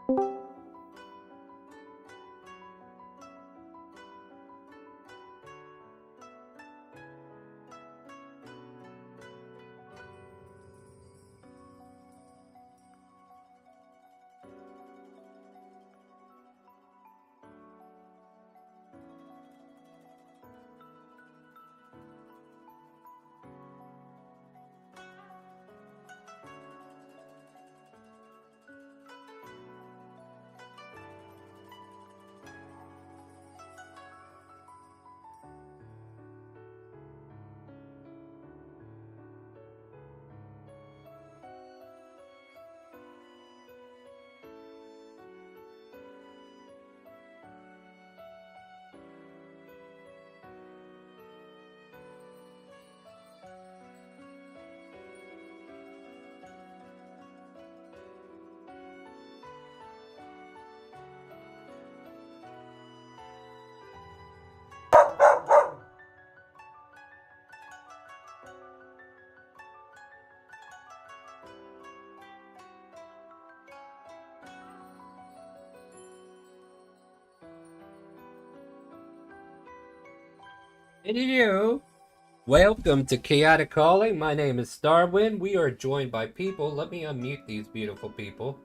Hello. Welcome to Chaotic Calling. My name is Starwind. We are joined by people. Let me unmute these beautiful people.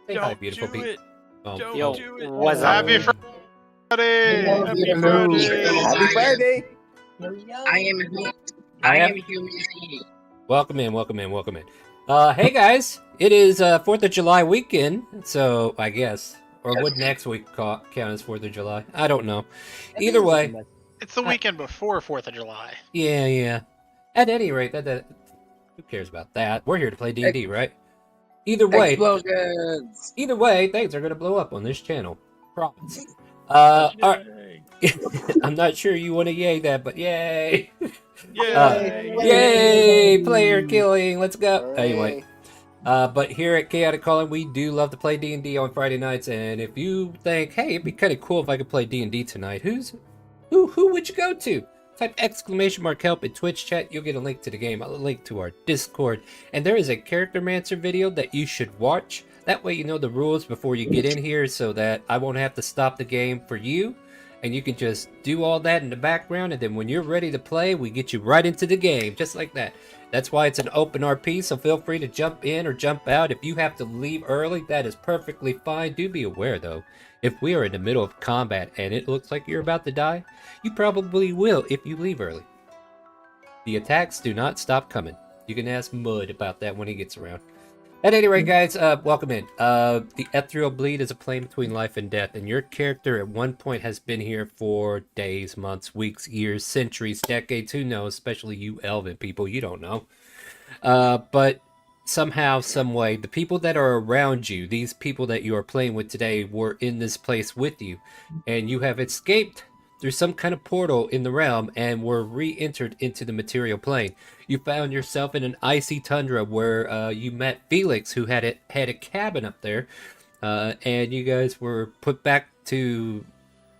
Say hi, Don't beautiful do people. it. Oh, Don't Yo, do it. what's up? Happy Friday! Happy Friday. Happy Friday! I am humility. welcome in, welcome in, welcome in. Hey guys, it is 4th of July weekend, so I guess. Or would next week count as 4th of July? I don't know. Either way. It's the weekend before 4th of July. Yeah. At any rate, that who cares about that? We're here to play D&D, right? Either way, Explosions! Either way, things are gonna blow up on this channel. Promise. Alright. I'm not sure you want to yay that, but yay! Yay. Yay! Player killing. Let's go. Hooray. Anyway, but here at Chaotic Calling, we do love to play D&D on Friday nights. And if you think, hey, it'd be kind of cool if I could play D&D tonight, who would you go to? Type !help in Twitch chat. You'll get a link to the game, a link to our Discord, and there is a Character Mancer video that you should watch. That way you know the rules before you get in here, so that I won't have to stop the game for you, and you can just do all that in the background, and then when you're ready to play, we get you right into the game, just like that. That's why it's an open RP, so feel free to jump in or jump out. If you have to leave early, that is perfectly fine. Do be aware, though, if we are in the middle of combat and it looks like you're about to die, you probably will if you leave early. The attacks do not stop coming. You can ask Mud about that when he gets around. At any rate, guys, welcome in. The Ethereal Bleed is a plane between life and death, and your character at one point has been here for days, months, weeks, years, centuries, decades, who knows, especially you elven people, you don't know. But somehow, some way, the people that are around you, these people that you are playing with today, were in this place with you, and you have escaped through some kind of portal in the realm and were re-entered into the material plane. You found yourself in an icy tundra where you met Felix, who had a cabin up there, and you guys were put back to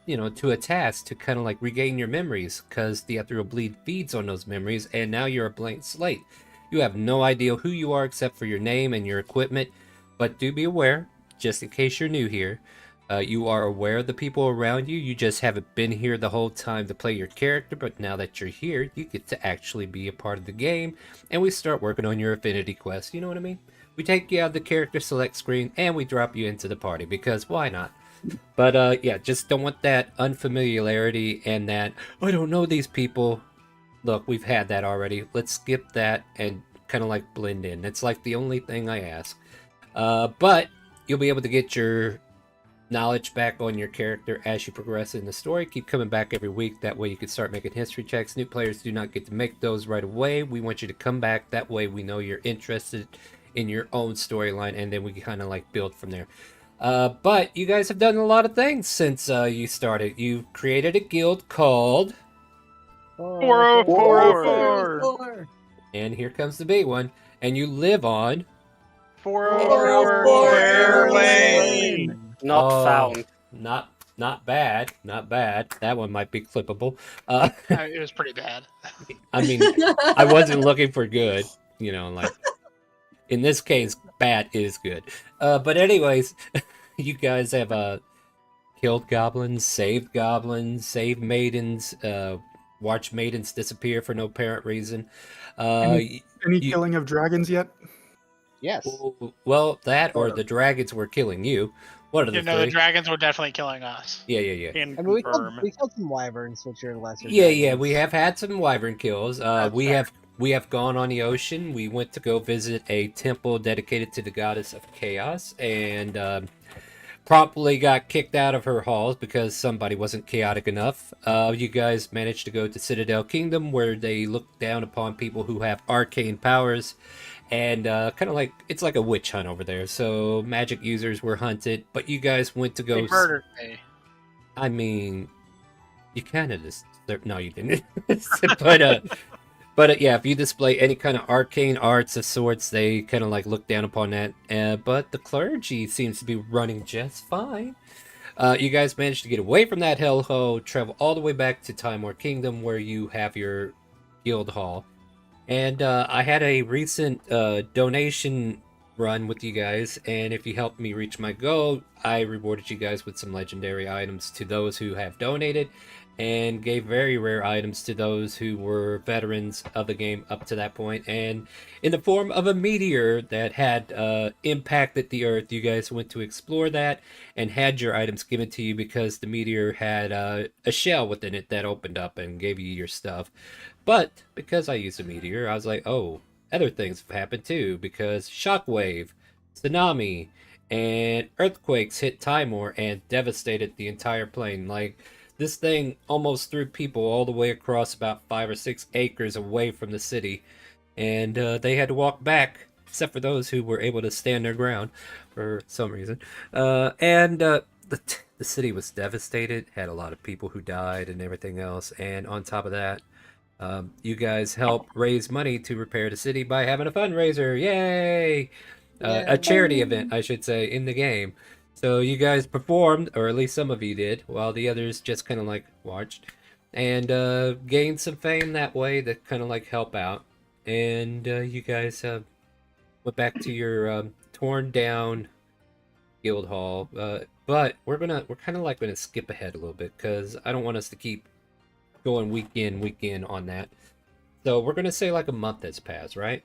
a task to kind of like regain your memories, because the Ethereal Bleed feeds on those memories, and now you're a blank slate. You have no idea who you are except for your name and your equipment, but do be aware, just in case you're new here, you are aware of the people around you. You just haven't been here the whole time to play your character, but now that you're here, you get to actually be a part of the game, and we start working on your affinity quest. You know what I mean? We take you out of the character select screen, and we drop you into the party, because why not? But yeah, just don't want that unfamiliarity and that, I don't know these people. Look, we've had that already. Let's skip that and kind of like blend in. That's like the only thing I ask. But you'll be able to get your knowledge back on your character as you progress in the story. Keep coming back every week. That way you can start making history checks. New players do not get to make those right away. We want you to come back. That way we know you're interested in your own storyline, and then we kind of like build from there. But you guys have done a lot of things since you started. You've created a guild called 404. And here comes the big one. And you live on 404 Fairlane. Not found. Not bad. That one might be clippable. It was pretty bad. I mean, I wasn't looking for good. Like in this case, bad is good. But anyways, you guys have killed goblins, saved maidens, watched maidens disappear for no apparent reason. Any you- killing of dragons yet? Yes. well, that or Sort of. the dragons were killing you. One of the You know, the three. dragons were definitely killing us. Yeah. Can I mean, confirm. we killed some wyverns, which are lesser. Yeah, dragons. we have had some wyvern kills. That's fair. We have gone on the ocean. We went to go visit a temple dedicated to the goddess of chaos, and promptly got kicked out of her halls because somebody wasn't chaotic enough. You guys managed to go to Citadel Kingdom, where they look down upon people who have arcane powers, and kind of like it's like a witch hunt over there. So magic users were hunted, but you guys went to go. They murdered me. I mean, you kind of just no, you didn't. but yeah, if you display any kind of arcane arts of sorts, they kind of like look down upon that. But the clergy seems to be running just fine. You guys managed to get away from that hellhole, travel all the way back to Timor Kingdom, where you have your guild hall. And I had a recent donation run with you guys, and if you helped me reach my goal, I rewarded you guys with some legendary items to those who have donated, and gave very rare items to those who were veterans of the game up to that point. And in the form of a meteor that had impacted the Earth, you guys went to explore that and had your items given to you because the meteor had a shell within it that opened up and gave you your stuff. But because I used a meteor, I was like, oh, other things have happened too, because shockwave, tsunami, and earthquakes hit Timor and devastated the entire plain. Like, this thing almost threw people all the way across about 5 or 6 acres away from the city, and they had to walk back, except for those who were able to stand their ground for some reason. The city was devastated, had a lot of people who died and everything else, and on top of that, you guys helped raise money to repair the city by having a fundraiser. Yay! A charity event, I should say, in the game. So you guys performed, or at least some of you did, while the others just kind of like watched, and gained some fame that way to kind of like help out. And you guys went back to your torn down guild hall. But we're kind of like gonna skip ahead a little bit because I don't want us to keep going week in on that. So we're gonna say like a month has passed, right?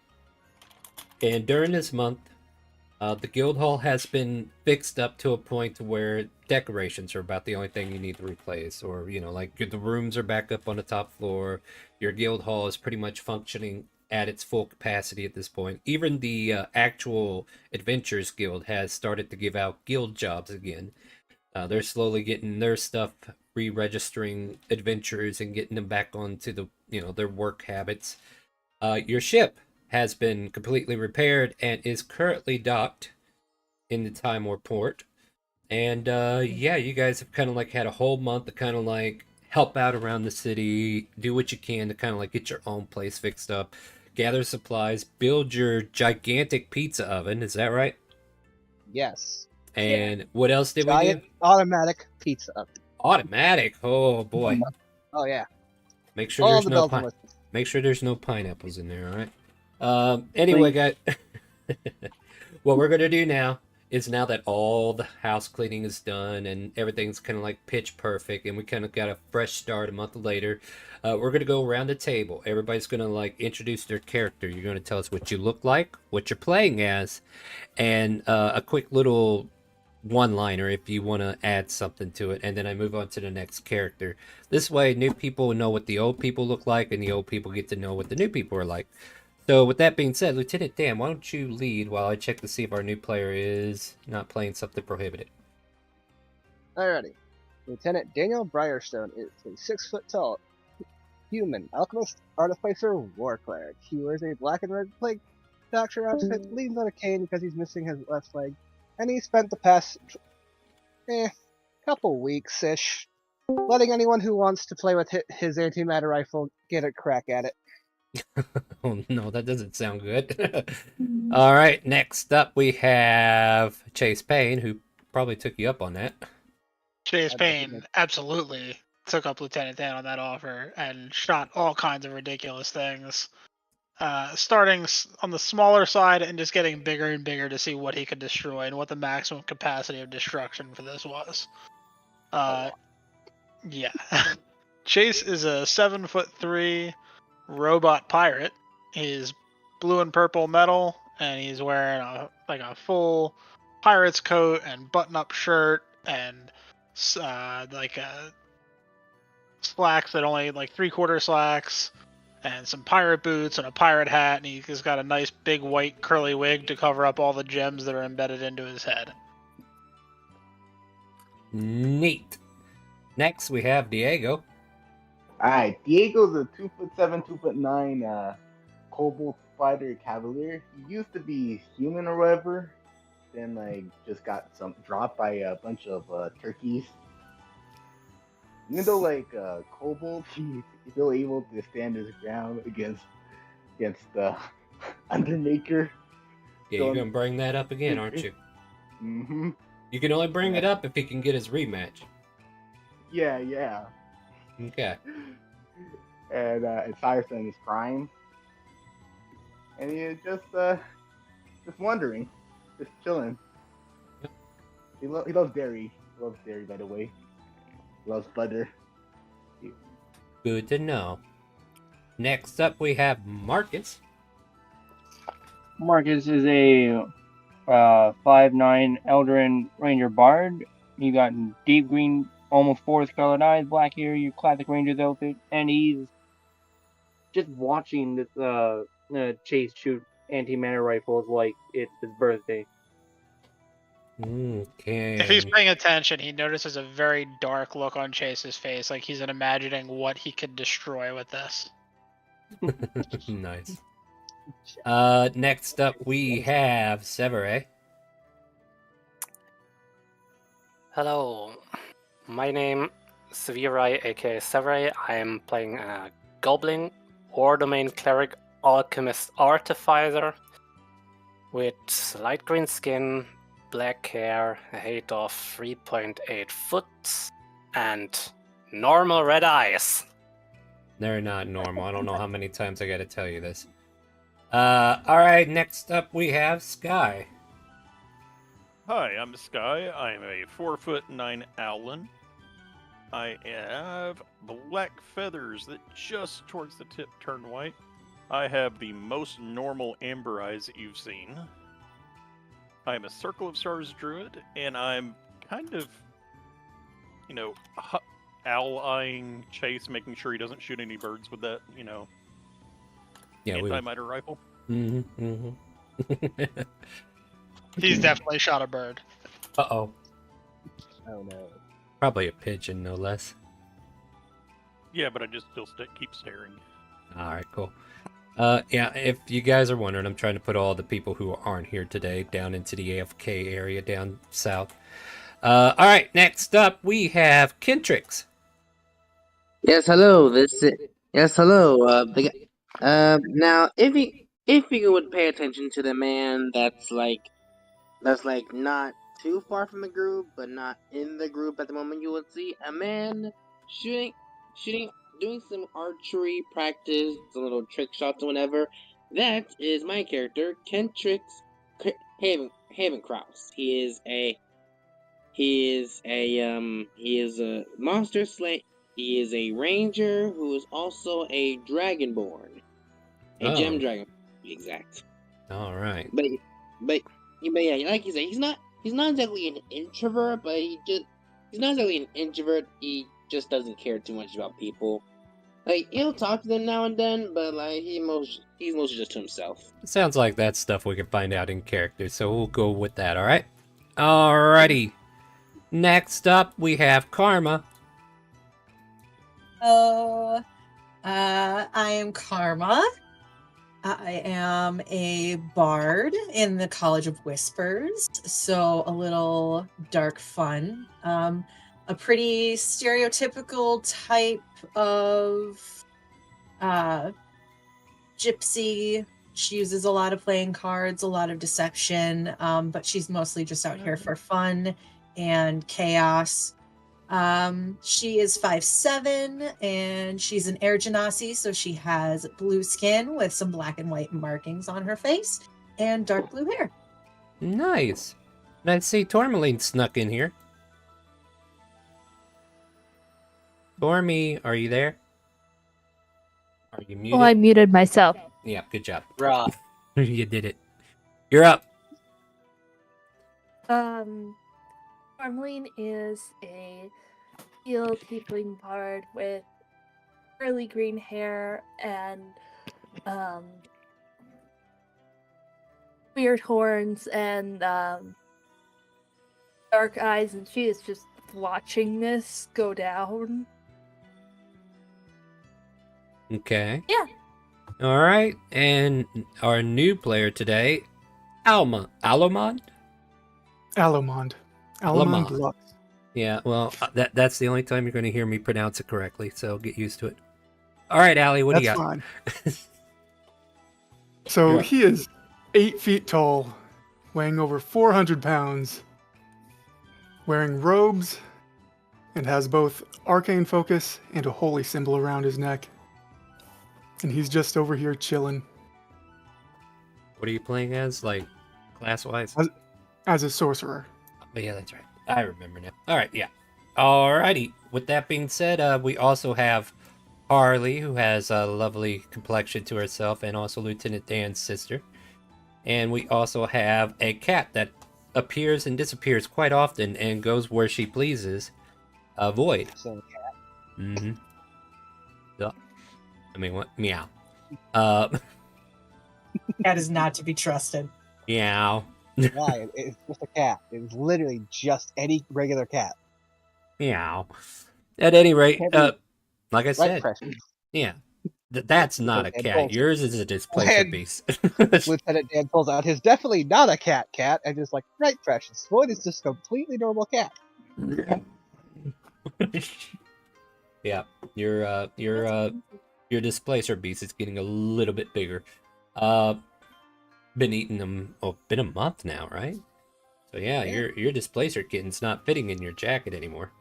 And during this month, the guild hall has been fixed up to a point where decorations are about the only thing you need to replace, or like the rooms are back up on the top floor. Your guild hall is pretty much functioning at its full capacity at this point. Even the actual Adventurers Guild has started to give out guild jobs again. They're slowly getting their stuff, re-registering adventurers and getting them back onto the their work habits. Your ship has been completely repaired and is currently docked in the Timor port. And yeah, you guys have kind of like had a whole month to kind of like help out around the city, do what you can to kind of like get your own place fixed up, gather supplies, build your gigantic pizza oven. Is that right? Yes. And what else did we Giant do? automatic pizza oven. Automatic. Oh boy. Oh yeah. Make sure All there's the no bells and whistles. make sure there's no pineapples in there. All right. Anyway, guys, what we're gonna do now is, now that all the house cleaning is done and everything's kind of like pitch perfect, and we kind of got a fresh start a month later, we're gonna go around the table. Everybody's gonna like introduce their character. You're gonna tell us what you look like, what you're playing as, and a quick little one-liner if you want to add something to it, and then I move on to the next character. This way, new people know what the old people look like, and the old people get to know what the new people are like. So with that being said, Lieutenant Dan, why don't you lead while I check to see if our new player is not playing something prohibited. Alrighty. Lieutenant Daniel Briarstone is a 6 foot tall human alchemist, artificer, war cleric. He wears a black and red plague doctor outfit, leans on a cane because he's missing his left leg, and he spent the past couple weeks-ish letting anyone who wants to play with his antimatter rifle get a crack at it. Oh no, that doesn't sound good. All right, next up we have Chase Payne, who probably took you up on that. Chase Payne absolutely took up Lieutenant Dan on that offer and shot all kinds of ridiculous things. starting on the smaller side and just getting bigger and bigger to see what he could destroy and what the maximum capacity of destruction for this was. Yeah. Chase is a 7'3" robot pirate. He's blue and purple metal, and he's wearing a full pirate's coat and button-up shirt and slacks that only like 3/4 slacks, and some pirate boots and a pirate hat, and he's got a nice big white curly wig to cover up all the gems that are embedded into his head. Neat. Next, we have Diego. Alright, Diego's a 2'7", 2'9", Cobalt Fighter Cavalier. He used to be human or whatever, then like just got dropped by a bunch of turkeys. Even though like Cobalt, he's still able to stand his ground against the Undermaker. Yeah, you're gonna bring that up again, aren't you? Mm-hmm. You can only bring it up if he can get his rematch. Yeah. Okay. And it's higher than his prime. And he's just wondering, just chilling. He loves dairy. He loves dairy, by the way. He loves butter. Good to know. Next up, we have Marcus. Marcus is a 5'9" Eldarin Ranger Bard. You got deep green, almost forest colored eyes, black hair, your classic Ranger's outfit, and he's just watching this Chase shoot anti-mana rifles like it's his birthday. Okay. If he's paying attention, he notices a very dark look on Chase's face, like he's imagining what he could destroy with this. Nice. Next up, we have Severe. Hello, my name is Severai, aka Severai. I am playing a Goblin, War Domain Cleric, Alchemist Artificer with light green skin, black hair, a height of 3.8 foot, and normal red eyes. They're not normal. I don't know how many times I gotta tell you this. Alright, next up we have Sky. Hi, I'm Sky. I'm a 4'9" Owlin. I have black feathers that just towards the tip turn white. I have the most normal amber eyes that you've seen. I'm a Circle of Stars druid, and I'm kind of, owl-eyeing Chase, making sure he doesn't shoot any birds with that, anti-miter rifle. Mm-hmm. He's definitely shot a bird. Uh-oh. Oh no. Probably a pigeon, no less. Yeah, but I just still keep staring. Alright, cool. Yeah, if you guys are wondering, I'm trying to put all the people who aren't here today down into the AFK area down south. Alright, next up we have Kentrix. Yes, hello. Yes, hello. Now, if you would pay attention to the man that's like not too far from the group, but not in the group at the moment, you would see a man shooting, doing some archery practice, some little trick shots or whatever. That is my character, Kentrix Havenkraus. He is a monster slay. He is a ranger who is also a dragonborn, a gem dragon, to be exact. All right. But yeah, like you say, he's not exactly an introvert, but he's not exactly an introvert. He just doesn't care too much about people. Like, he'll talk to them now and then, but like he's mostly just to himself. Sounds like that stuff we can find out in character, so we'll go with that. All right. Alrighty. Next up, we have Karma. I am Karma. I am a bard in the College of Whispers, so a little dark fun. A pretty stereotypical type of gypsy. She uses a lot of playing cards, a lot of deception, but she's mostly just out here for fun and chaos. She is 5'7", and she's an air genasi, so she has blue skin with some black and white markings on her face and dark blue hair. Nice. And I see Tourmaline snuck in here. Tormy, are you there? Are you muted? Well, I muted myself. Yeah, good job. Right. You did it. You're up. Tourmaline is a teal tiefling bard with curly green hair and weird horns and dark eyes, and she is just watching this go down. Okay. Yeah. All right. And our new player today, Alomond. Alomond. Lamont. Alomond Lux. Yeah, well, that's the only time you're going to hear me pronounce it correctly, so get used to it. All right, Allie, what do you That's got? fine. So You're up. he is 8 feet tall, weighing over 400 pounds, wearing robes, and has both arcane focus and a holy symbol around his neck. And he's just over here chilling. What are you playing as, like, class-wise? As a sorcerer. Oh, yeah, that's right. I remember now. All right, yeah. Alrighty. With that being said, we also have Harley, who has a lovely complexion to herself, and also Lieutenant Dan's sister. And we also have a cat that appears and disappears quite often and goes where she pleases. Void. So, Mm-hmm. Yeah. I mean, what? Meow. That is not to be trusted. Meow. why? It's just a cat. It's literally just any regular cat. Meow. At any rate, like I Right, said, Precious? yeah, that's not a And cat. bullshit. Yours is a displacer And- beast. Lieutenant Dan pulls out his definitely not a cat, and just like, right, Precious. Void is just a completely normal cat. Yeah, your displacer beast is getting a little bit bigger. Been eating them. Oh, been a month now, right? So yeah, your displacer kitten's not fitting in your jacket anymore.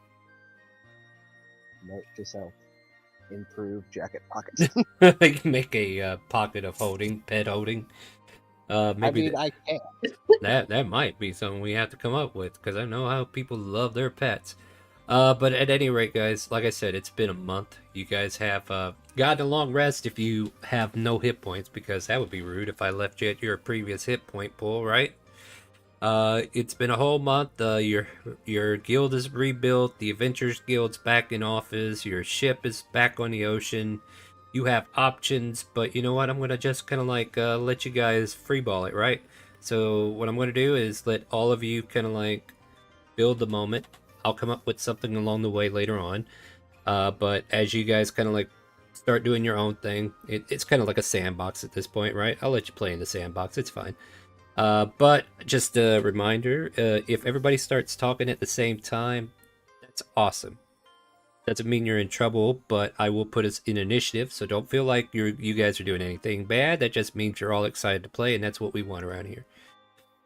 Note to self: improve jacket pockets. They can make a pocket of holding, pet holding. Maybe I can't. that might be something we have to come up with, because I know how people love their pets. But at any rate, guys, like I said, it's been a month. You guys have gotten a long rest if you have no hit points, because that would be rude if I left you at your previous hit point pool, right? It's been a whole month. Your guild is rebuilt. The Adventures Guild's back in office. Your ship is back on the ocean. You have options, but you know what? I'm gonna just kind of like let you guys freeball it, right? So what I'm gonna do is let all of you kind of like build the moment. I'll come up with something along the way later on. But as you guys kind of like start doing your own thing, it's kind of like a sandbox at this point, right? I'll let you play in the sandbox. It's fine. But just a reminder, if everybody starts talking at the same time, that's awesome. Doesn't mean you're in trouble, but I will put us in initiative, so don't feel like you guys are doing anything bad. That just means you're all excited to play, and that's what we want around here.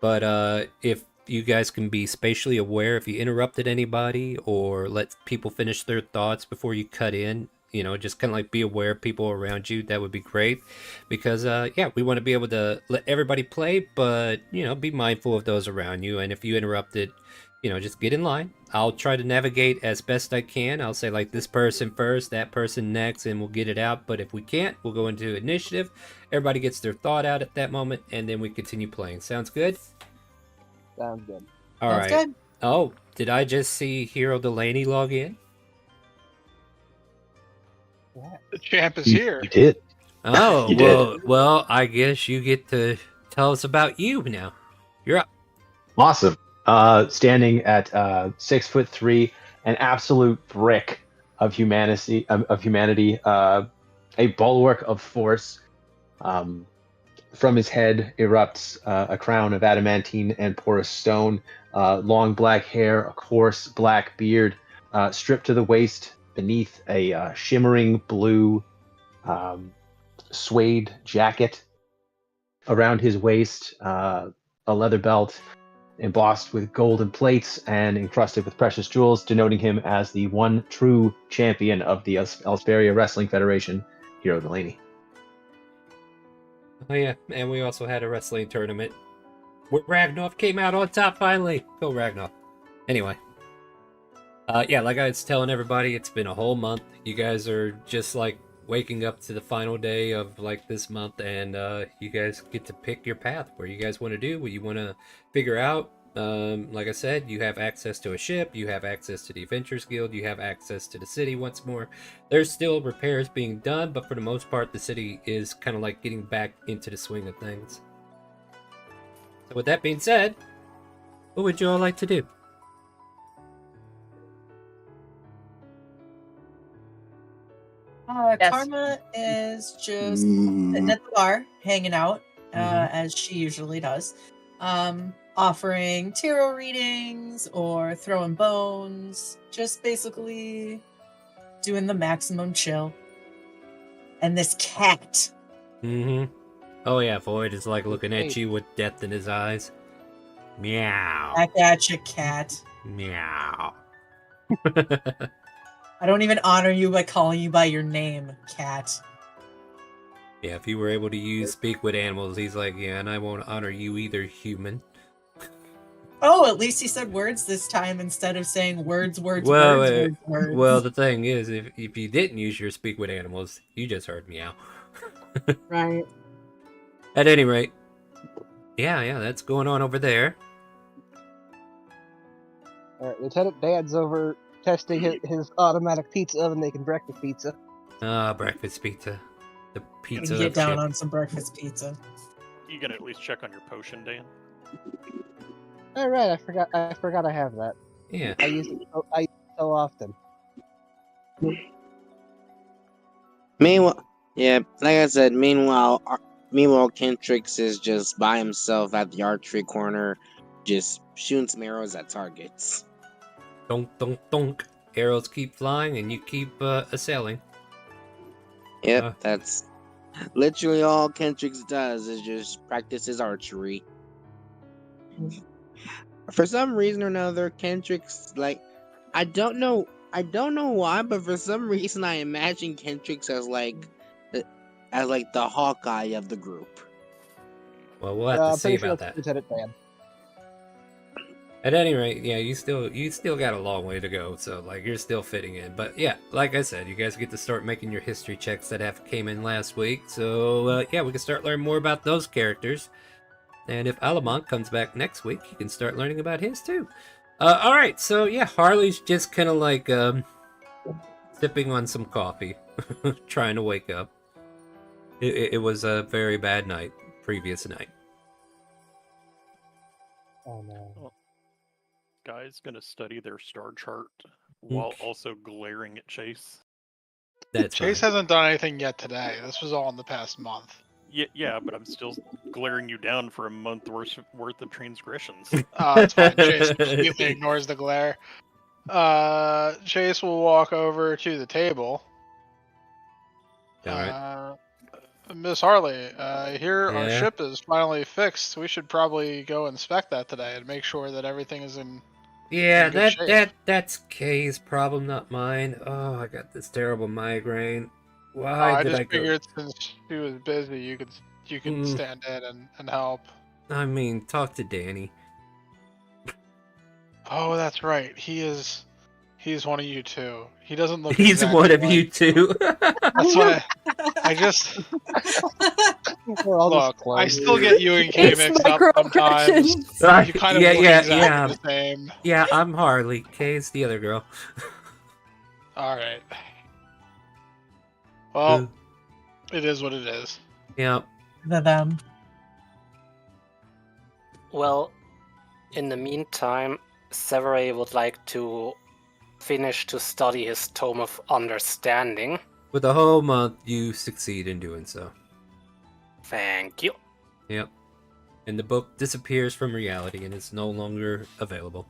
But if you guys can be spatially aware if you interrupted anybody, or let people finish their thoughts before you cut in, you know, just kind of like be aware of people around you, that would be great. Because yeah, we want to be able to let everybody play, but you know, be mindful of those around you. And if you interrupted, you know, just get in line. I'll try to navigate as best I can. I'll say like this person first, that person next, and we'll get it out. But if we can't, we'll go into initiative. Everybody gets their thought out at that moment, and then we continue playing. Sounds good? Sounds good. All right. Sounds good. Oh, did I just see Hero Delaney log in? The champ is here. You did. Oh, You did. well, I guess you get to tell us about you now. You're up. Awesome. Standing at 6'3", an absolute brick of humanity. A bulwark of force. From his head erupts a crown of adamantine and porous stone. Long black hair, a coarse black beard, stripped to the waist. Beneath a shimmering blue suede jacket. Around his waist, a leather belt, embossed with golden plates and encrusted with precious jewels, denoting him as the one true champion of the Elsperia Wrestling Federation, Hero Delaney. Oh yeah, and we also had a wrestling tournament where Ragnar came out on top finally. Go Ragnar. Anyway. Yeah, like I was telling everybody, it's been a whole month. You guys are just like waking up to the final day of like this month, and you guys get to pick your path, where you guys want to do, what you want to figure out. Like I said, you have access to a ship, you have access to the Adventurers Guild, you have access to the city once more. There's still repairs being done, but for the most part, the city is kind of like getting back into the swing of things. So with that being said, what would you all like to do? Yes. Karma is just sitting at the bar, hanging out, as she usually does, offering tarot readings or throwing bones, just basically doing the maximum chill. And this cat. Oh yeah, Void is like looking at you with death in his eyes. Meow. Back at you, cat. Meow. I don't even honor you by calling you by your name, cat. Yeah, if you were able to speak with animals, he's like, yeah, and I won't honor you either, human. Oh, at least he said words this time instead of saying words. Well, the thing is, if you didn't use your speak with animals, you just heard meow. Right. At any rate, yeah, that's going on over there. Alright, Lieutenant Dan's over testing his automatic pizza oven making breakfast pizza. Breakfast pizza. The pizza. Get down on some breakfast pizza. You can at least check on your potion, Dan. Alright, I forgot I have that. Yeah. I use it so often. Meanwhile, yeah, like I said, meanwhile, Kentrix is just by himself at the archery corner, just shooting some arrows at targets. Donk, donk, donk. Arrows keep flying and you keep assailing. Yep, that's literally all Kentrix does is just practices archery. For some reason or another, Kentrix, like, I don't know why, but for some reason I imagine Kentrix as like the Hawkeye of the group. Well, we'll have to see pretty sure about that's that. Lieutenant Dan. At any rate, yeah, you still got a long way to go, so like you're still fitting in. But yeah, like I said, you guys get to start making your history checks that came in last week. So yeah, we can start learning more about those characters. And if Alamont comes back next week, you can start learning about his too. All right, so yeah, Harley's just kind of like sipping on some coffee, trying to wake up. It was a very bad night, previous night. Oh no. Well, Guy's gonna study their star chart while also glaring at Chase. That's Chase fine. hasn't done anything yet today. This was all in the past month. Yeah, but I'm still glaring you down for a month worth of transgressions. It's fine. Chase completely ignores the glare. Chase will walk over to the table. All right. Miss Harley, I hear our Yeah? ship is finally fixed. We should probably go inspect that today and make sure that everything is in. Yeah, in good shape. that's Kay's problem, not mine. Oh, I got this terrible migraine. Why I did just I go? figured since she was busy, you could stand in and help. I mean, talk to Danny. Oh, that's right. He's one of you too. He doesn't look. He's exactly one of like- you too. That's why I just We're all look. just I clones. still get you and Kay It's mixed up sometimes. microaggressions. You kind of look exactly the same. Yeah, I'm Harley. Kay's the other girl. All right. Well, it is what it is. Yeah. Them. Well, in the meantime, Severay would like to finish to study his Tome of Understanding. With a whole month, you succeed in doing so. Thank you. Yep. And the book disappears from reality and is no longer available.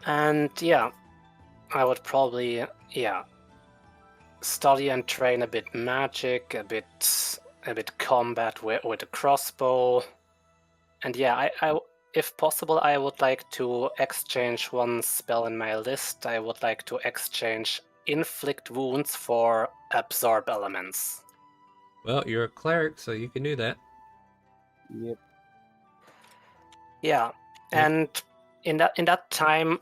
And yeah, I would probably, study and train a bit magic, a bit a bit combat with a crossbow. And yeah, if possible, I would like to exchange one spell in my list. I would like to exchange Inflict Wounds for Absorb Elements. Well, you're a cleric, so you can do that. Yep. Yeah, and in that time,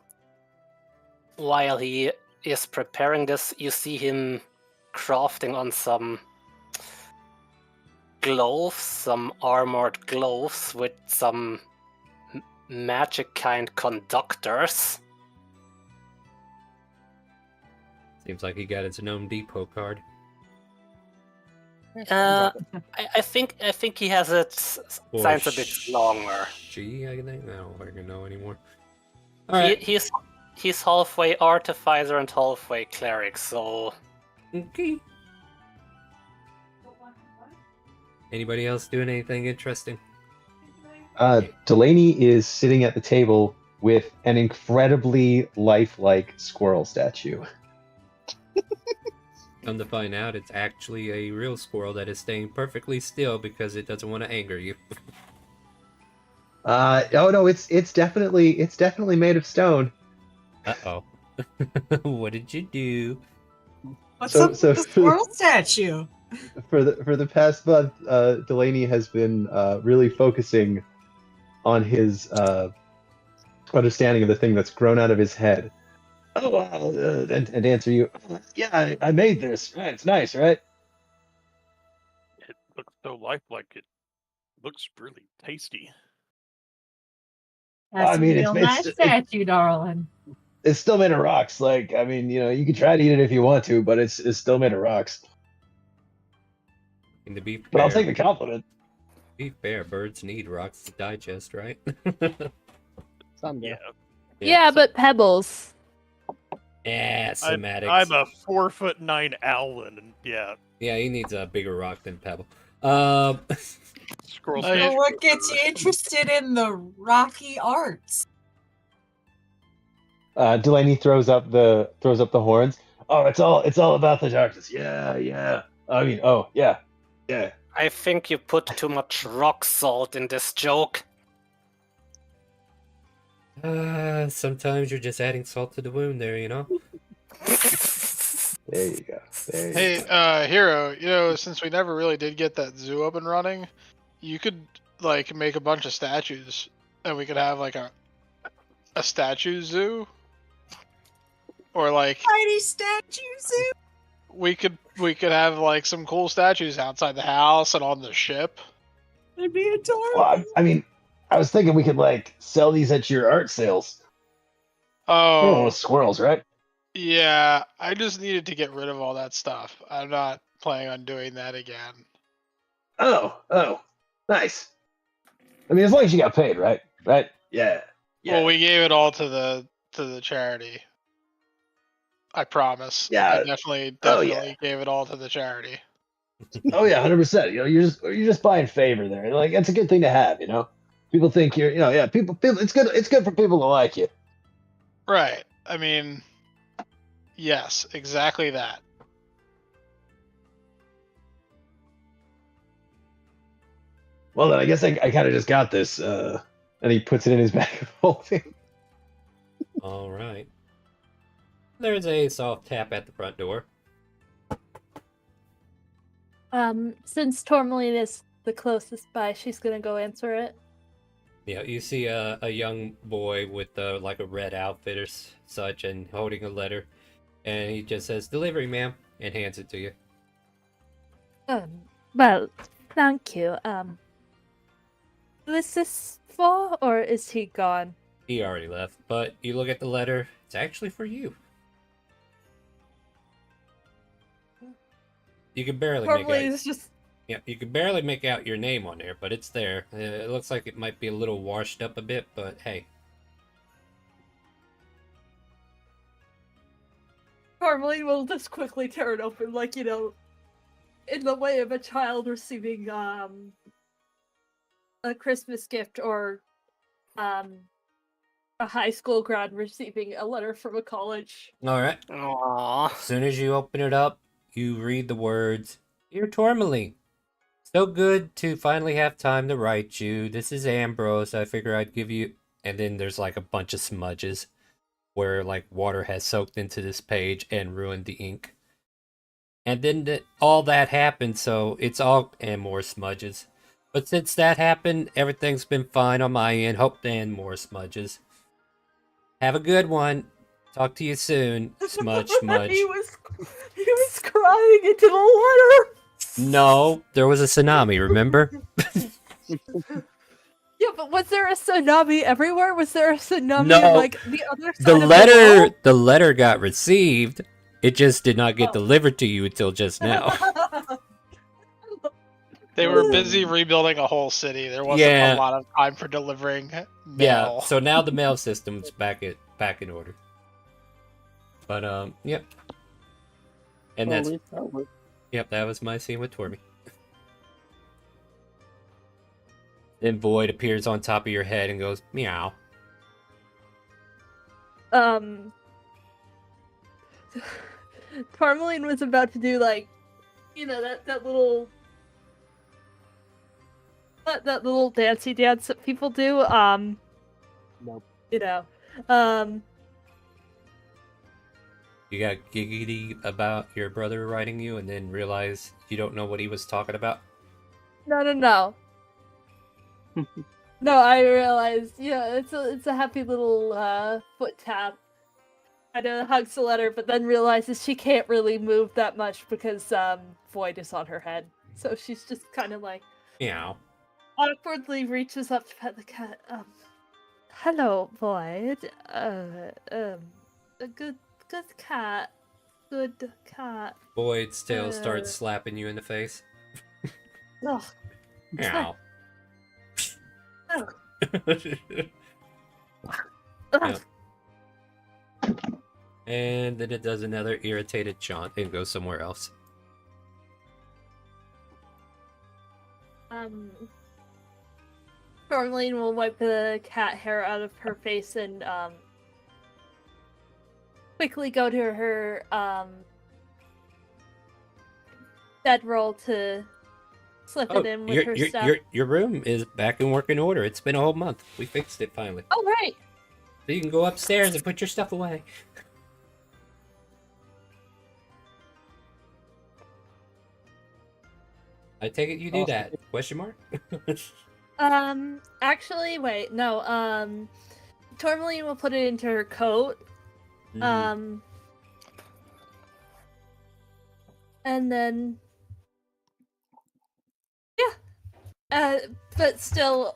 while he is preparing this, you see him crafting on some gloves, some armored gloves with some magic kind conductors. Seems like he got his Gnome Depot card. I think he has it signs a bit longer. G, I think. I don't fucking know anymore. All right. He's halfway artificer and halfway cleric, so. Okay. Anybody else doing anything interesting? Delaney is sitting at the table with an incredibly lifelike squirrel statue. Come to find out, it's actually a real squirrel that is staying perfectly still because it doesn't want to anger you. Oh no, it's definitely made of stone. Uh-oh. What did you do? What's up with the squirrel statue? For the past month, Delaney has been really focusing on his understanding of the thing that's grown out of his head. Oh, and answer you. Yeah, I made this. Right, it's nice, right? It looks so lifelike. It looks really tasty. That's I mean, a real nice statue, darling. It's still made of rocks. Like, I mean, you can try to eat it if you want to, but it's still made of rocks. And to be fair, But I'll take the compliment. To be fair, birds need rocks to digest, right? Someday. Yeah, but pebbles. Yeah, semantics. I'm a 4'9" Owlin, and yeah. Yeah, he needs a bigger rock than pebble. Squirrel So what gets you interested in the rocky arts? Delaney throws up the horns. Oh, it's all about the darkness. Yeah. I mean, oh yeah. I think you put too much rock salt in this joke. Sometimes you're just adding salt to the wound there, you know? There you go. Hey, Hero, since we never really did get that zoo up and running, you could, make a bunch of statues, and we could have, a statue zoo? Or, Tiny statue zoo? we could have, some cool statues outside the house and on the ship. It'd be adorable. Well, I mean, I was thinking we could, sell these at your art sales. Oh, squirrels, right? yeah, I just needed to get rid of all that stuff. I'm not planning on doing that again. Oh, nice. I mean, as long as you got paid, right? Right? Yeah. Well, we gave it all to the charity. I promise. Yeah. I definitely gave it all to the charity. Oh yeah, 100%. You're just buying favor there. It's a good thing to have, People think you're, people. It's good for people to like you. Right. I mean, yes, exactly that. Well, then I guess I kind of just got this. And he puts it in his bag of holding. All right. There's a soft tap at the front door. Since Tourmaline is the closest by, she's gonna go answer it. Yeah, you see a young boy with a red outfit or such and holding a letter. And he just says, "Delivery, ma'am," and hands it to you. Well, thank you. Who is this for, or is he gone? He already left, but you look at the letter, it's actually for you. You can barely make out. Yeah, you can barely make out your name on there, but it's there. It looks like it might be a little washed up a bit, but hey. Tourmaline will just quickly tear it open, in the way of a child receiving a Christmas gift, or a high school grad receiving a letter from a college. All right. Aww. As soon as you open it up, you read the words, "Dear Tourmaline, So good to finally have time to write you. This is Ambrose. I figure I'd give you. And then there's like a bunch of smudges where like water has soaked into this page and ruined the ink. And then all that happened, so it's all and more smudges. But since that happened, everything's been fine on my end. Hope and more smudges. Have a good one. Talk to you soon. Smudge, smudge. he was crying into the water. No, there was a tsunami, remember? Yeah, but was there a tsunami everywhere? Was there a tsunami No, on like the other side of the world? the letter got received. It just did not get Oh. delivered to you until just now. They were busy rebuilding a whole city. There wasn't Yeah. a lot of time for delivering mail. Yeah, so now the mail system's back in order. But yep. And that's yep, that was my scene with Torby. Then Void appears on top of your head and goes meow. Tourmaline was about to do like, that little that little dancey dance that people do. Nope. You know, You got giggity about your brother writing you and then realize you don't know what he was talking about? no. No, I realized, it's a happy little foot tap. Kind of hugs the letter, but then realizes she can't really move that much because Void is on her head. So she's just kind of like Meow. awkwardly reaches up to pet the cat. Hello, Void. A good cat. Good cat. Void's tail starts slapping you in the face. Ugh. Meow. Ugh. Yep. And then it does another irritated jaunt and goes somewhere else. Tourmaline will wipe the cat hair out of her face and quickly go to her bedroll to slip it in with her stuff. Your room is back in working order. It's been a whole month. We fixed it finally. Oh, right. So you can go upstairs and put your stuff away. I take it you do that. Question mark? Actually, wait, no, Tourmaline will put it into her coat. And then but still,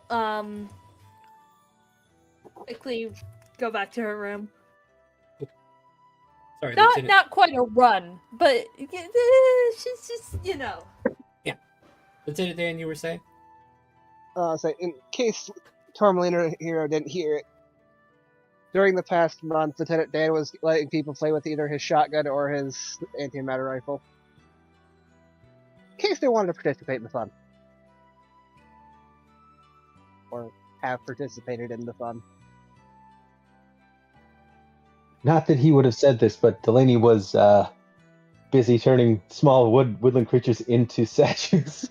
quickly go back to her room. Sorry, Not quite a run, but she's just, Yeah. Lieutenant Dan, you were saying? So in case Tourmaline or Hero didn't hear it, during the past month, Lieutenant Dan was letting people play with either his shotgun or his antimatter rifle. In case they wanted to participate in the fun. Or have participated in the fun. Not that he would have said this, but Delaney was busy turning small woodland creatures into statues.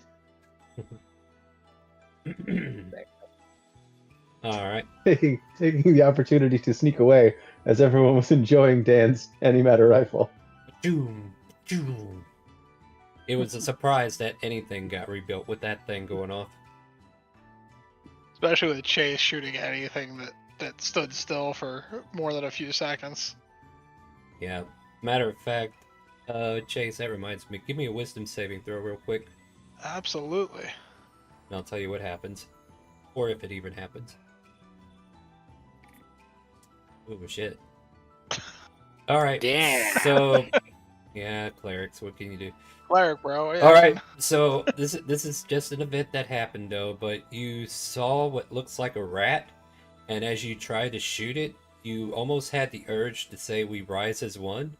Alright. taking the opportunity to sneak away as everyone was enjoying Dan's antimatter rifle. Doom, doom. It was a surprise that anything got rebuilt with that thing going off. Especially with Chase shooting at anything that stood still for more than a few seconds. Yeah. Matter of fact, Chase, that reminds me. Give me a wisdom saving throw real quick. Absolutely. And I'll tell you what happens. Or if it even happens. Oh, shit. Alright. Damn. So, yeah, clerics, what can you do? Cleric, bro. Yeah. Alright, so this is just an event that happened, though, but you saw what looks like a rat, and as you tried to shoot it, you almost had the urge to say, "We rise as one,"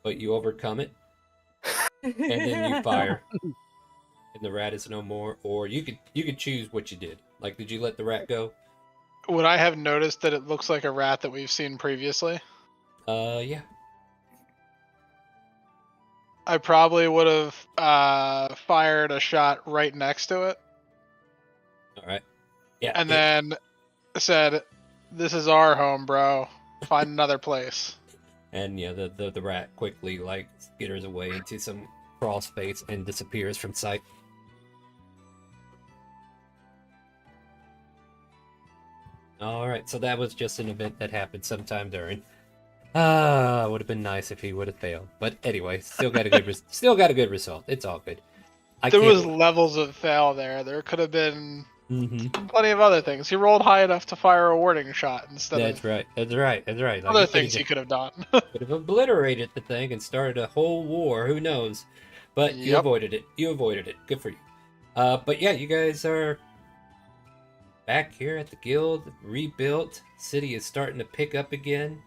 but you overcome it, and then you fire. And the rat is no more, or you could choose what you did. Like, did you let the rat go? Would I have noticed that it looks like a rat that we've seen previously? Yeah. I probably would have fired a shot right next to it, All right. Yeah. and then said, "This is our home, bro. Find another place." And yeah, the rat quickly like skitters away into some crawl space and disappears from sight. All right, so that was just an event that happened sometime during. Would have been nice if he would have failed, but anyway, still got a good still got a good result. It's all good. There was levels of fail there. There could have been Mm-hmm. plenty of other things. He rolled high enough to fire a warding shot instead That's of right. That's right. That's right. other things he could have done. Could have obliterated the thing and started a whole war. Who knows? But you Yep. avoided it. You avoided it. Good for you. But yeah, you guys are back here at the guild, rebuilt. City is starting to pick up again.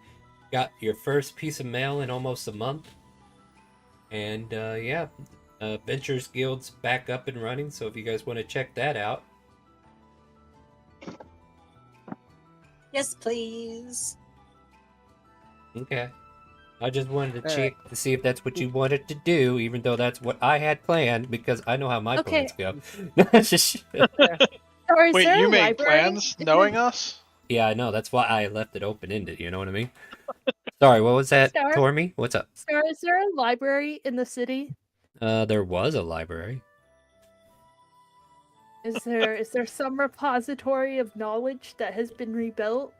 Got your first piece of mail in almost a month. And yeah, Ventures Guild's back up and running. So if you guys want to check that out, Yes, please. okay. I just wanted to All check to see if that's what you wanted to do, even though that's what I had planned, because I know how my Okay. plans go. Or is Wait, there you a made library? plans knowing us? Yeah, I know. That's why I left it open-ended, you know what I mean? Sorry, what was that, Star? Tormy? What's up? Sarah, is there a library in the city? There was a library. Is there some repository of knowledge that has been rebuilt?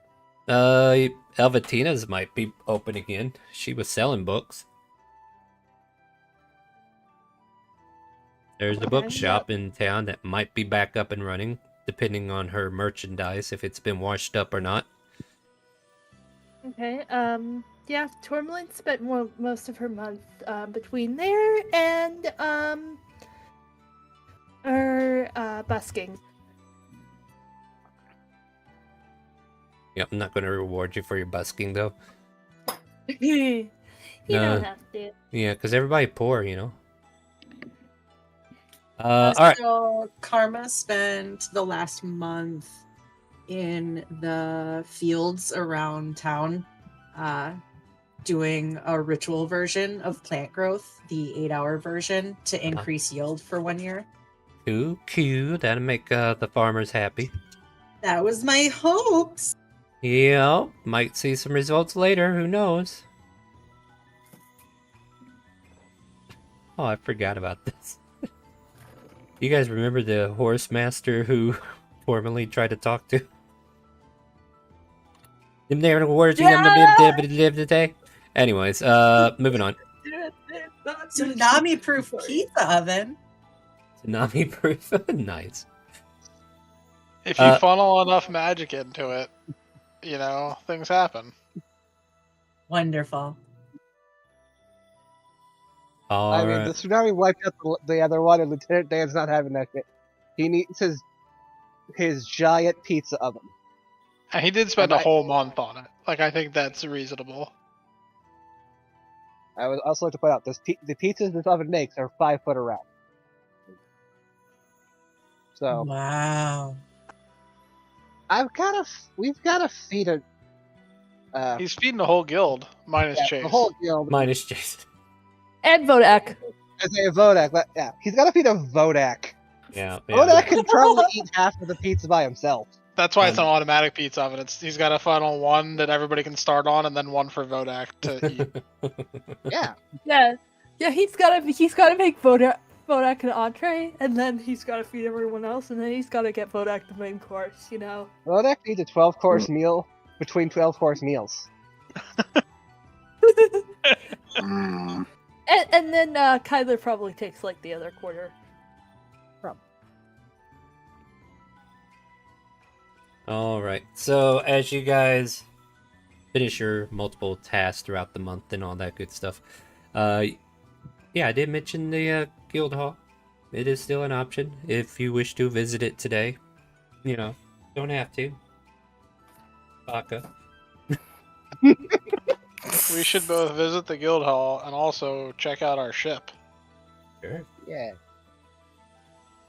Elvatina's might be open again. She was selling books. There's a Okay, bookshop in town that might be back up and running, depending on her merchandise, if it's been washed up or not. Okay. Yeah, Tourmaline spent most of her month between there and her busking. Yep, I'm not going to reward you for your busking, though. You No. don't have to. Yeah, because everybody poor, you know. All right. So Karma spent the last month in the fields around town, doing a ritual version of plant growth, the 8-hour version, to increase yield for 1 year. Cool. That'll make the farmers happy. That was my hopes. Yeah, might see some results later. Who knows? Oh, I forgot about this. You guys remember the horse master who formerly tried to talk to? Them there words you today. Anyways, moving on. Tsunami proof pizza oven. Tsunami proof. Nice. If you funnel enough magic into it, you know, things happen. Wonderful. I mean, the tsunami wiped out the other one, and Lieutenant Dan's not having that shit. He needs his giant pizza oven. And he did spend a whole month on it. Like, I think that's reasonable. I would also like to point out the pizzas this oven makes are 5 foot around. So wow, we've got to feed a. He's feeding the whole guild, minus Chase. The whole guild. Minus Chase. And Vodak. I say a Vodak, but yeah, he's got to feed a Vodak. Yeah. Vodak can probably eat half of the pizza by himself. That's why it's an automatic pizza oven. He's got a funnel one that everybody can start on, and then one for Vodak to eat. Yeah. Yeah. He's gotta make Vodak an entree, and then he's gotta feed everyone else, and then he's gotta get Vodak the main course. You know. Vodak needs a 12-course meal between 12-course meals. And then Kyler probably takes like the other quarter. All right. So as you guys finish your multiple tasks throughout the month and all that good stuff, yeah, I did mention the guild hall. It is still an option if you wish to visit it today. You know, don't have to. Baka. We should both visit the guild hall and also check out our ship. Sure. Yeah.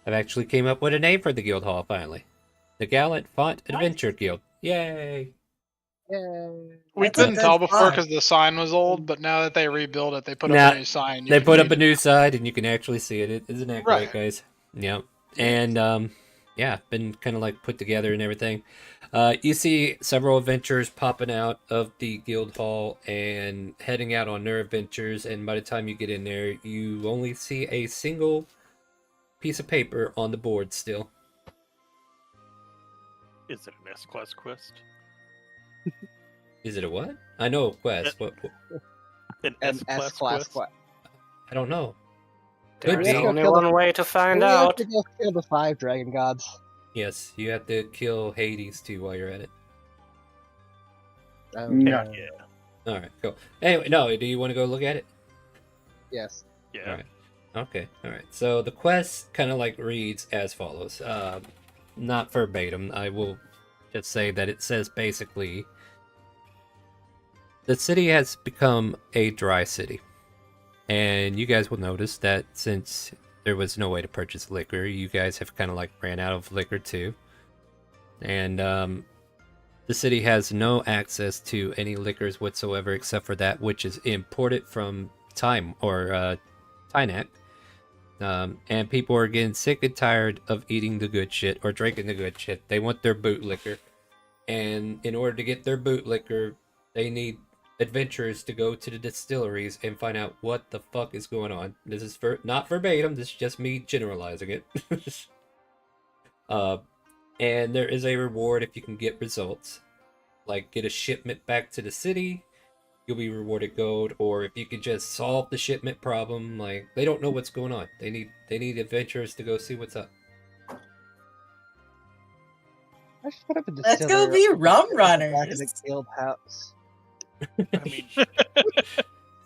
I've actually came up with a name for the guild hall finally. The Gallant Font Adventure Guild. Yay! Yay. We That's a couldn't good tell before spot. because the sign was old, but now that they rebuilt it, they put Nah, up a new sign. You They can put read up a it. new side, and you can actually see it. Isn't that great, Right. guys? Yeah. And yeah, been kind of like put together and everything. You see several adventures popping out of the guild hall and heading out on their adventures. And by the time you get in there, you only see a single piece of paper on the board still. Is it an S-class quest? Is it a what? I know a quest. What? An An S-class S-class quest? I don't know. There's be. only one way to find We have out. to go kill the 5 dragon gods. Yes, you have to kill Hades too while you're at it. No. Yeah. All right, cool. Anyway, no, do you want to go look at it? Yes. Yeah. All right. Okay. All right. So the quest kind of like reads as follows. Not verbatim. I will just say that it says basically, the city has become a dry city, and you guys will notice that since there was no way to purchase liquor, you guys have kind of like ran out of liquor too, and the city has no access to any liquors whatsoever except for that which is imported from Time or Tynak. And people are getting sick and tired of eating the good shit or drinking the good shit. They want their boot liquor. And in order to get their boot liquor, they need adventurers to go to the distilleries and find out what the fuck is going on. This is not verbatim, this is just me generalizing it. And there is a reward if you can get results. Like get a shipment back to the city, you'll be rewarded gold, or if you can just solve the shipment problem, like they don't know what's going on. They need adventurers to go see what's up. I should put up a Let's distillery go be rum back in the runners. guild house. I mean,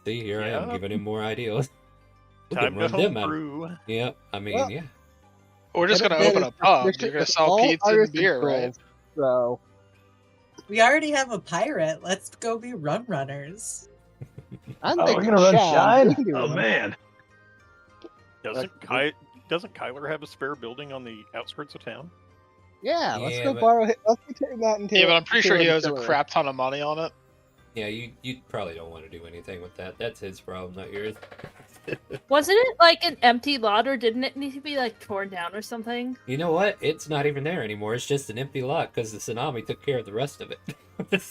See, here I am Yeah. giving him more ideas. We time can to run them home out. brew. Yeah, I mean, Well, yeah. We're just But gonna it open is a pub. restricted You're gonna to sell all pizza and artisan beer, right? tools, So We already have a pirate. Let's go be rum runners. I'm Oh, we're thinking gonna run Shine. Shine? We can do Oh one. man. Doesn't Kyler have a spare building on the outskirts of town? Yeah, let's Yeah, go but- borrow it. Let's turn that into. Yeah, but I'm pretty into sure he a owes a distillery. crap ton of money on it. Yeah, you probably don't want to do anything with that. That's his problem, not yours. Wasn't it like an empty lot, or didn't it need to be like torn down or something? You know what? It's not even there anymore. It's just an empty lot because the tsunami took care of the rest of it.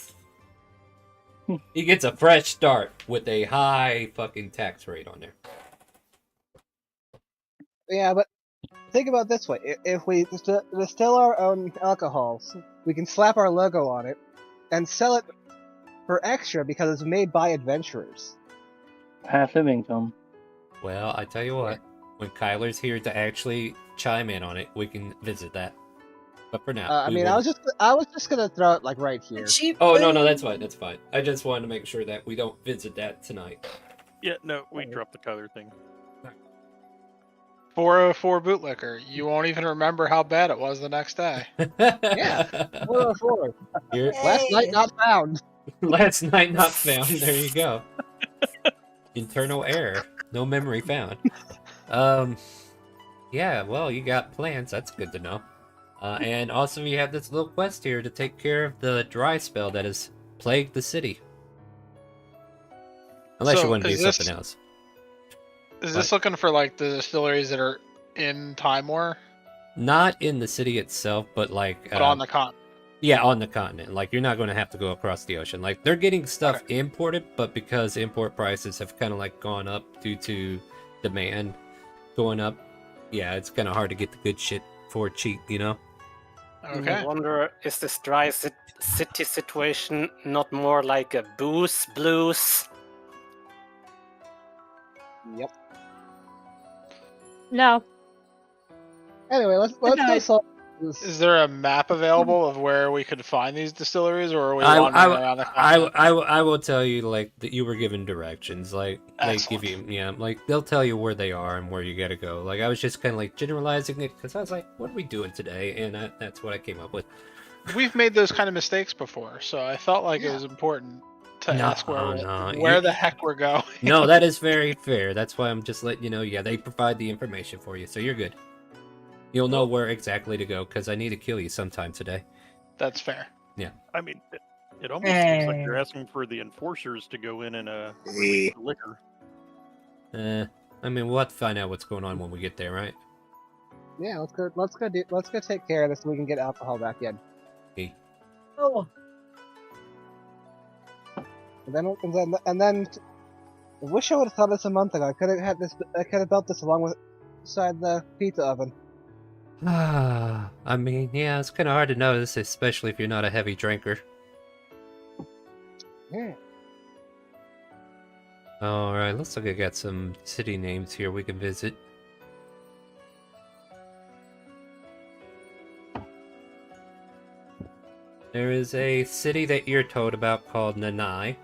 He gets a fresh start with a high fucking tax rate on there. Yeah, but think about it this way: if we distill our own alcohols, we can slap our logo on it and sell it for extra because it's made by adventurers. Passive income. Well, I tell you what, when Kyler's here to actually chime in on it, we can visit that. But for now, I we mean, will- I was just gonna throw it like right here. Cheap Oh no, no, food. that's fine. That's fine. I just wanted to make sure that we don't visit that tonight. Yeah, no, we dropped the Kyler thing. 404 bootlicker. You won't even remember how bad it was the next day. Yeah. 404. Here, Last night Yay. not found. last night not found. There you go. Internal error. No memory found. Yeah, well, you got plans. That's good to know. And also you have this little quest here to take care of the dry spell that has plagued the city. Unless So, you want to do is this- something else. Is this looking for like the distilleries that are in Timor, Not in the city itself, but like but on the continent? yeah, on the continent. Like you're not going to have to go across the ocean. Like they're getting stuff imported, but because import prices have kind of like gone up due to demand going up, yeah, it's kind of hard to get the good shit for cheap, you know? I Okay. wonder, is this dry city situation not more like a booze blues? Yep. No. Anyway, let's go night. solve this. Is there a map available of where we could find these distilleries, or are we I wandering around the continent? I will tell you like that you were given directions. Like they give Excellent. you like they'll tell you where they are and where you gotta go. Like I was just kind of like generalizing it because I was like, what are we doing today? And that's what I came up with. We've made those kind of mistakes before, so I felt like it Yeah. was important to No, ask no, where you- the heck we're going. No, that is very fair. That's why I'm just letting you know. Yeah, they provide the information for you, so you're good. You'll know where exactly to go because I need to kill you sometime today. That's fair. I mean, It almost seems like you're Eh. asking for the enforcers to go in and release the liquor. I mean, we'll have to find out what's going on when we get there, right? Yeah, let's go take care of this so we can get alcohol back in. Okay. Oh, And then I wish I would have thought this a month ago. I could have built this alongside the pizza oven. I mean, yeah, it's kind of hard to notice, especially if you're not a heavy drinker. Yeah. Alright, looks like I got some city names here we can visit. There is a city that you're told about called Nanai.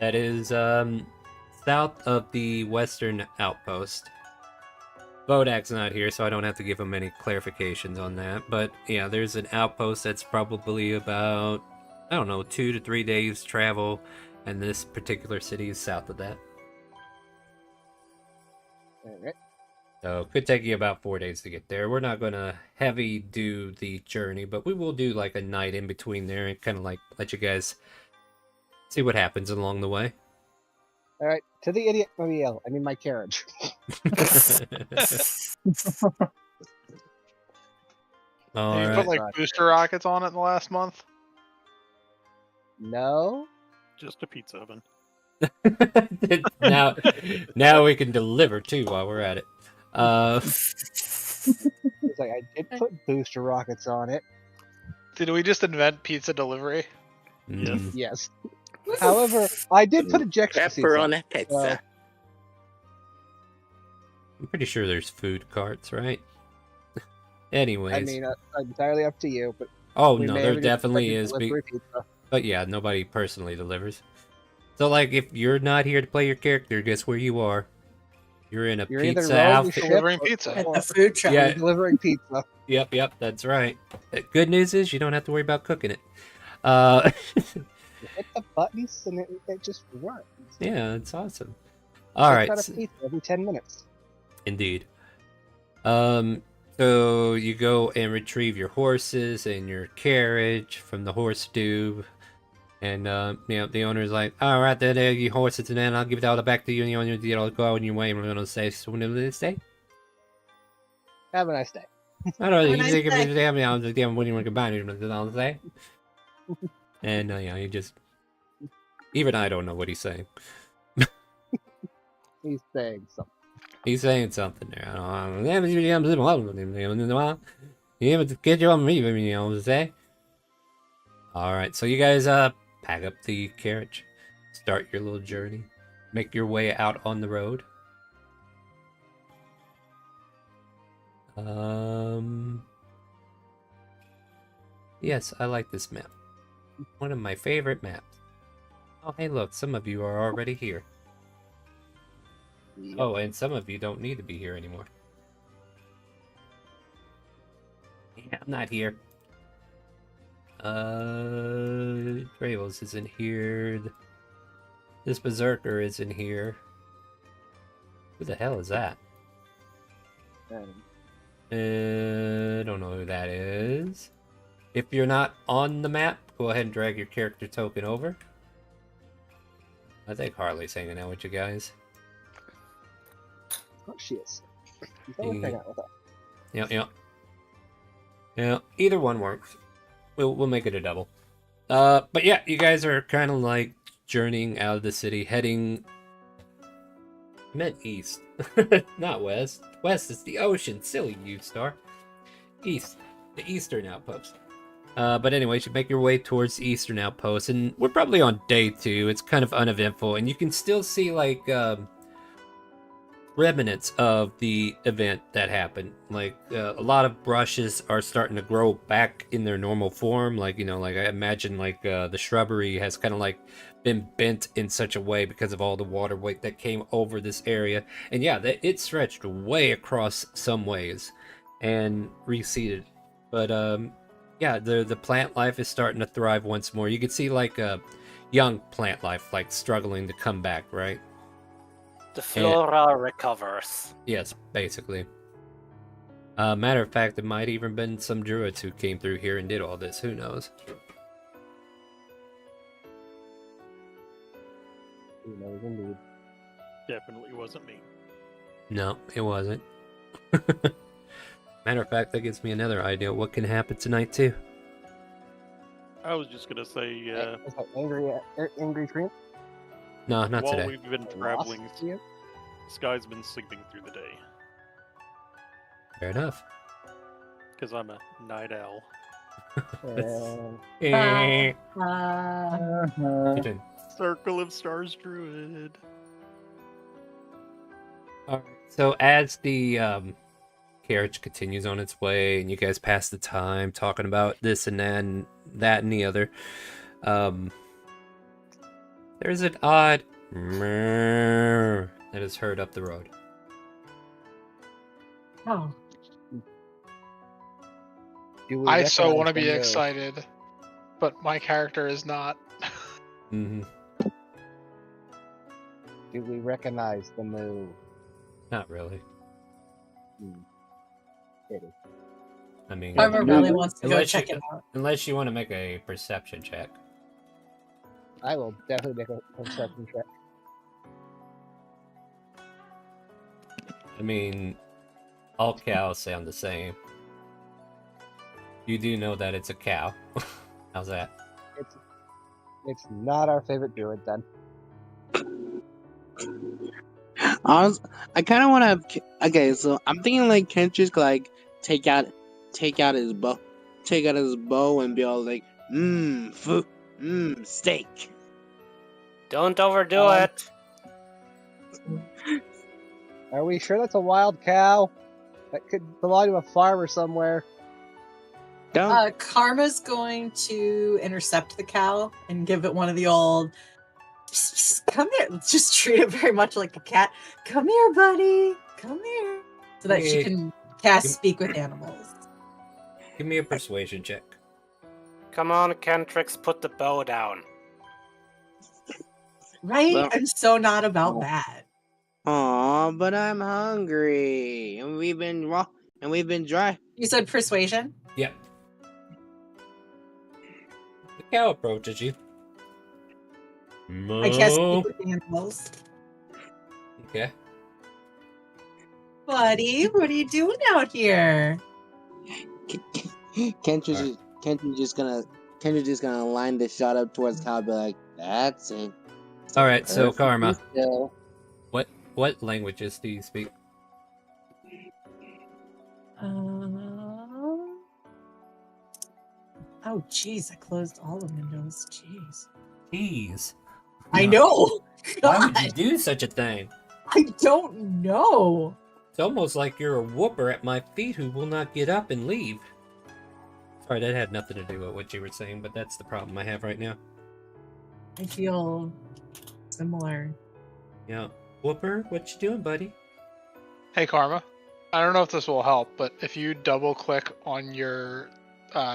That is, south of the western outpost. Bodak's not here, so I don't have to give him any clarifications on that. But, yeah, there's an outpost that's probably about, I don't know, 2 to 3 days travel, and this particular city is south of that. Alright. So it could take you about 4 days to get there. We're not going to heavy do the journey, but we will do like a night in between there and kind of like let you guys see what happens along the way. Alright, to the idiot mobile. I mean my carriage. All Have you right. put like booster rockets on it in the last month? No? Just a pizza oven. now we can deliver too while we're at it. It's like I did put booster rockets on it. Did we just invent pizza delivery? mm, Yes. However, I did put ejection seats on. Pepperoni pizza. I'm pretty sure there's food carts, right? Anyways. I mean, entirely up to you, but Oh we no, may there have just definitely expected is. delivery pizza. But yeah, nobody personally delivers. So like, if you're not here to play your character, guess where you are? You're in a You're either pizza rowing the outfit. ship Delivering or- pizza. at or the food truck. Yeah. delivering pizza. Yep, that's right. Good news is you don't have to worry about cooking it. You hit the buttons and it just works. Yeah, it's awesome. All right, Cut a pizza every 10 minutes. indeed. So you go and retrieve your horses and your carriage from the horse stube, and the owner's like, "All right, there, you horses, and then I'll give it all back to you, and you'll go on your way." And we're gonna say, "So when did it stay?" Have a nice day. I don't know. Have a You nice think day. it's damn, I was like, "Damn, when you want to combine it?" I'll say. And he just, even I don't know what he's saying. He's saying something. He's saying something there. I don't know. You get you on me, you know what I'm saying? Alright, so you guys pack up the carriage, start your little journey, make your way out on the road. Yes, I like this map. One of my favorite maps. Oh, hey, look, some of you are already here. Yep. Oh, and some of you don't need to be here anymore. Yeah, I'm not here. Bravos isn't here. This Berserker isn't here. Who the hell is that? I don't know who that is. If you're not on the map, go ahead and drag your character token over. I think Harley's hanging out with you guys. Oh, she is. He's always hanging out with us. Yeah, either one works. We'll make it a double. But yeah, you guys are kind of like journeying out of the city, heading... I meant east, not west. West is the ocean. Silly you, Star. East, the eastern outpost. But anyway, you should make your way towards the eastern outpost, and we're probably on day 2. It's kind of uneventful, and you can still see like remnants of the event that happened. Like a lot of brushes are starting to grow back in their normal form. Like like I imagine like the shrubbery has kind of like been bent in such a way because of all the water weight that came over this area. And yeah, it stretched way across some ways and receded. But yeah, the plant life is starting to thrive once more. You can see like young plant life like struggling to come back, right? The flora recovers. Yes, basically. Matter of fact, there might even been some druids who came through here and did all this. Who knows? Who knows, indeed. Definitely wasn't me. No, it wasn't. Matter of fact, that gives me another idea. What can happen tonight too? I was just gonna say, Is that angry shrimp? No, not while today. we've been Lost traveling, you? Sky's been sleeping through the day. Fair enough. Because I'm a night owl. Eh. Uh, Your turn. Circle of Stars Druid. All right. So as the carriage continues on its way, and you guys pass the time talking about this and that and the other, there's an odd murr that is heard up the road. oh, Do we I so recognize want to the be moo? excited, but my character is not. Mm-hmm. Do we recognize the moo? Not really. Pity. I mean, Karma really wants to go unless check you, it out. unless you want to make a perception check. I will definitely make a perception check. I mean, all cows sound the same. You do know that it's a cow. How's that? It's not our favorite druid then. I kind of want to. Okay, so I'm thinking like Kent just like take out his bow, and be all like, steak. Don't overdo Um, it. Are we sure that's a wild cow? That could belong to a farmer somewhere. Don't. Karma's going to intercept the cow and give it one of the old. Come here. Just treat it very much like a cat. Come here, buddy. Come here. So that she Wait. can cast Speak with Animals. Give me a persuasion check. Come on, Kentrix, put the bow down. Right? Well- I'm so not about that. Aw, but I'm hungry, and we've been dry. You said persuasion? Yep. The cow approaches you. I cast Moo. Speak with Animals. Okay. Buddy, what are you doing out here? Kendra's just gonna line the shot up towards Kyle, be like, "That's it." All right. So Perfectly Karma, still. what languages do you speak? Oh, jeez, I closed all the windows. Jeez. Jeez. I know. Why would you God, do such a thing? I don't know. It's almost like you're a whooper at my feet who will not get up and leave. Sorry, that had nothing to do with what you were saying, but that's the problem I have right now. I feel similar. Yeah. Whooper, what you doing, buddy? Hey, Karma. I don't know if this will help, but if you double click on your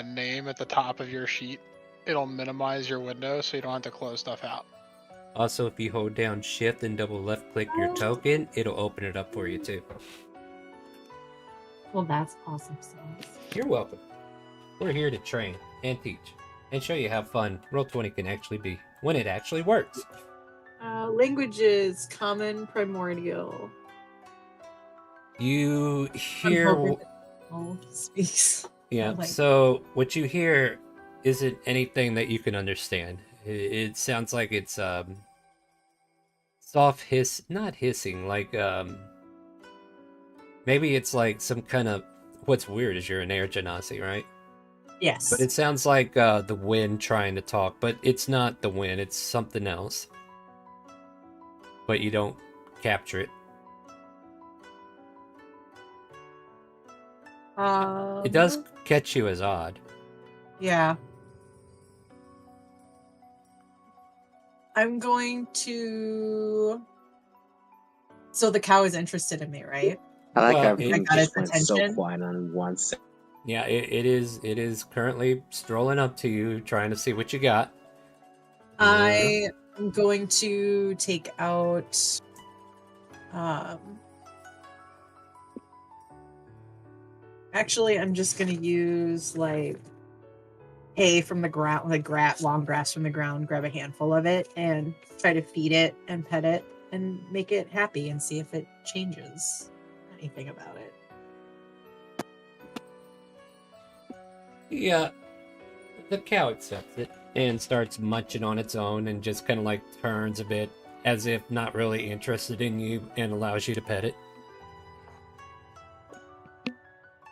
name at the top of your sheet, it'll minimize your window so you don't have to close stuff out. Also, if you hold down shift and double left click your token, it'll open it up for you too. Well, that's awesome sauce. You're welcome. We're here to train and teach and show you how fun Roll20 can actually be when it actually works. Languages, common, primordial. You hear... Oh, speaks. Yeah, like- so what you hear isn't anything that you can understand. It sounds like it's soft not hissing, like maybe it's like some kind of, what's weird is you're an air genasi, right? Yes. But it sounds like the wind trying to talk, but it's not the wind, it's something else. But you don't capture it. It does catch you as odd. Yeah. I'm going to. So the cow is interested in me, right? I like Well, how it- everything I got just its went so attention. quiet on one second. Yeah, it is currently strolling up to you, trying to see what you got. I am going to take out. Actually, I'm just going to use like hay from the ground, like long grass from the ground, grab a handful of it and try to feed it and pet it and make it happy and see if it changes anything about it. Yeah, the cow accepts it and starts munching on its own and just kind of like turns a bit as if not really interested in you and allows you to pet it.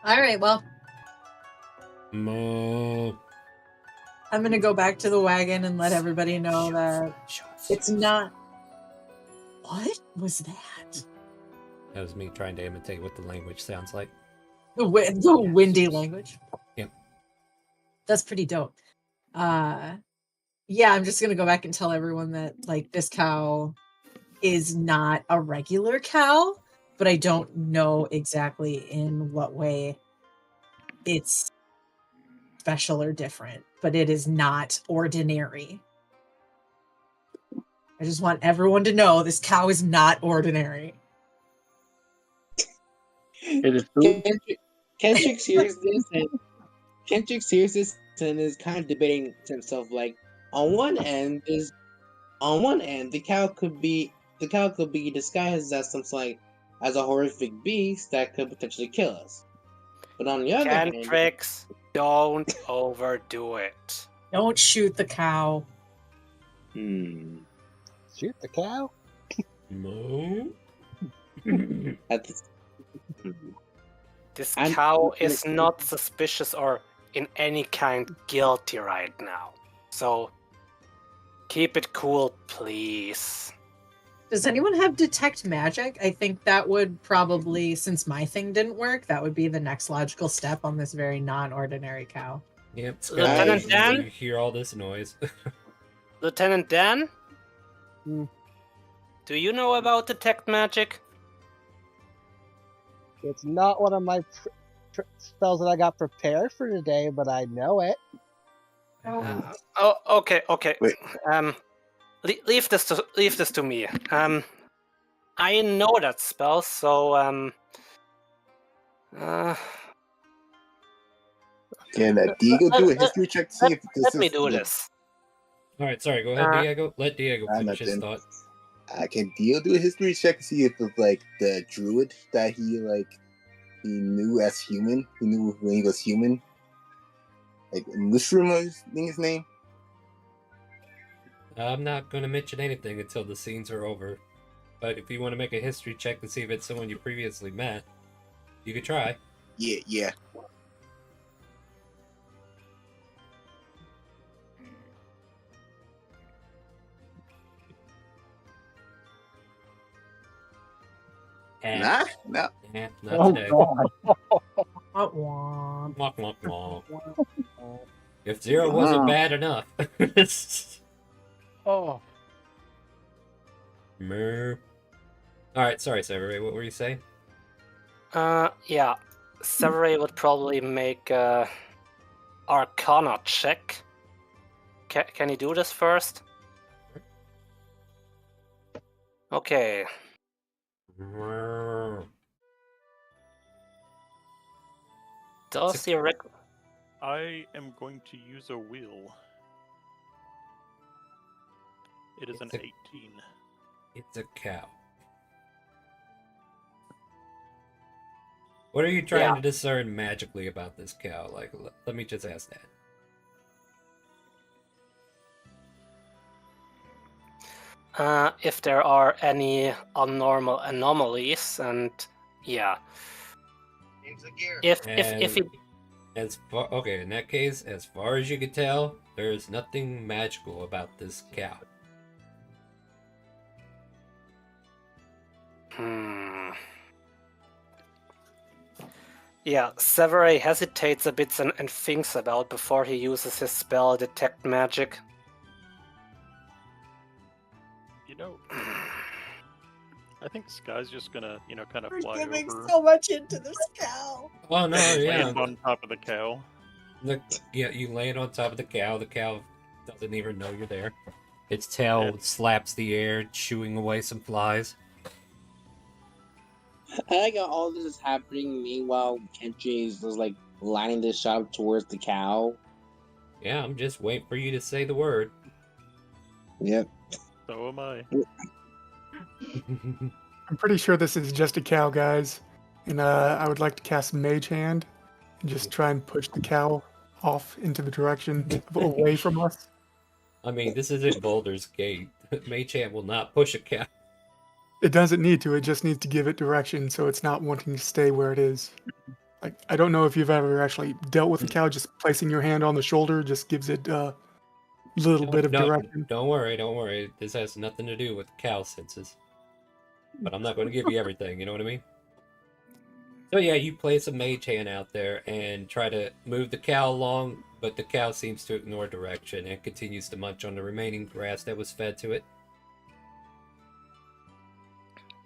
All right, well, Moo. I'm going to go back to the wagon and let everybody know that it's not. What was that? That was me trying to imitate what the language sounds like. The windy language. Yep. That's pretty dope. Yeah, I'm just gonna go back and tell everyone that like this cow is not a regular cow, but I don't know exactly in what way it's special or different, but it is not ordinary. I just want everyone to know this cow is not ordinary. It is true. Kendrick hears this and is kind of debating to himself like, on one end, the cow could be disguised as as a horrific beast that could potentially kill us. But on the other hand, Cantrix, don't overdo it. Don't shoot the cow. Shoot the cow? No. This cow is not suspicious or in any kind guilty right now. So keep it cool, please. Does anyone have detect magic? I think that would probably, since my thing didn't work, that would be the next logical step on this very non-ordinary cow. Yep. Lieutenant Dan? You hear all this noise. Lieutenant Dan? Hmm. Do you know about detect magic? It's not one of my spells that I got prepared for today, but I know it. Okay. Wait. Leave this to me. I know that spell, so Can Diego do a history check to see if this let is me do this. All right, sorry. Go ahead, Diego. Let Diego finish his thought. Can Diego do a history check to see if it's like the druid that he knew as human? He knew when he was human. Like Mushroom, I think his name. I'm not going to mention anything until the scenes are over. But if you want to make a history check to see if it's someone you previously met, you could try. Yeah. Nah. Nah, not Oh today. God. Womp Womp, womp, womp. If 0 wasn't bad enough. Oh, Mer. Alright, sorry, Severay, what were you saying? Yeah. Severay would probably make a Arcana check. Can you do this first? Okay. Mer. Does he I am going to use a wheel. It is an 18. It's a cow. What are you trying to discern magically about this cow? Like, let me just ask that. If there are any abnormal anomalies, and yeah. If he... Okay, in that case, as far as you can tell, there's nothing magical about this cow. Yeah, Severay hesitates a bit and thinks about before he uses his spell Detect Magic. You know, I think Sky's just gonna, kind of fly We're giving over. so much into this cow. Oh no, yeah. Land on top of the cow. You land on top of the cow. The cow doesn't even know you're there. Its tail slaps the air, chewing away some flies. I like how all this is happening. Meanwhile, Kenji is like lining the shop towards the cow. Yeah, I'm just waiting for you to say the word. Yep. So am I. I'm pretty sure this is just a cow, guys. And I would like to cast Mage Hand and just try and push the cow off into the direction away from us. I mean, this isn't Boulder's Gate. Machamp will not push a cow. It doesn't need to. It just needs to give it direction so it's not wanting to stay where it is. Like, I don't know if you've ever actually dealt with a cow. Just placing your hand on the shoulder just gives it a little bit of direction. Don't worry, don't worry. This has nothing to do with cow senses. But I'm not going to give you everything, you know what I mean? So yeah, you place a Mage Hand out there and try to move the cow along, but the cow seems to ignore direction and continues to munch on the remaining grass that was fed to it.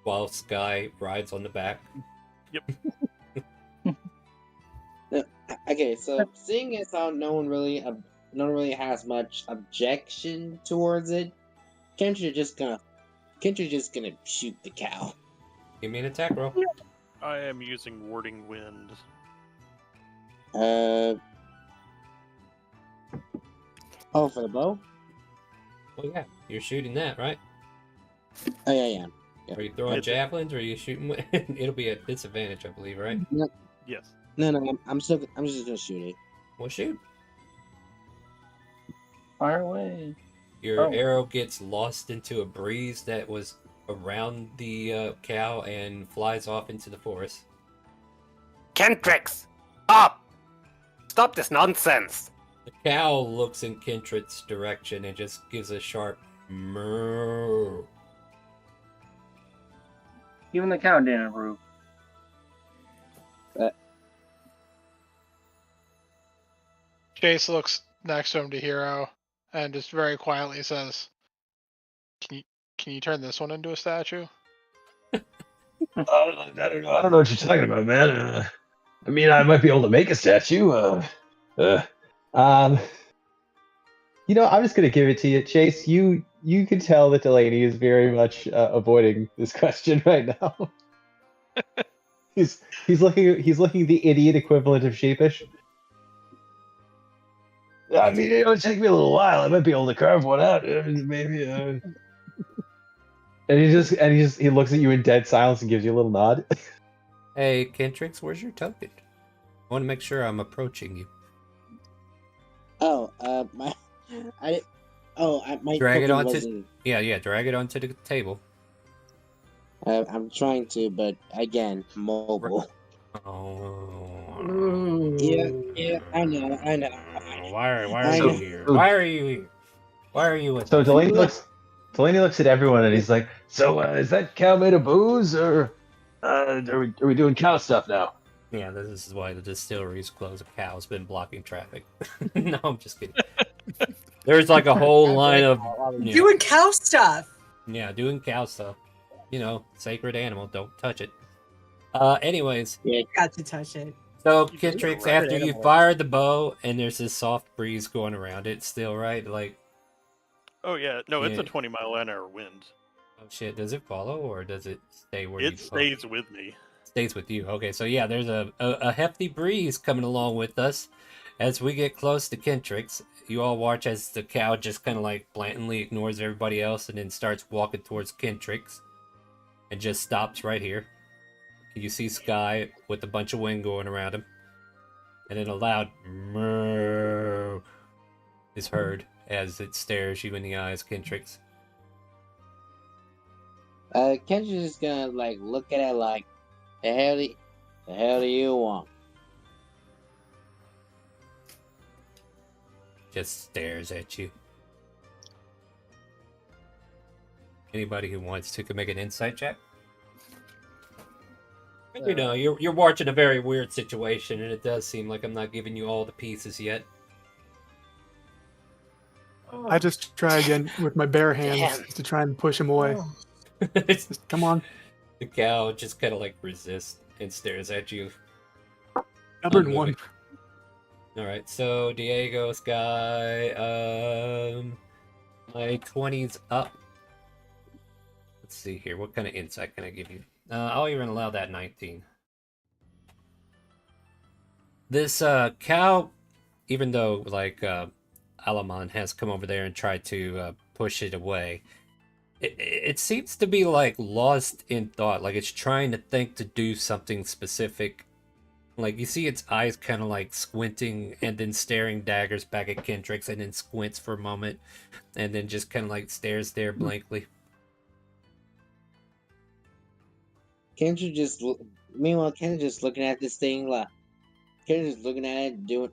While Sky rides on the back. Yep. Okay, so seeing as how no one really has much objection towards it, Kentra's just gonna shoot the cow. Give me an attack roll. I am using Warding Wind. Oh, for the bow? Well, yeah, you're shooting that, right? Oh yeah. Are you throwing javelins, or are you shooting? It'll be a disadvantage, I believe, right? No, Yes. no, I'm just gonna shoot it. Well, shoot. Fire away. Your arrow gets lost into a breeze that was around the cow and flies off into the forest. Kentrix! Stop! Stop this nonsense! The cow looks in Kentrit's direction and just gives a sharp moo. Even the cow didn't approve. Chase looks next to him to Hero and just very quietly says, Can you turn this one into a statue? I don't know. I don't know what you're talking about, man. I mean, I might be able to make a statue. I'm just gonna give it to you, Chase. You can tell that Delaney is very much avoiding this question right now. he's looking the idiot equivalent of sheepish. I mean, it'll take me a little while. I might be able to carve one out, maybe. And he looks at you in dead silence and gives you a little nod. Hey, Kentrix, where's your token? I want to make sure I'm approaching you. My Drag it token onto. wasn't- Yeah. Drag it onto the table. I'm trying to, but again, mobile. Oh. Yeah, I know. Why are you here? Why are you here? Why are you with So us? Delaney looks at everyone and he's like, "So is that cow made of booze, or are we doing cow stuff now?" Yeah, this is why the distillery's closed. A cow's been blocking traffic. No, I'm just kidding. There's like a whole line of Doing cow stuff. Yeah, doing cow stuff. You know, sacred animal. Don't touch it. Anyways. Yeah, got to touch it. So, Kentrix, after you fire the bow and there's this soft breeze going around it still, right? Like, Oh yeah, no, it's Yeah. a 20-mile-an-hour wind. oh shit, does it follow or does it stay where you It stays with me. Stays with you. Okay, so yeah, there's a hefty breeze coming along with us. As we get close to Kentrix, you all watch as the cow just kind of like blatantly ignores everybody else and then starts walking towards Kentrix and just stops right here. You see Sky with a bunch of wind going around him. And then a loud moo is heard as it stares you in the eyes, Kentrix. Kentra's just gonna like look at it like, the hell do you want? Just stares at you. Anybody who wants to can make an insight check. You know, you're watching a very weird situation, and it does seem like I'm not giving you all the pieces yet. I just try again with my bare hands Damn. to try and push him away. Just, come on. The cow just kind of like resists and stares at you. Stubborn one. All right, so Diego, Sky, my 20's up. Let's see here. What kind of insight can I give you? I'll even allow that 19. This cow, even though like Alamon has come over there and tried to push it away. It seems to be like lost in thought, like it's trying to think to do something specific. Like you see its eyes kind of like squinting and then staring daggers back at Kendricks and then squints for a moment and then just kind of like stares there blankly. Kendra just meanwhile Kendra just looking at this thing like Kendra just looking at it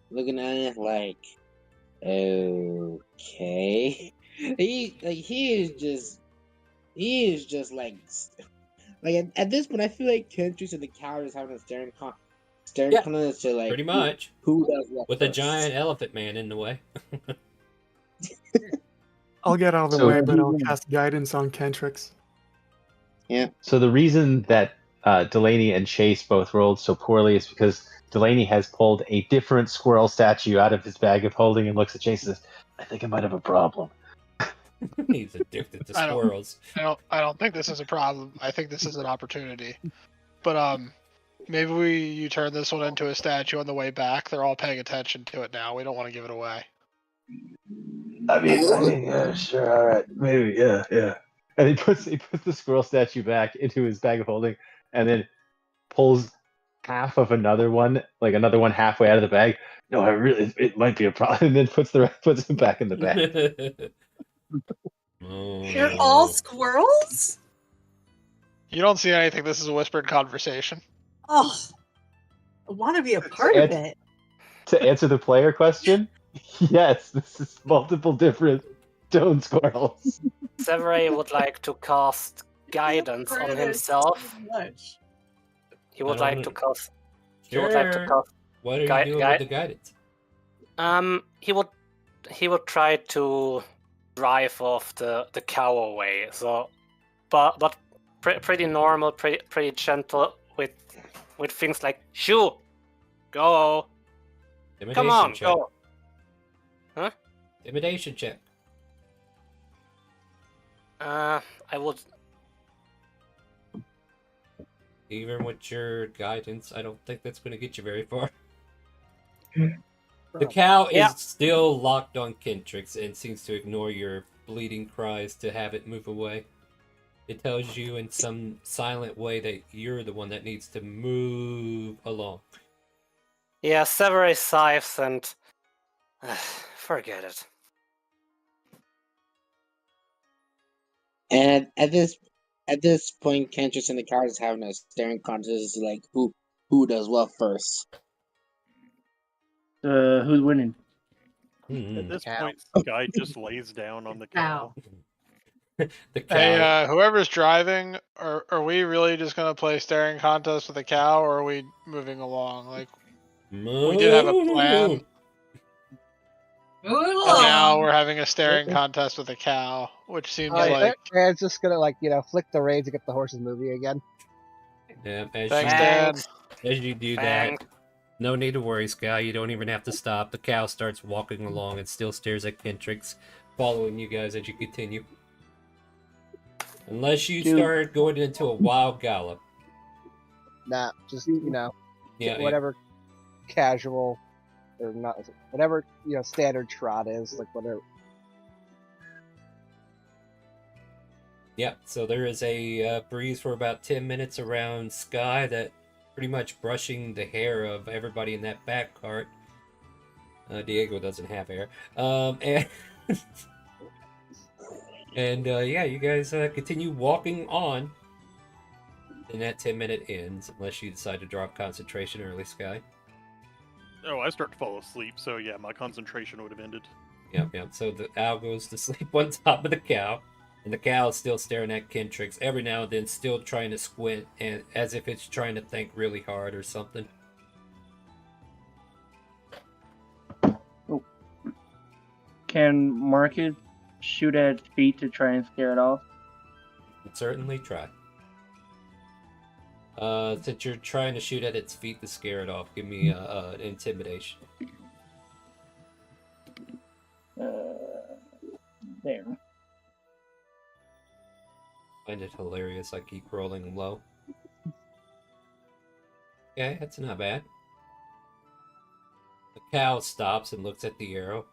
looking at it like okay. He is just like at this point I feel like Kendrick and the cow is having a staring contest to like pretty much who does what with first. a giant elephant man in the way. I'll get out of the So- way, but I'll cast guidance on Kentrix. Yeah. So the reason that Delaney and Chase both rolled so poorly is because Delaney has pulled a different squirrel statue out of his bag of holding and looks at Chase and says, "I think I might have a problem." He's addicted to squirrels. I don't think this is a problem. I think this is an opportunity. But maybe you turn this one into a statue on the way back. They're all paying attention to it now. We don't want to give it away. I mean, yeah, sure, all right, maybe, yeah. And he puts the squirrel statue back into his bag of holding, and then pulls half of another one halfway out of the bag. No, it might be a problem. And then puts it back in the bag. They're all squirrels? You don't see anything. This is a whispered conversation. Oh, I want to be a part of it. To answer the player question, yes, this is multiple different stone squirrels. Severay would like to cast guidance Part on of it himself. so much. He would I like don't to know. cast. He would like to Sure. cast. What are you doing with the guidance? He would try to drive off the cow away. So, but pretty normal, pretty gentle with things like shoo, go, come on, check. go. Huh? Intimidation check. I would. Even with your guidance, I don't think that's going to get you very far. The cow Yeah. is still locked on Kentrix and seems to ignore your bleeding cries to have it move away. It tells you in some silent way that you're the one that needs to move along. Yeah, Severay sighs and forget it. And at this point, Kentrix and the cow is having a staring contest like who does what first. Who's winning? At this Cow. point, Sky just lays down on the cow. The cow. Hey, whoever's driving, are we really just gonna play staring contest with the cow, or are we moving along? Like we did have a plan, Move and along. now we're having a staring contest with a cow, which seems Alright, like. Dan's just gonna flick the reins to get the horses moving again. Yeah, Thanks, Dan. as you do that, no need to worry, Sky. You don't even have to stop. The cow starts walking along and still stares at Kentrix, following you guys as you continue. Unless you start going into a wild gallop. Nah, just Yeah, whatever casual or not, whatever standard trot is, like whatever. Yep, so there is a breeze for about 10 minutes around Sky that pretty much brushing the hair of everybody in that back cart. Diego doesn't have hair. And and yeah, you guys continue walking on. And that 10-minute ends, unless you decide to drop concentration early, Sky. Oh, I start to fall asleep, so yeah, my concentration would have ended. Yep. So the owl goes to sleep on top of the cow. And the cow is still staring at Kentrix, every now and then still trying to squint, and as if it's trying to think really hard or something. Can Marcus shoot at its feet to try and scare it off? Certainly try. Since you're trying to shoot at its feet to scare it off, give me an intimidation. There. Find it hilarious. I keep rolling low. Okay, that's not bad. The cow stops and looks at the arrow.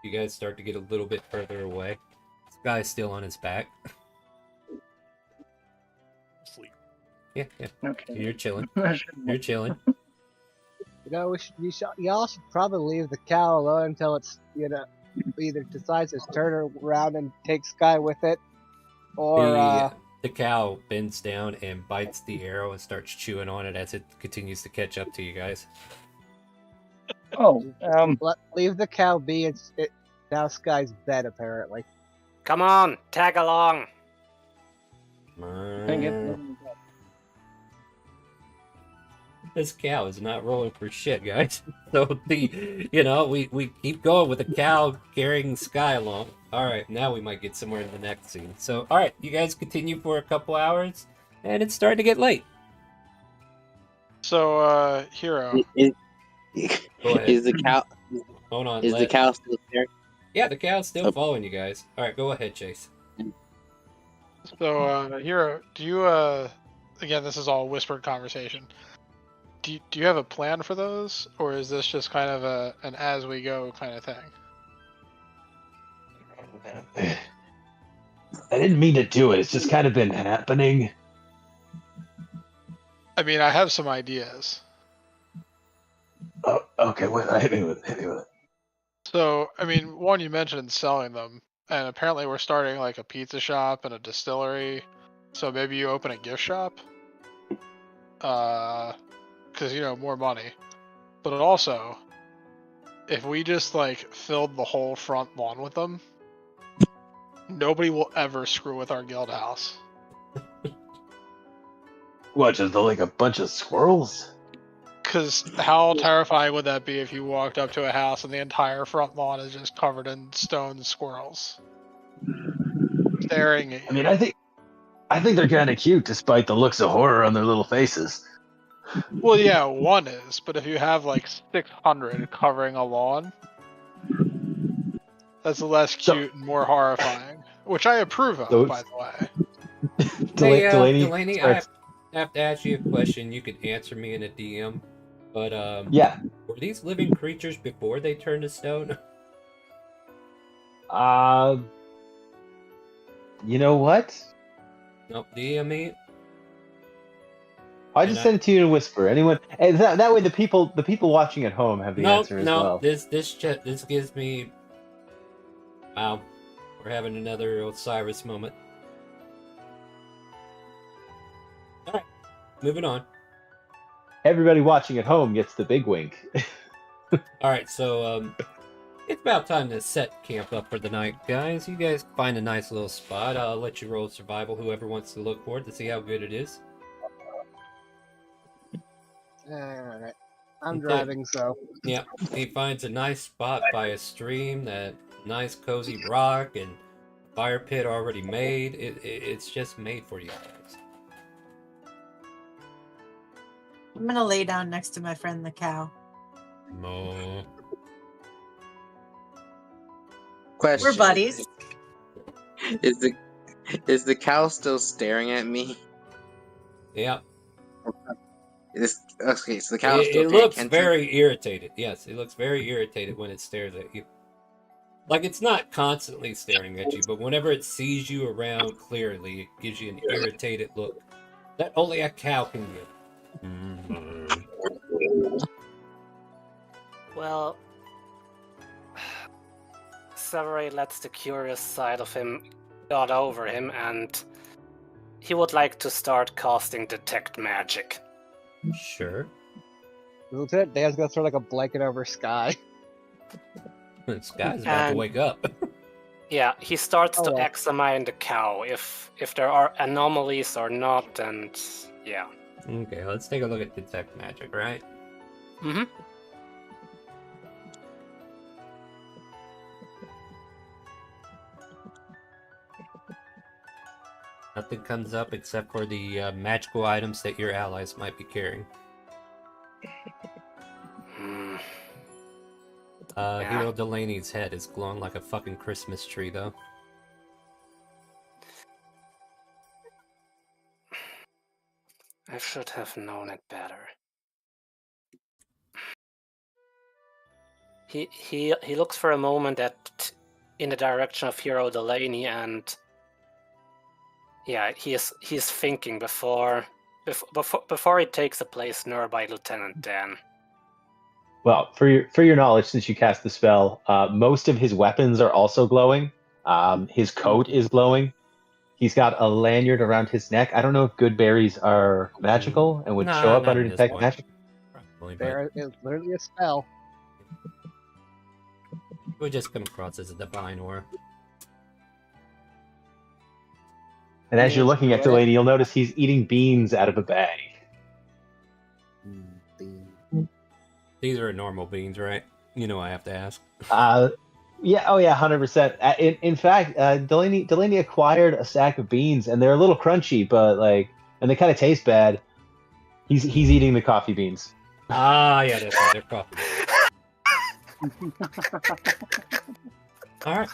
You guys start to get a little bit further away. This guy's still on his back. Sleep. Yeah. Okay. You're chilling. You're chilling. You know, y'all should probably leave the cow alone until it's, either decides to turn around and take Sky with it, or, The cow bends down and bites the arrow and starts chewing on it as it continues to catch up to you guys. Oh, leave the cow be. It's now Sky's bed, apparently. Come on, tag along. I get This cow is not rolling for shit, guys. So we keep going with the cow carrying Sky along. All right, now we might get somewhere in the next scene. So, all right, you guys continue for a couple hours, and it's starting to get late. So, Hero. Go ahead. Is the cow? Hold on. Is the cow still there? Yeah, the cow's still following you guys. All right, go ahead, Chase. So, Hero, do you, again, this is all whispered conversation. Do you have a plan for those, or is this just kind of an as we go kind of thing? I didn't mean to do it. It's just kind of been happening. I mean, I have some ideas. Oh, okay. Hit me with it. So, I mean, one, you mentioned selling them, and apparently we're starting like a pizza shop and a distillery. So maybe you open a gift shop. Because, more money. But also, if we just like filled the whole front lawn with them, nobody will ever screw with our guild house. What, just like a bunch of squirrels? Because how terrifying would that be if you walked up to a house and the entire front lawn is just covered in stone squirrels staring at you? I mean, I think they're kind of cute, despite the looks of horror on their little faces. Well, yeah, one is, but if you have like 600 covering a lawn, that's less cute and more horrifying, which I approve of, by the way. Delaney, I have to ask you a question. You could answer me in a DM, but yeah, were these living creatures before they turned to stone? You know what? Nope. DM me. I just send it to you in a whisper. Anyone, and that way the people watching at home have the answer as well. This gives me. Wow, we're having another Osiris moment. All right, moving on. Everybody watching at home gets the big wink. All right, so it's about time to set camp up for the night, guys. You guys find a nice little spot. I'll let you roll survival, whoever wants to look for it, to see how good it is. Alright. I'm driving, so. Yeah, he finds a nice spot by a stream, that nice cozy rock and fire pit already made. It's just made for you guys. I'm gonna lay down next to my friend the cow. Mo. Question. We're buddies. Is the cow still staring at me? Yeah. Okay, so the cow still It looks very irritated. Yes, it looks very irritated when it stares at you. Like, it's not constantly staring at you, but whenever it sees you around clearly, it gives you an irritated look that only a cow can give. Well, Severay lets the curious side of him got over him, and he would like to start casting Detect Magic. Sure. Lieutenant Dan's gonna throw like a blanket over Sky. Sky's about to wake up. Yeah, he starts to examine the cow if there are anomalies or not, and yeah. Okay, let's take a look at Detect Magic, right? Mm-hmm. Nothing comes up except for the magical items that your allies might be carrying. Hero Delaney's head is glowing like a fucking Christmas tree, though. I should have known it better. He looks for a moment in the direction of Hero Delaney, and yeah, he's thinking before he takes a place nearby Lieutenant Dan. Well, for your knowledge, since you cast the spell, most of his weapons are also glowing. His coat is glowing. He's got a lanyard around his neck. I don't know if good berries are magical and would show up not under at this detect point. magic. Probably, but There is literally a spell. it would just come across as a divine aura. And as you're looking at Druidic? Delaney, you'll notice he's eating beans out of a bag. These are normal beans, right? You know I have to ask. Yeah, oh yeah, 100%. In fact, Delaney acquired a sack of beans, and they're a little crunchy, but and they kind of taste bad. He's eating the coffee beans. Ah, yeah, that's right. They're coffee. All right.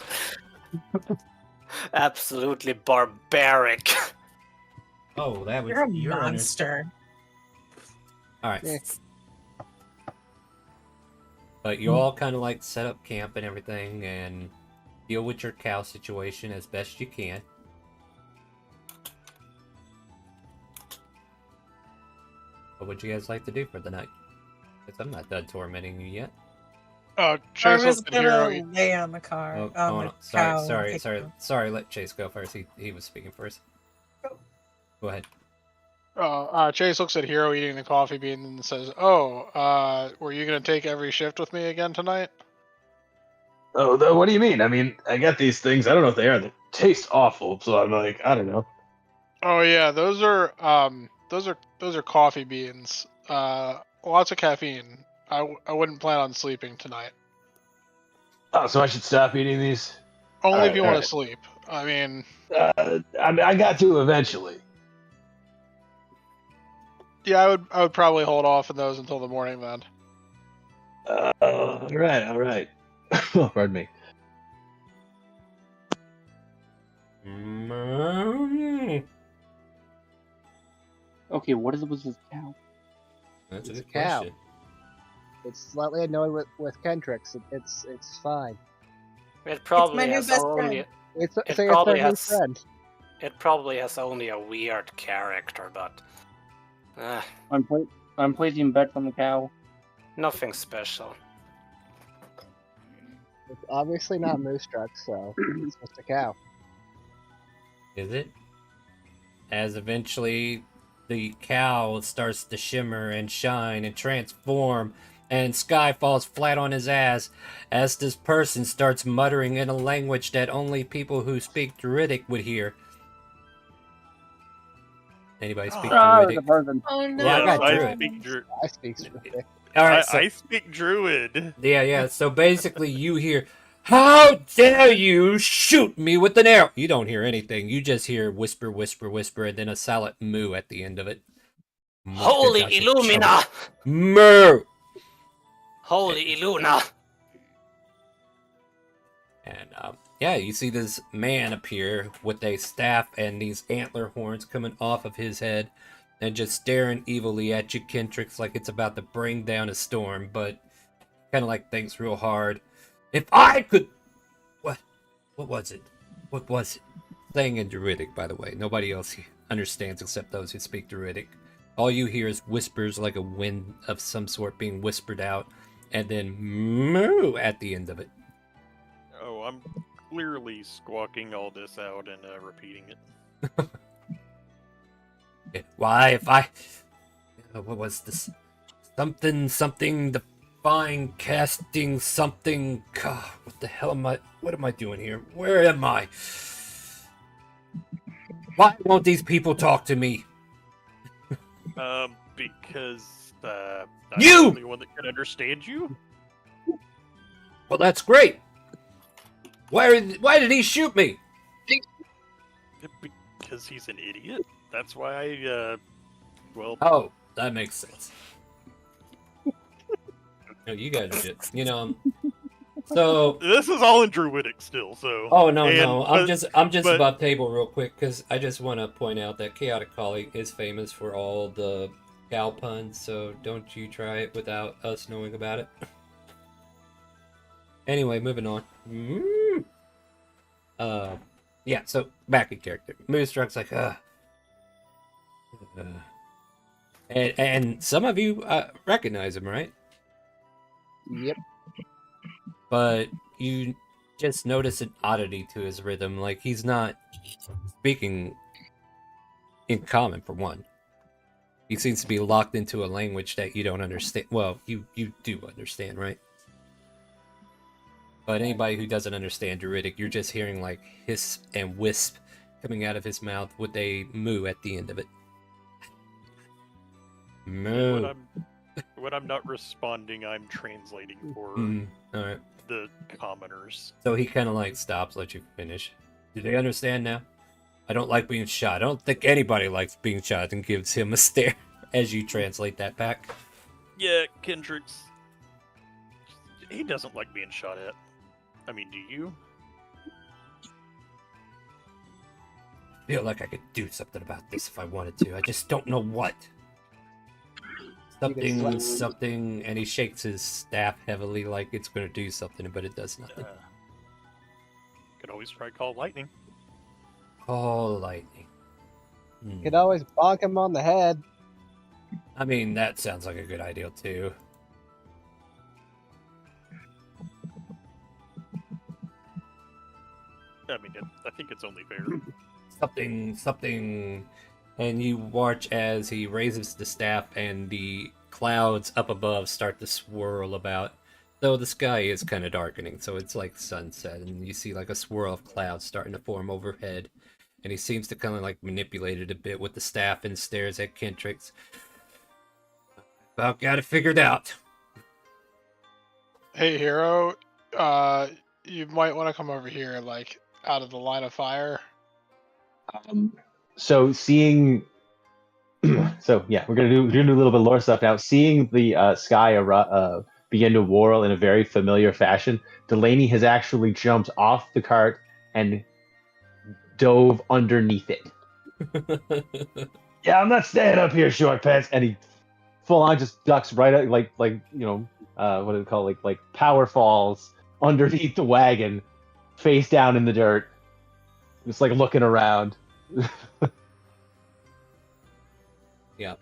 Absolutely barbaric. Oh, that was You're a your monster. All right. Yeah. But you all kind of like set up camp and everything, and deal with your cow situation as best you can. What would you guys like to do for the night? Because I'm not done tormenting you yet. Oh, I Chase was looks at Hero. gonna lay on the car. Oh, on oh the no. cow and Sorry. take them. Let Chase go first. He was speaking first. Go ahead. Chase looks at Hero eating the coffee bean and says, "Oh, were you gonna take every shift with me again tonight?" Oh, what do you mean? I mean, I got these things. I don't know what they are. They taste awful, so I'm like, I don't know. Oh yeah, those are coffee beans. Lots of caffeine. I wouldn't plan on sleeping tonight. Oh, so I should stop eating these? Only Alright, if you want alright. to sleep. I mean, I got to eventually. yeah, I would probably hold off on those until the morning then. All right. Oh, pardon me. Okay, what was this cow? That's a It's good a cow. question. It's slightly annoyed with Kendricks. It's fine. It probably my new has best only. friend. It's It say probably it's our new has- friend. It probably has only a weird character, but I'm placing bets on the cow. nothing special. It's obviously not Moostruck, so it's just a cow. Is it? As eventually the cow starts to shimmer and shine and transform, and Sky falls flat on his ass as this person starts muttering in a language that only people who speak Druidic would hear. Anybody speak Druidic? The person. Oh no! Yeah, I got I Druid. speak Druid. I speak Druidic. All right, so I speak Druid. yeah. So basically, you hear, "How dare you shoot me with an arrow?" You don't hear anything. You just hear whisper, whisper, whisper, and then a silent moo at the end of it. Holy Illumina! Moo! Holy Illuna! And yeah, you see this man appear with a staff and these antler horns coming off of his head, and just staring evilly at you, Kentrix, like it's about to bring down a storm. But kind of like thinks real hard. If I could, what was it? What was it? Saying in Druidic, by the way. Nobody else understands except those who speak Druidic. All you hear is whispers, like a wind of some sort being whispered out, and then moo at the end of it. Oh, I'm clearly squawking all this out and repeating it. Why, if I... what was this? Something, defying, casting, something... God, what the hell am I... What am I doing here? Where am I? Why won't these people talk to me? Because I'm You! the only one that can understand you. Well, that's great. Why did he shoot me? Because he's an idiot. That's why I, well... Oh, that makes sense. No, you guys are just, so... This is all in Druidic still, so... Oh, no. I'm just but- above table real quick, because I just want to point out that Chaotic Collie is famous for all the cow puns, so don't you try it without us knowing about it. Anyway, moving on. Yeah, so back in character. Moonstruck's like, and some of you recognize him, right? Yep. But you just notice an oddity to his rhythm. Like, he's not speaking in common, for one. He seems to be locked into a language that you don't understand. Well, you do understand, right? But anybody who doesn't understand Druidic, you're just hearing like hiss and wisp coming out of his mouth with a moo at the end of it. Moo. When I'm not responding, I'm translating for All right. the commoners. So he kind of like stops, let you finish. Do they understand now? I don't like being shot. I don't think anybody likes being shot, and gives him a stare as you translate that back. Yeah, Kendrick's. He doesn't like being shot at. I mean, do you? I feel like I could do something about this if I wanted to. I just don't know what. Something, and he shakes his staff heavily like it's going to do something, but it does nothing. Could always try call lightning. Call lightning. Could always bonk him on the head. I mean, that sounds like a good idea too. I mean, I think it's only fair. Something, and you watch as he raises the staff and the clouds up above start to swirl about. Though the sky is kind of darkening, so it's like sunset, and you see like a swirl of clouds starting to form overhead. And he seems to kind of like manipulate it a bit with the staff and stares at Kentrix. About got it figured out. Hey, hero, you might want to come over here, like, out of the line of fire. So seeing, so yeah, we're gonna do a little bit of lore stuff now. Seeing the sky begin to whirl in a very familiar fashion, Delaney has actually jumped off the cart and dove underneath it. Yeah, I'm not staying up here, short pants. And he full on just ducks right out, like you know, what do they call it? like power falls underneath the wagon, face down in the dirt, just like looking around. Yeah.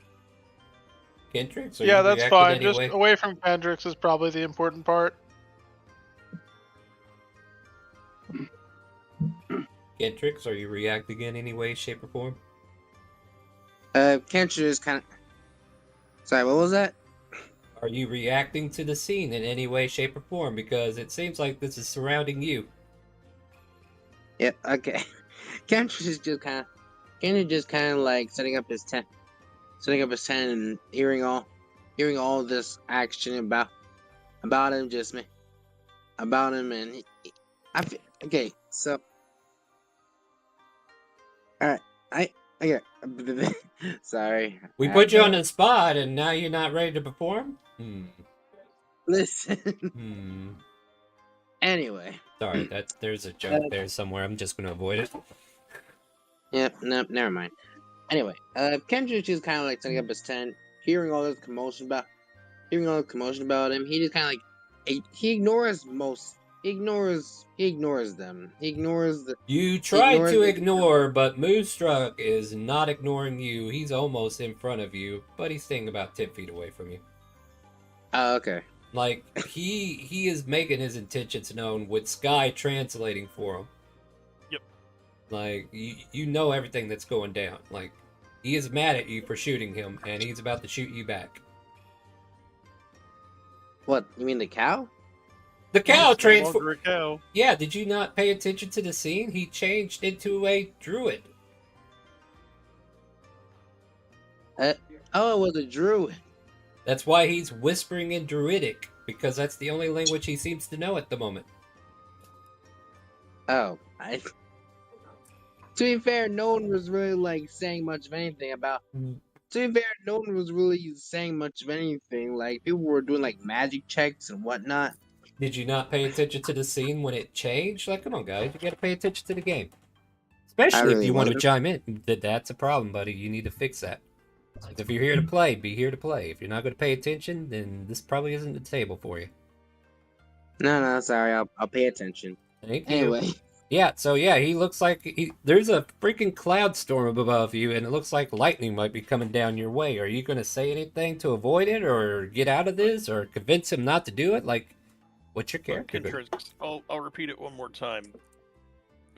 Kendricks? Yeah, that's fine. Just away from Kendricks is probably the important part. Kendricks, are you reacting in any way, shape, or form? Kendricks is kind of... Sorry, what was that? Are you reacting to the scene in any way, shape, or form? Because it seems like this is surrounding you. Yeah, okay. Kendricks is just kind of like setting up his tent and hearing all this action about him, and okay, so all right, okay. Sorry, we put you on the spot, and now you're not ready to perform. Listen. Anyway, sorry, there's a joke there somewhere. I'm just gonna avoid it. Yep, no, never mind. Anyway, Kendrick is kind of like setting up his tent, hearing all this commotion about him. He just kind of like he ignores them. He ignores the. You tried to ignore, but Moonstruck is not ignoring you. He's almost in front of you, but he's staying about 10 feet away from you. Oh, okay. Like he is making his intentions known with Sky translating for him. Yep. Like you know everything that's going down. Like he is mad at you for shooting him, and he's about to shoot you back. What, you mean the cow? The cow transformed. Cow. Yeah, did you not pay attention to the scene? He changed into a druid. It was a druid. That's why he's whispering in Druidic, because that's the only language he seems to know at the moment. Oh, to be fair, no one was really like saying much of anything about. To be fair, no one was really saying much of anything. Like people were doing like magic checks and whatnot. Did you not pay attention to the scene when it changed? Like, come on, guys, you gotta pay attention to the game. Especially if you want to chime in. That's a problem, buddy. You need to fix that. If you're here to play, be here to play. If you're not going to pay attention, then this probably isn't the table for you. No, sorry. I'll pay attention. Thank you. Anyway, Yeah, so yeah, he looks like there's a freaking cloud storm above you, and it looks like lightning might be coming down your way. Are you going to say anything to avoid it, or get out of this, or convince him not to do it? Like, what's your Look, character doing? I'll repeat it one more time.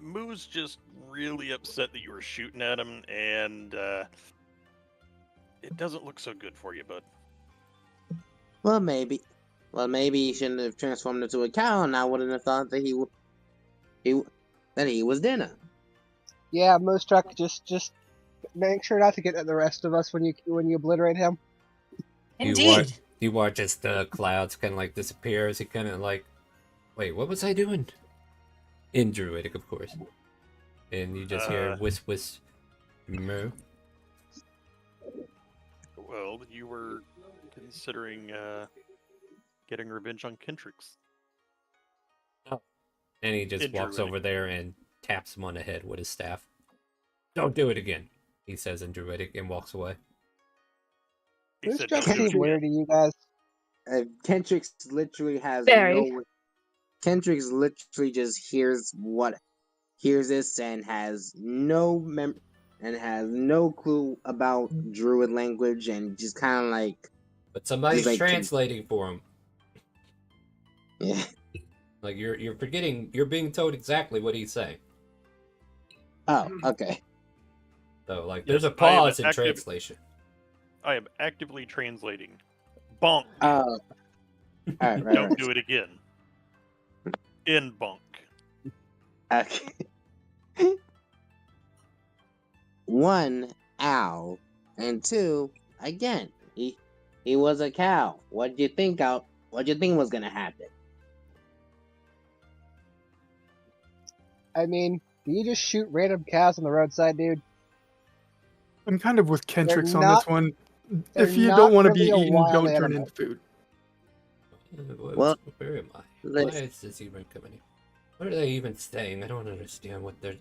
Moo's just really upset that you were shooting at him, and it doesn't look so good for you, bud. well, maybe he shouldn't have transformed into a cow, and I wouldn't have thought that he was dinner. Yeah, Mostruck, just make sure not to get at the rest of us when you obliterate him. Indeed. You watch as the clouds kind of like disappear as he kind of like, wait, what was I doing? In Druidic, of course. And you just hear whis, moo. Well, you were considering getting revenge on Kendricks. And he just walks over there and taps him on the head with his staff. Don't do it again, he says in Druidic, and walks away. Mostruck seems weird to you guys. Kendricks literally has Very. Kendricks literally just hears this and has no clue about Druid language, and just kind of like. But somebody's like, translating for him. Yeah. Like you're forgetting. You're being told exactly what he's saying. Oh, okay. So like, there's a pause in translation. I am actively translating. Bonk. All right, Don't do it again. In bonk. Okay. 1, owl, and 2, again. He was a cow. What do you think was gonna happen? I mean, do you just shoot random cows on the roadside, dude? I'm kind of with Kendricks on not- this one. they're If you not don't want to really be a eaten, wild don't turn animal. into food. Where am I? Why is this even coming in? What are they even saying? I don't understand what they're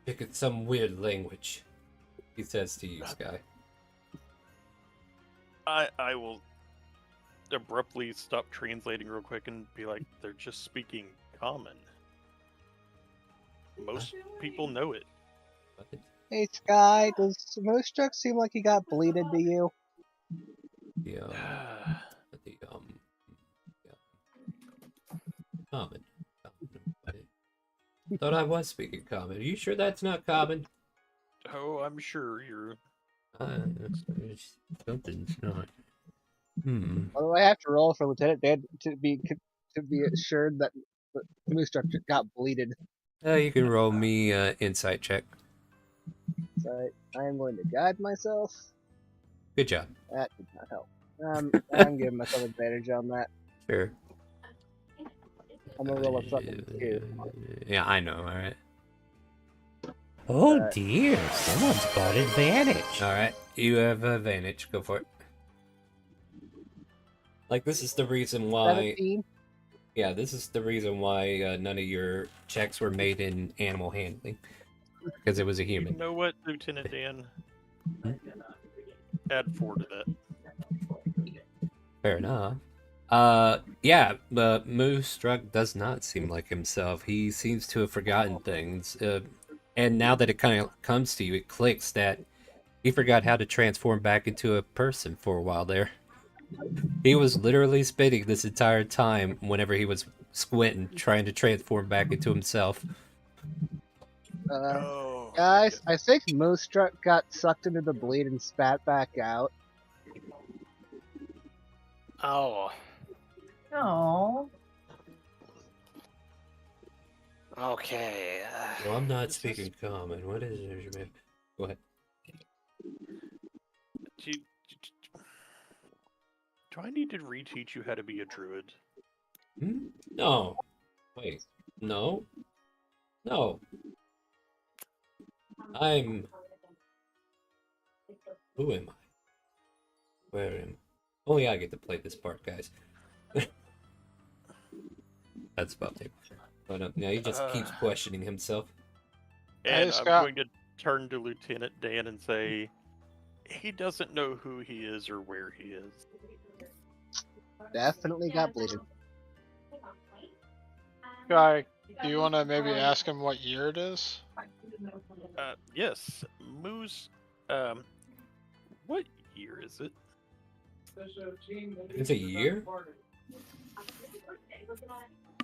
picking some weird language. He says to you, Sky. I will abruptly stop translating real quick and be like, they're just speaking common. Most people know it. Hey, Sky, does Mostruck seem like he got bleeded to you? Common. Thought I was speaking common. Are you sure that's not common? Oh, I'm sure you're. Something's not. Although I have to roll for Lieutenant Dan to be assured that Mostruck got bleeded. You can roll me insight check. So I am going to guide myself. Good job. That did not help. I'm giving myself advantage on that. Sure. I'm gonna roll a fucking 2. Yeah, I know. All right. Oh dear, someone's got advantage. All right, you have advantage. Go for it. Like, this is the reason why. 17? Yeah, this is the reason why none of your checks were made in animal handling, because it was a human. You know what, Lieutenant Dan? Add 4 to that. Fair enough. Yeah, but Mostruck does not seem like himself. He seems to have forgotten things. And now that it kind of comes to you, it clicks that he forgot how to transform back into a person for a while there. He was literally spinning this entire time whenever he was squinting, trying to transform back into himself. Guys, I think Mostruck got sucked into the bleed and spat back out. Oh. Oh. Okay. Well, I'm not speaking common. What is it? Go ahead. Do I need to reteach you how to be a druid? No. Wait. No. No. Who am I? Where am I? Only I get to play this part, guys. That's about it. But now he just keeps questioning himself. And I'm going to turn to Lieutenant Dan and say, he doesn't know who he is or where he is. Definitely got bleeded. Guy, do you want to maybe ask him what year it is? Yes, Moose. What year is it? It's a year?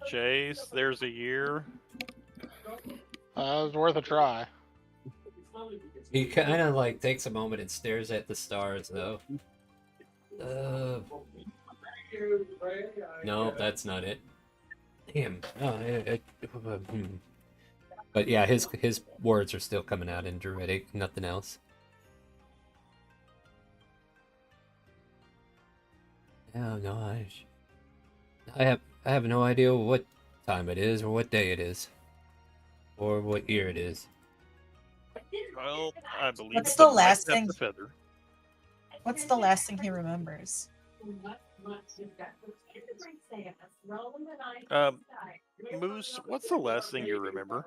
Chase, there's a year. It was worth a try. He kind of like takes a moment and stares at the stars, though. No, that's not it. Damn. But yeah, his words are still coming out in Druidic, nothing else. Oh no, I have no idea what time it is, or what day it is, or what year it is. Well, I believe What's it's the a last black thing? feather. What's the last thing he remembers? Moose, what's the last thing you remember?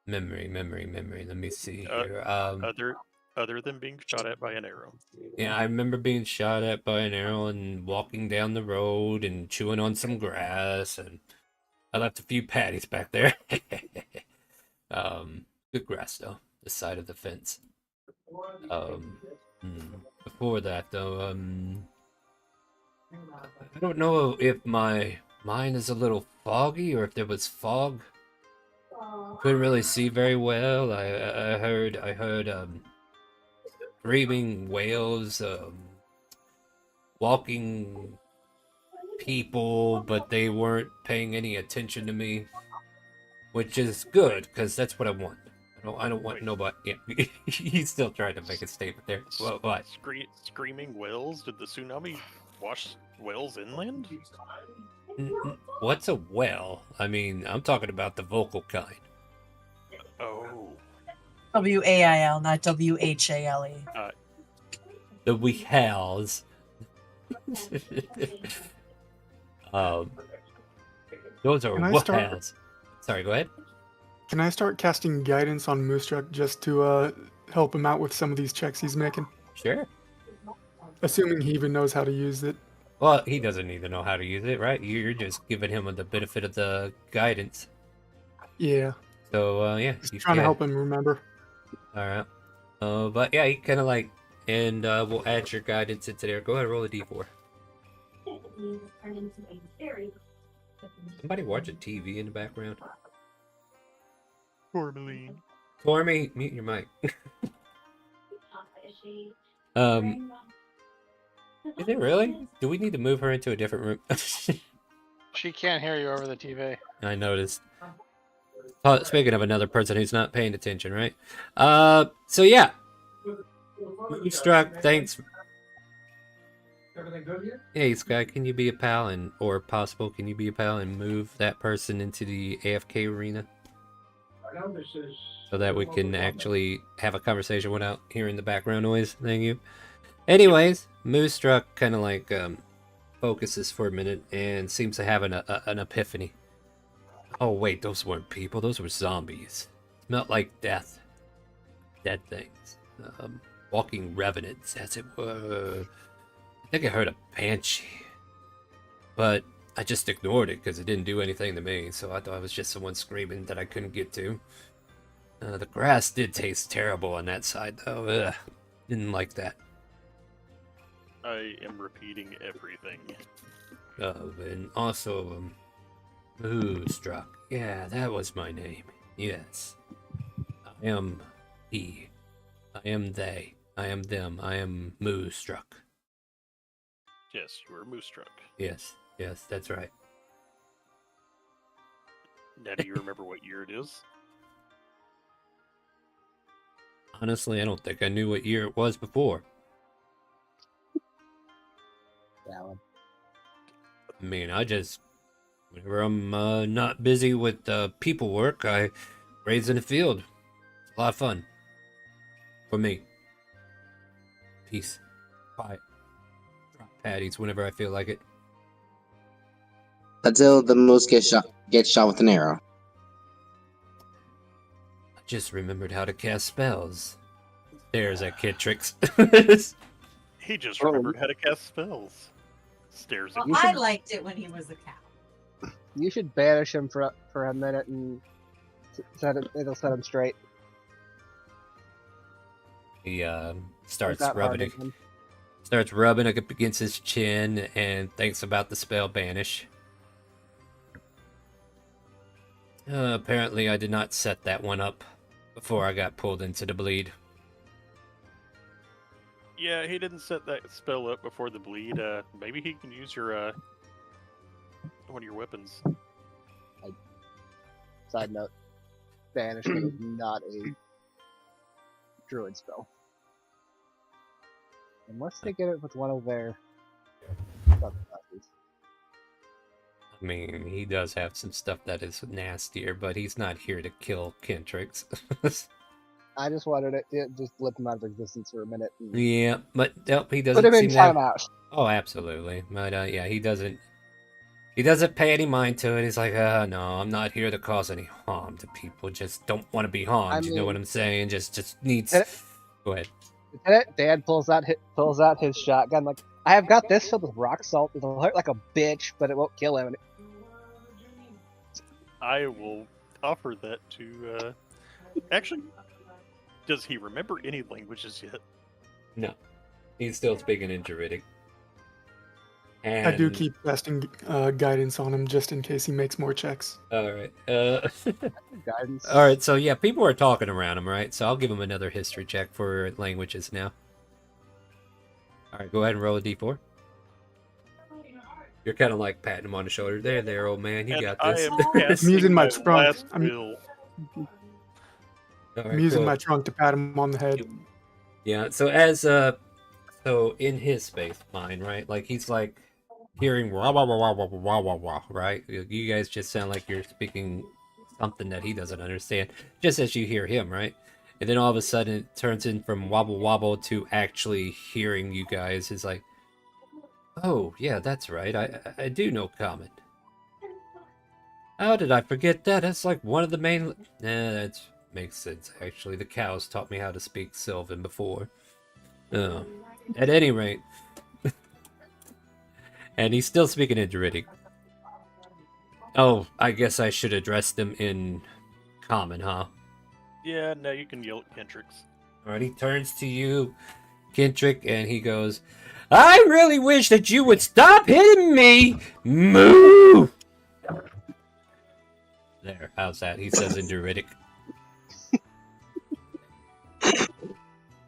Memory. Let me see Uh, here. Other than being shot at by an arrow. Yeah, I remember being shot at by an arrow and walking down the road and chewing on some grass, and I left a few patties back there. Good grass though, the side of the fence. Before that though, I don't know if my mind is a little foggy or if there was fog. Couldn't really see very well. I heard screaming whales, walking people, but they weren't paying any attention to me, which is good because that's what I want. I don't want nobody. Yeah, he's still trying to make a statement there. Well, what? Screaming whales? Did the tsunami wash whales inland? What's a whale? I mean, I'm talking about the vocal kind. Oh. WAIL, not WHALE. The whales. Those are whales. Sorry, go ahead. Can I start casting guidance on Moostruck just to help him out with some of these checks he's making? Sure. Assuming he even knows how to use it. Well, he doesn't even know how to use it, right? You're just giving him the benefit of the guidance. Yeah. So, yeah. Just trying to help him remember. Alright. But yeah, he kind of like, and we'll add your guidance into there. Go ahead, roll a d4. Somebody watching TV in the background? Tourmaline. Tormy, mute your mic. Is it really? Do we need to move her into a different room? She can't hear you over the TV. I noticed. Oh, speaking of another person who's not paying attention, right? So yeah. Moonstruck, thanks. Everything good here? Hey, Sky, can you be a pal or possible, can you be a pal and move that person into the AFK arena? I know this is... So that we can actually have a conversation without hearing the background noise. Thank you. Anyways, Moonstruck kind of like focuses for a minute and seems to have an epiphany. Oh wait, those weren't people, those were zombies. Smelled like death. Dead things. Walking revenants, as it were. I think I heard a banshee. But I just ignored it because it didn't do anything to me, so I thought it was just someone screaming that I couldn't get to. The grass did taste terrible on that side, though. Ugh. Didn't like that. I am repeating everything. And also, Moonstruck. Yeah, that was my name. Yes. I am he. I am they. I am them. I am Moonstruck. Yes, you were Moonstruck. Yes, that's right. Now, do you remember what year it is? Honestly, I don't think I knew what year it was before. Valid. I mean, whenever I'm not busy with people work, I raise in the field. It's a lot of fun. For me. Peace. Quiet. Drop patties whenever I feel like it. Until the moose gets shot with an arrow. I just remembered how to cast spells. There's that kid tricks. He just remembered how to cast spells. Stares Well, at I you. liked it when he was a cow. You should banish him for a minute and it'll set him straight. He starts Without rubbing harming him. starts rubbing up against his chin and thinks about the spell banish. Apparently, I did not set that one up before I got pulled into the bleed. Yeah, he didn't set that spell up before the bleed. Maybe he can use your one of your weapons. Side note: banishment is not a druid spell, unless they get it with one of their subclasses. I mean, he does have some stuff that is nastier, but he's not here to kill Kentrix. I just wanted it just blip him out of existence for a minute. And Yeah, but nope, he put doesn't him in seem to have... timeout. Oh, absolutely. But yeah, he doesn't pay any mind to it. He's like, no, I'm not here to cause any harm to people. Just don't want to be harmed. You know what I'm saying? Just needs. Go ahead. Lieutenant Dan pulls out his shotgun. Like, I have got this filled with rock salt. It'll hurt like a bitch, but it won't kill him. I will offer that to. Actually, does he remember any languages yet? No, he's still speaking in Druidic. And... I do keep casting guidance on him just in case he makes more checks. All right. Guidance. All right. So yeah, people are talking around him, right? So I'll give him another history check for languages now. All right, go ahead and roll a d4. You're kind of like patting him on the shoulder. There, old man. You got this. I'm using my trunk. last will. All right, I'm using cool. my trunk to pat him on the head. Yeah. So so in his space mind, right? Like he's like hearing wah wah wah wah wah wah wah wah, right? You guys just sound like you're speaking something that he doesn't understand, just as you hear him, right? And then all of a sudden it turns in from wobble wobble to actually hearing you guys is like, oh yeah, that's right. I do know Common. How did I forget that? That's like one of the main. That makes sense actually. The cows taught me how to speak Sylvan before. Oh, at any rate. And he's still speaking in Druidic. Oh, I guess I should address them in Common, huh? Yeah, no, you can yell at Kentrix. Alright, he turns to you, Kentrick, and he goes, I really wish that you would stop hitting me! Moo! There, how's that? He says in Druidic.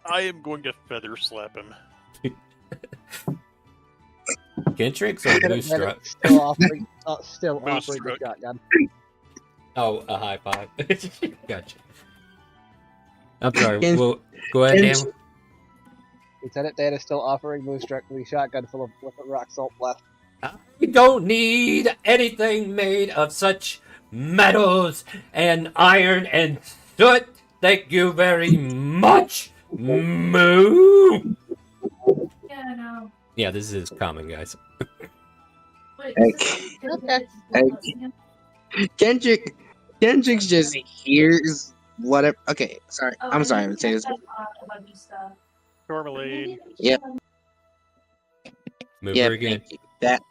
I am going to feather slap him. Kentrix or Moose-Struck? Still offering the shotgun. Oh, a high five. Gotcha. I'm sorry. Well, go ahead, Dan. Lieutenant Dan is still offering Moonstruck the shotgun full of rock salt left. We don't need anything made of such metals and iron and soot. Thank you very much. Moo. Yeah, no. Yeah, this is common, guys. Kendrick just hears whatever. Okay, sorry. I'm sorry. I'm gonna say this. Tourmaline. Yep. Move Yeah, her again. thank you. That.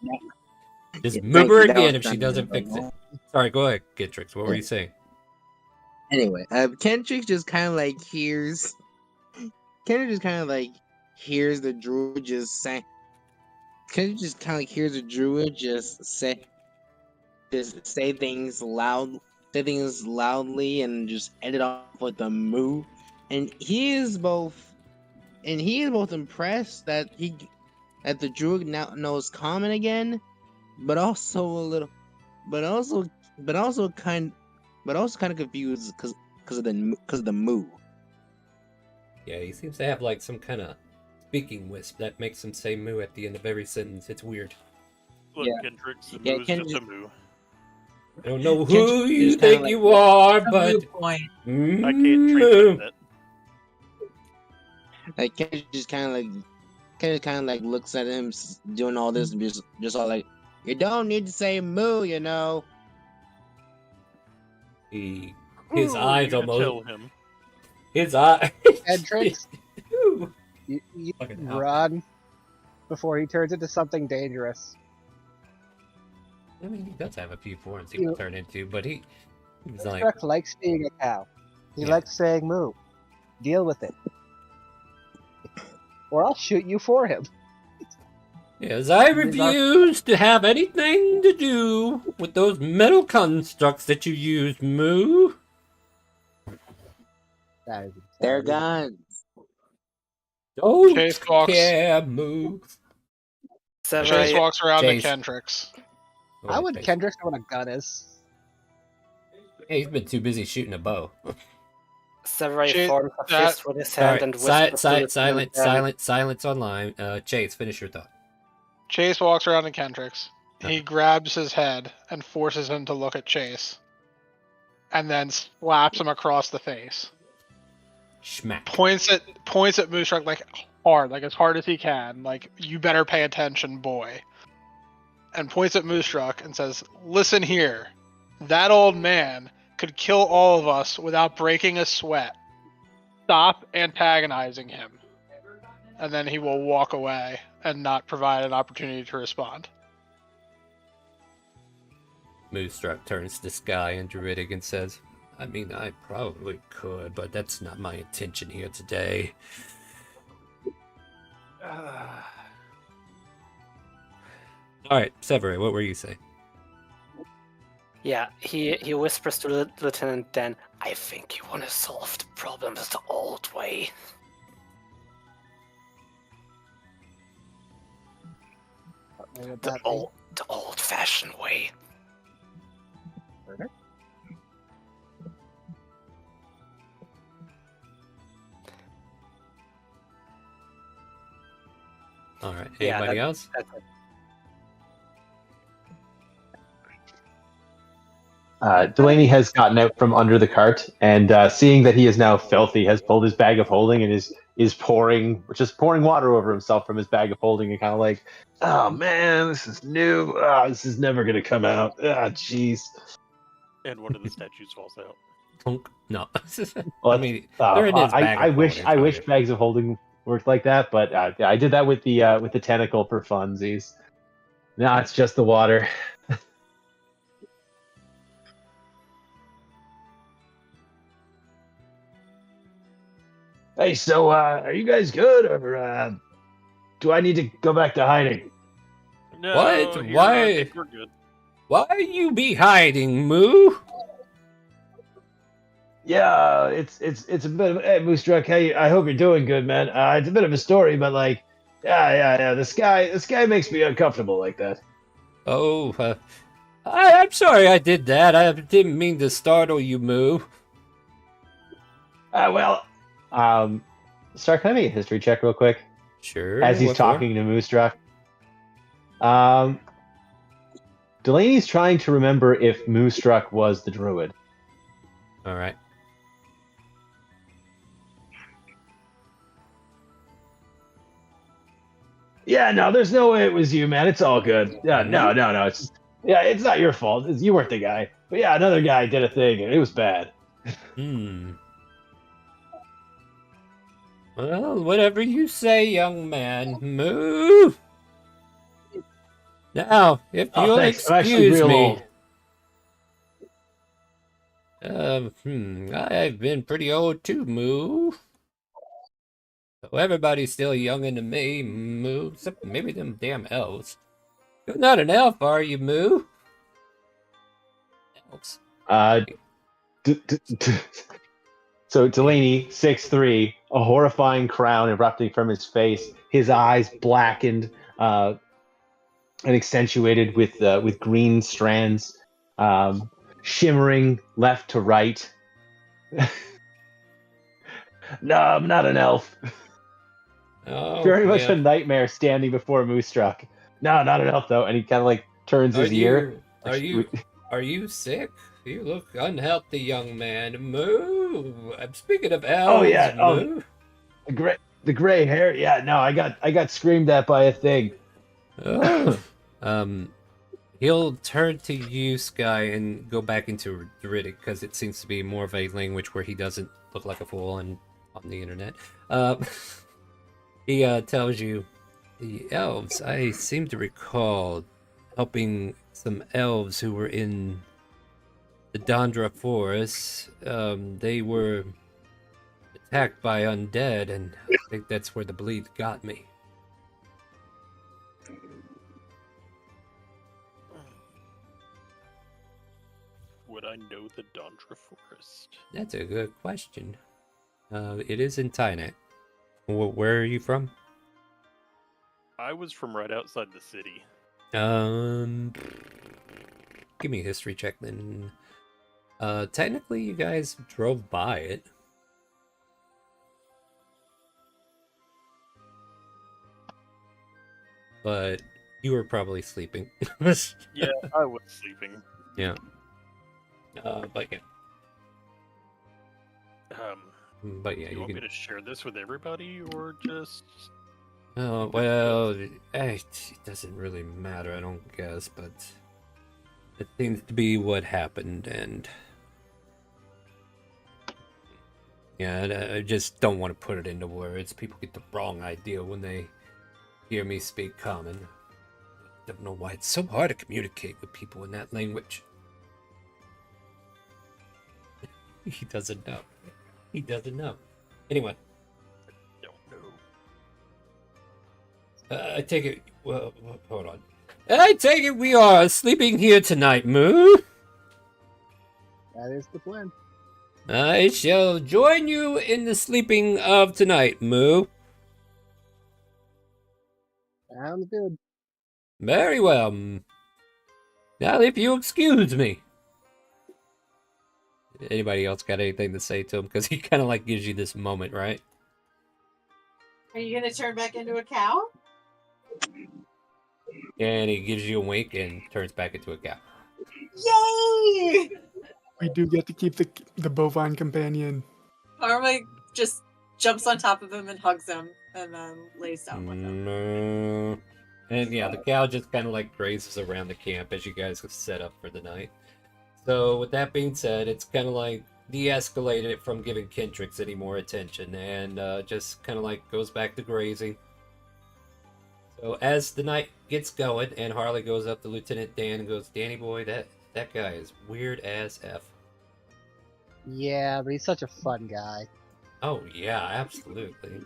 Just Thank move her you. That again was if she done doesn't really fix it. well. Sorry, go ahead, Kentrix. What were you saying? Anyway, Kendrick just kind of like hears. Kendrick just kind of like hears the druid just say. Kendrick just kind of like hears the druid just say things loudly and just end it off with a moo. And he is both impressed that the druid now knows common again, but also a little, but also kind of confused because of the moo. Yeah, he seems to have like some kind of speaking wisp that makes him say moo at the end of every sentence. It's weird. Look, Yeah. Kentrix, the Yeah, moo is just a moo. I don't know who Kendrick you is kinda think like- you are, A but moot point. I can't translate that. Like Kendrick just kind of like looks at him doing all this and just all like, you don't need to say moo, you know. his Ooh, eyes you can almost. tell him. His eye. Kendrix, you Fucking hell. run before he turns into something dangerous. I mean, he does have a few forms he can turn into, but he's like... Moonstruck likes being a cow. He likes saying moo. Deal with it. Or I'll shoot you for him. Yes, I refuse to have anything to do with those metal constructs that you use, Moo. They're guns. Don't Chase walks. care, Moo. Chase walks around Chase. to Kendricks. How would Kendrick know what a gun is? Yeah, he's been too busy shooting a bow. Severay forms a fist with his hand and whispers Silence online. Chase, finish your thought. Chase walks around to Kendrick's. He grabs his head and forces him to look at Chase. And then slaps him across the face. Schmack. Points at Moonstruck like as hard as he can. Like, you better pay attention, boy. And points at Moonstruck and says, "Listen here. That old man could kill all of us without breaking a sweat. Stop antagonizing him." And then he will walk away and not provide an opportunity to respond. Moonstruck turns to Sky and Druidic and says, I mean, I probably could, but that's not my intention here today. Alright, Severay, what were you saying? Yeah, he whispers to Lieutenant Dan, "I think you want to solve the problems the old way." The old-fashioned way. Alright, anybody else? That's it. Delaney has gotten out from under the cart, and seeing that he is now filthy, has pulled his bag of holding and is pouring water over himself from his bag of holding, and kind of like, oh man, this is new. This is never gonna come out. Jeez. And one of the statues falls out. Clunk. No. Well, I mean, they're in his bag. I wish bags of holding worked like that, but I did that with the tentacle for funsies. Now it's just the water. Hey, so are you guys good, or do I need to go back to hiding? No, What? you're Why? not. We're good. Why you be hiding, Moo? Yeah, it's a bit of hey, Moonstruck. Hey, I hope you're doing good, man. It's a bit of a story, but like, yeah. This guy makes me uncomfortable like that. Oh, I'm sorry I did that. I didn't mean to startle you, Moo. Star, can I make a history check real quick? Sure. As he's what talking to Moonstruck. Delaney's trying to remember if Moonstruck was the druid. All right. Yeah, no, there's no way it was you, man. It's all good. Yeah, no. It's not your fault. You weren't the guy. But yeah, another guy did a thing, and it was bad. Well, whatever you say, young man. Moo. Now, if you'll Thanks. I'm actually excuse real me. old. I've been pretty old too, Moo. So everybody's still younger than me, Moo. Except maybe them damn elves. You're not an elf, are you, Moo? Elves. So Delaney, 6'3", a horrifying frown erupting from his face, his eyes blackened and accentuated with green strands, shimmering left to right. No, I'm not an elf. Oh, Very much yeah. a nightmare standing before Moonstruck. No, not an elf though, and he kind of like turns his ear. Are you sick? You look unhealthy, young man. Moo. I'm speaking of elves. Oh yeah. Moo. The gray hair. Yeah, no, I got screamed at by a thing. Oh. He'll turn to you, Sky, and go back into Druidic because it seems to be more of a language where he doesn't look like a fool on the internet. He tells you, The elves. I seem to recall helping some elves who were in the Dondra Forest. They were attacked by undead, and I think that's where the bleed got me. Would I know the Dondra Forest? That's a good question. It is in Tynet. Where are you from? I was from right outside the city. Give me a history check then. Technically, you guys drove by it. But you were probably sleeping. Yeah, I was sleeping. Yeah. But yeah. But yeah, Do you want me to share this with everybody, or just... Oh, well, it doesn't really matter, I don't guess, but it seems to be what happened, and yeah, I just don't want to put it into words. People get the wrong idea when they hear me speak common. I don't know why it's so hard to communicate with people in that language. He doesn't know. He doesn't know. Anyway. I take it. Well, hold on. I take it we are sleeping here tonight, Moo. That is the plan. I shall join you in the sleeping of tonight, Moo. Sounds good. Very well. Now, if you excuse me. Anybody else got anything to say to him? Because he kind of like gives you this moment, right? Are you gonna turn back into a cow? And he gives you a wink and turns back into a cow. Yay! We do get to keep the bovine companion. Karma just jumps on top of him and hugs him, and then lays down with him. No. And yeah, the cow just kind of like grazes around the camp as you guys have set up for the night. So with that being said, it's kind of like de-escalated it from giving Kentrix any more attention, and just kind of like goes back to grazing. So as the night gets going, and Harley goes up to Lieutenant Dan and goes, "Danny boy, that guy is weird as F." Yeah, but he's such a fun guy. Oh yeah, absolutely.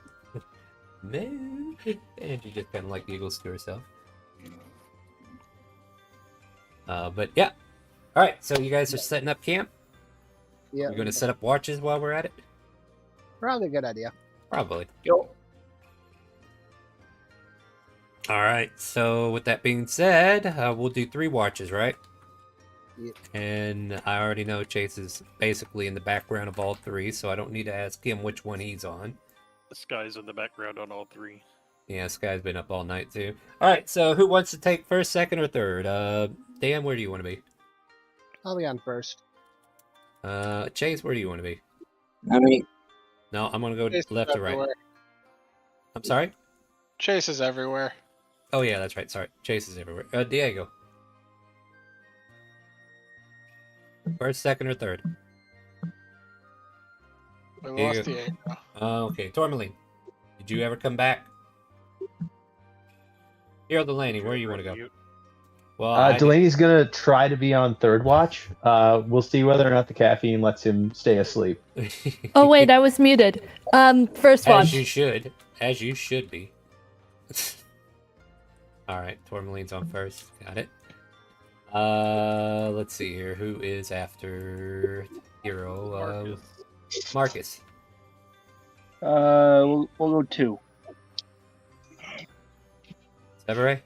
Man. And she just kind of like giggles to herself. But yeah. All right, so you guys are setting up camp? Yeah. You're going to set up watches while we're at it? Probably a good idea. Probably. Yo. All right, so with that being said, we'll do 3 watches, right? Yep. And I already know Chase is basically in the background of all 3, so I don't need to ask him which one he's on. The Sky's in the background on all 3. Yeah, Sky's been up all night too. All right, so who wants to take first, second, or third? Dan, where do you want to be? I'll be on first. Chase, where do you want to be? I mean, No, I'm gonna go Chase is left to right. everywhere. I'm sorry? Chase is everywhere. Oh yeah, that's right. Sorry, Chase is everywhere. Diego. First, second, or third? We Diego. lost Diego. Okay, Tourmaline. Did you ever come back? Hero Delaney, where do you want to go? Well, Delaney's gonna try to be on third watch. We'll see whether or not the caffeine lets him stay asleep. Oh wait, I was muted. First watch. As you should. As you should be. Alright, Tourmaline's on first. Got it. Let's see here. Who is after Hero? Marcus. We'll go 2. Severe?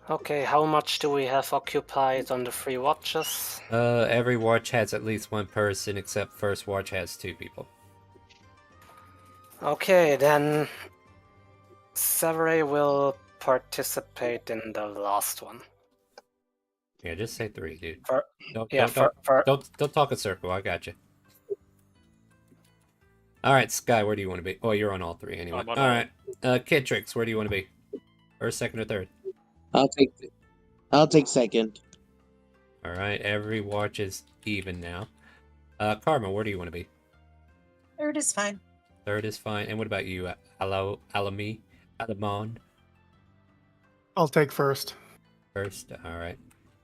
Okay, how much do we have occupied on the 3 watches? Every watch has at least 1 person, except first watch has 2 people. Okay, then Severay will participate in the last one. Yeah, just say 3, dude. Don't talk a circle. I got you. All right, Sky, where do you want to be? Oh, you're on all 3 anyway. All right, Kidtrix, where do you want to be? First, second, or third? I'll take second. All right, every watch is even now. Karma, where do you want to be? Third is fine. Third is fine. And what about you, Alami? Alamon I'll take first. first. All right.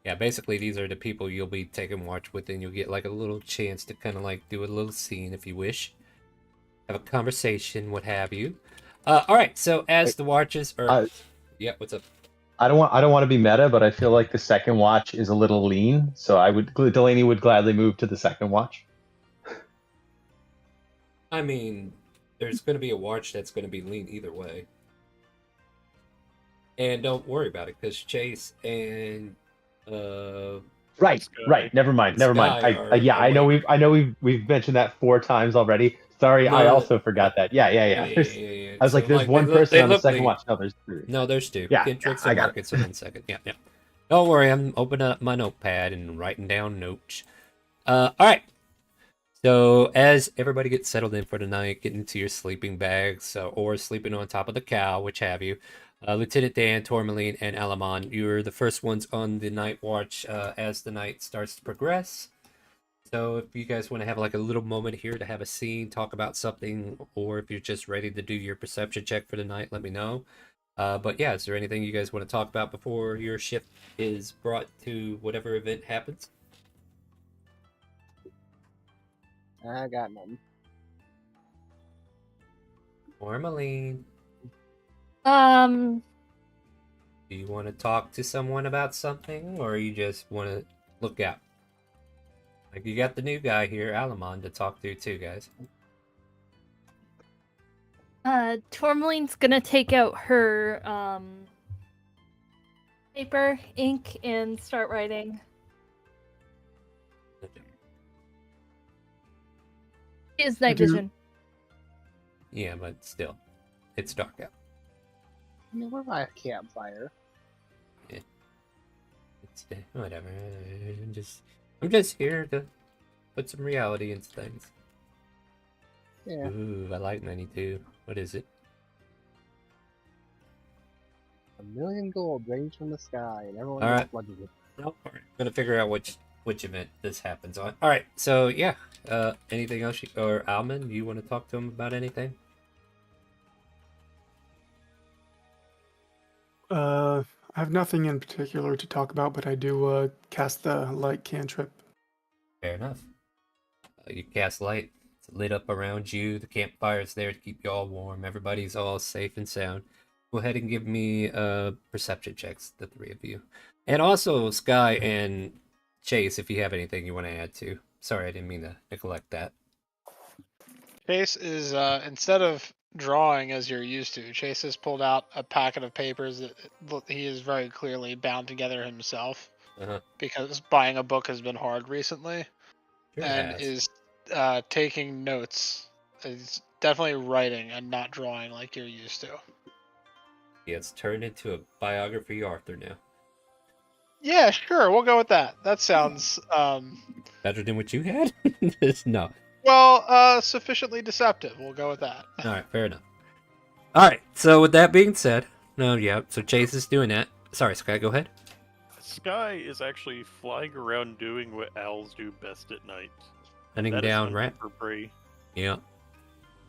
Yeah, basically these are the people you'll be taking watch with, and you'll get like a little chance to kind of like do a little scene if you wish, have a conversation, what have you. All right. So as the watches are, yeah, what's up? I don't want to be meta, but I feel like the second watch is a little lean, so Delaney would gladly move to the second watch. I mean, there's going to be a watch that's going to be lean either way. And don't worry about it, because Chase and Right. Never mind. Sky are I know awake. we've mentioned that 4 times already. Sorry, I No, also forgot that. Yeah. yeah. I was So, like, there's like, one they person on the look second lean. watch. No, there's 3. No, there's 2. Yeah, Kendricks I and got Marcus are on second. Yeah. Don't worry, I'm opening up my notepad and writing down notes. All right. So as everybody gets settled in for the night, get into your sleeping bags, or sleeping on top of the cow, which have you, Lieutenant Dan, Tourmaline, and Alamon, you're the first ones on the night watch as the night starts to progress. So if you guys want to have like a little moment here to have a scene, talk about something, or if you're just ready to do your perception check for the night, let me know. But yeah, is there anything you guys want to talk about before your shift is brought to whatever event happens? I got none. Tourmaline, Um, do you want to talk to someone about something, or you just want to look out? Like, you got the new guy here, Alamon, to talk to too, guys. Tourmaline's gonna take out her paper, ink, and start writing. She has night vision. Yeah, but still, it's dark out. I mean, we're by a campfire. Yeah. It's whatever. I'm just here to put some reality into things. Yeah. Ooh, I like 92. What is it? 1,000,000 gold rains from the sky, and everyone All gets right. flooded with it. Nope. All right. I'm gonna figure out which event this happens on. All right. So yeah. Anything else? Or Alman, you want to talk to him about anything? I have nothing in particular to talk about, but I do cast the light cantrip. Fair enough. You cast light. It's lit up around you. The campfire's there to keep you all warm. Everybody's all safe and sound. Go ahead and give me perception checks, the 3 of you. And also Sky and Chase, if you have anything you want to add to. Sorry, I didn't mean to neglect that. Chase is instead of drawing as you're used to, Chase has pulled out a packet of papers that he is very clearly bound together himself, because buying a book has been hard recently, and is taking notes. Is definitely writing and not drawing like you're used to. Yeah, it's turned into a biography Arthur now. Yeah, sure, we'll go with that. That sounds better than what you had? No. Well, sufficiently deceptive. We'll go with that. All right, fair enough. All right, so with that being said, so Chase is doing that. Sorry, Sky, go ahead. Sky is actually flying around doing what owls do best at night. Hunting down rat. For prey. Yeah.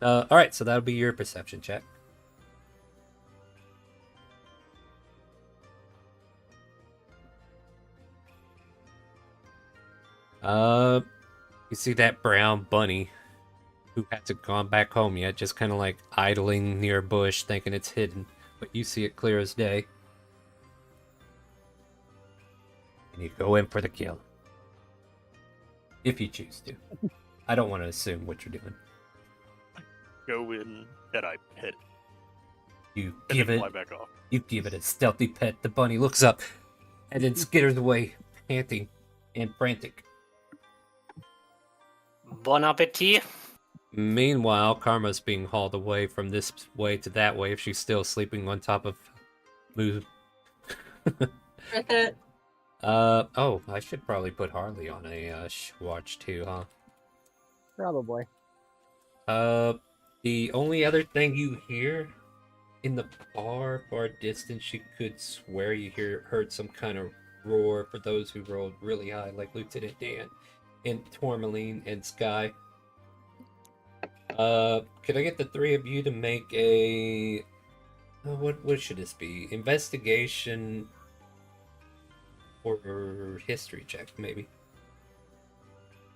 All right, so that'll be your perception check. You see that brown bunny who hasn't gone back home yet, just kind of like idling near a bush, thinking it's hidden, but you see it clear as day. And you go in for the kill. If you choose to. I don't want to assume what you're doing. Go in and I pet it. You and give it. Fly back off. You give it a stealthy pet. The bunny looks up and then skitters away, panting and frantic. Bon appetit. Meanwhile, Karma's being hauled away from this way to that way if she's still sleeping on top of Moo. Oh, I should probably put Harley on a watch too, huh? Probably. The only other thing you hear in the far distance, you could swear you heard some kind of roar for those who rolled really high, like Lieutenant Dan and Tourmaline and Sky. Could I get the 3 of you to make a What should this be? Investigation or history check, maybe.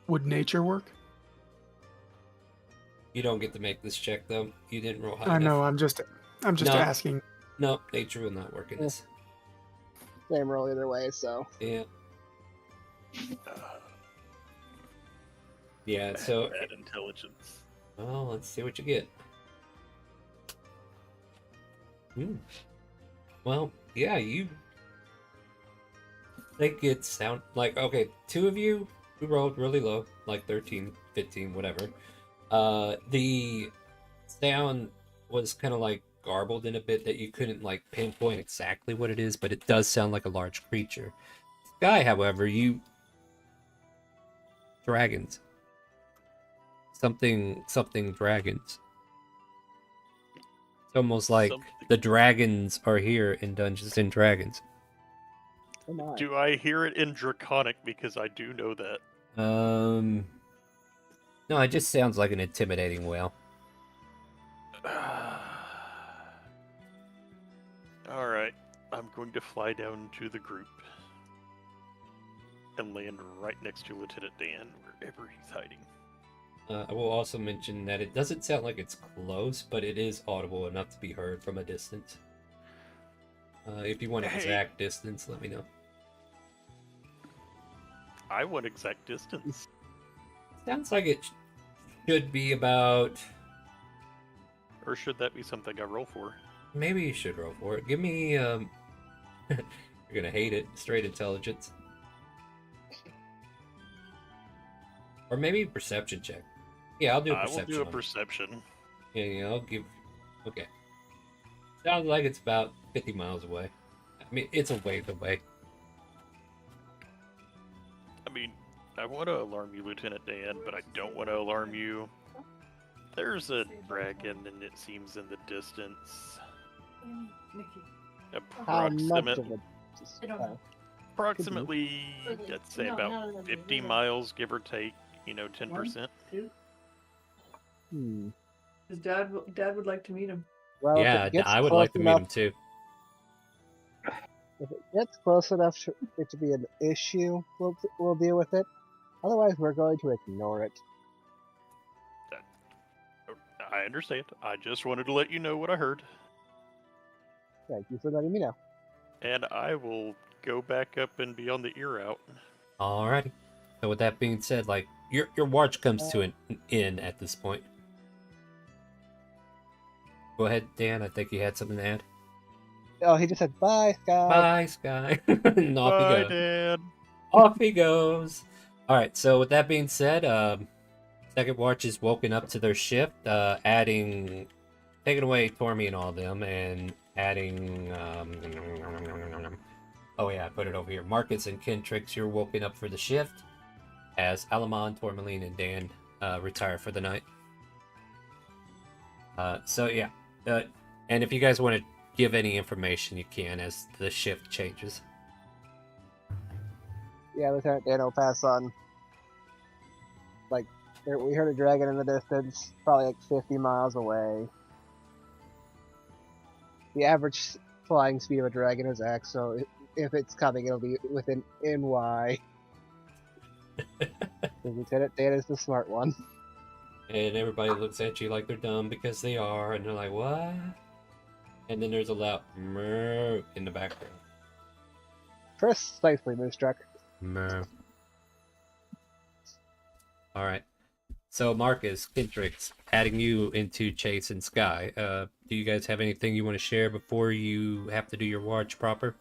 Would nature work? You don't get to make this check though. You didn't roll high I enough. know. I'm just No. asking. No, nature will not work in this. Same roll either way, so. Yeah. Yeah, so Bad intelligence. well, let's see what you get. Well, yeah, you think it sound like okay, two of you who rolled really low, like 13, 15, whatever. The sound was kind of like garbled in a bit that you couldn't like pinpoint exactly what it is, but it does sound like a large creature. Sky, however, dragons. Something dragons. It's almost like the dragons are here in Dungeons and Dragons. Come on. Do I hear it in Draconic? Because I do know that. No, it just sounds like an intimidating wail. Alright, I'm going to fly down to the group and land right next to Lieutenant Dan, wherever he's hiding. I will also mention that it doesn't sound like it's close, but it is audible enough to be heard from a distance. If you want exact distance, let me know. I want exact distance. Sounds like it should be about... Or should that be something I roll for? Maybe you should roll for it. Give me, you're gonna hate it, straight intelligence. Or maybe perception check. Yeah, I'll do a perception. I will do a perception. Yeah, I'll give... Okay. Sounds like it's about 50 miles away. I mean, it's a ways away. I mean, I want to alarm you, Lieutenant Dan, but I don't want to alarm you. There's a dragon, and it seems in the distance. How much of it? Approximately, I'd say about 50 miles, give or take, 10%. His dad would like to meet him. Well, yeah, I would like to meet him too. If it gets close enough for it to be an issue, we'll deal with it. Otherwise, we're going to ignore it. I understand. I just wanted to let you know what I heard. Thank you for letting me know. And I will go back up and be on the ear out. Alrighty. So with that being said, like your watch comes to an end at this point. Go ahead, Dan. I think you had something to add. Oh, he just said bye, Sky. Bye, Sky. And off he Bye, goes. Dan. Off he goes. All right. So with that being said, second watch is woken up to their shift, taking away Tormy and all of them, and adding. Oh yeah, I put it over here. Marcus and Kentrix, you're woken up for the shift, as Alamon, Tourmaline, and Dan retire for the night. So yeah, and if you guys want to give any information, you can as the shift changes. Yeah, Lieutenant Dan will pass on. Like, we heard a dragon in the distance, probably like 50 miles away. The average flying speed of a dragon is X, so if it's coming, it'll be within NY. Lieutenant Dan is the smart one. And everybody looks at you like they're dumb because they are, and they're like, what? And then there's a loud moo in the background. Precisely, Moostruck. Moo. Alright. So, Marcus, Kentrix, adding you into Chase and Sky, do you guys have anything you want to share before you have to do your watch proper?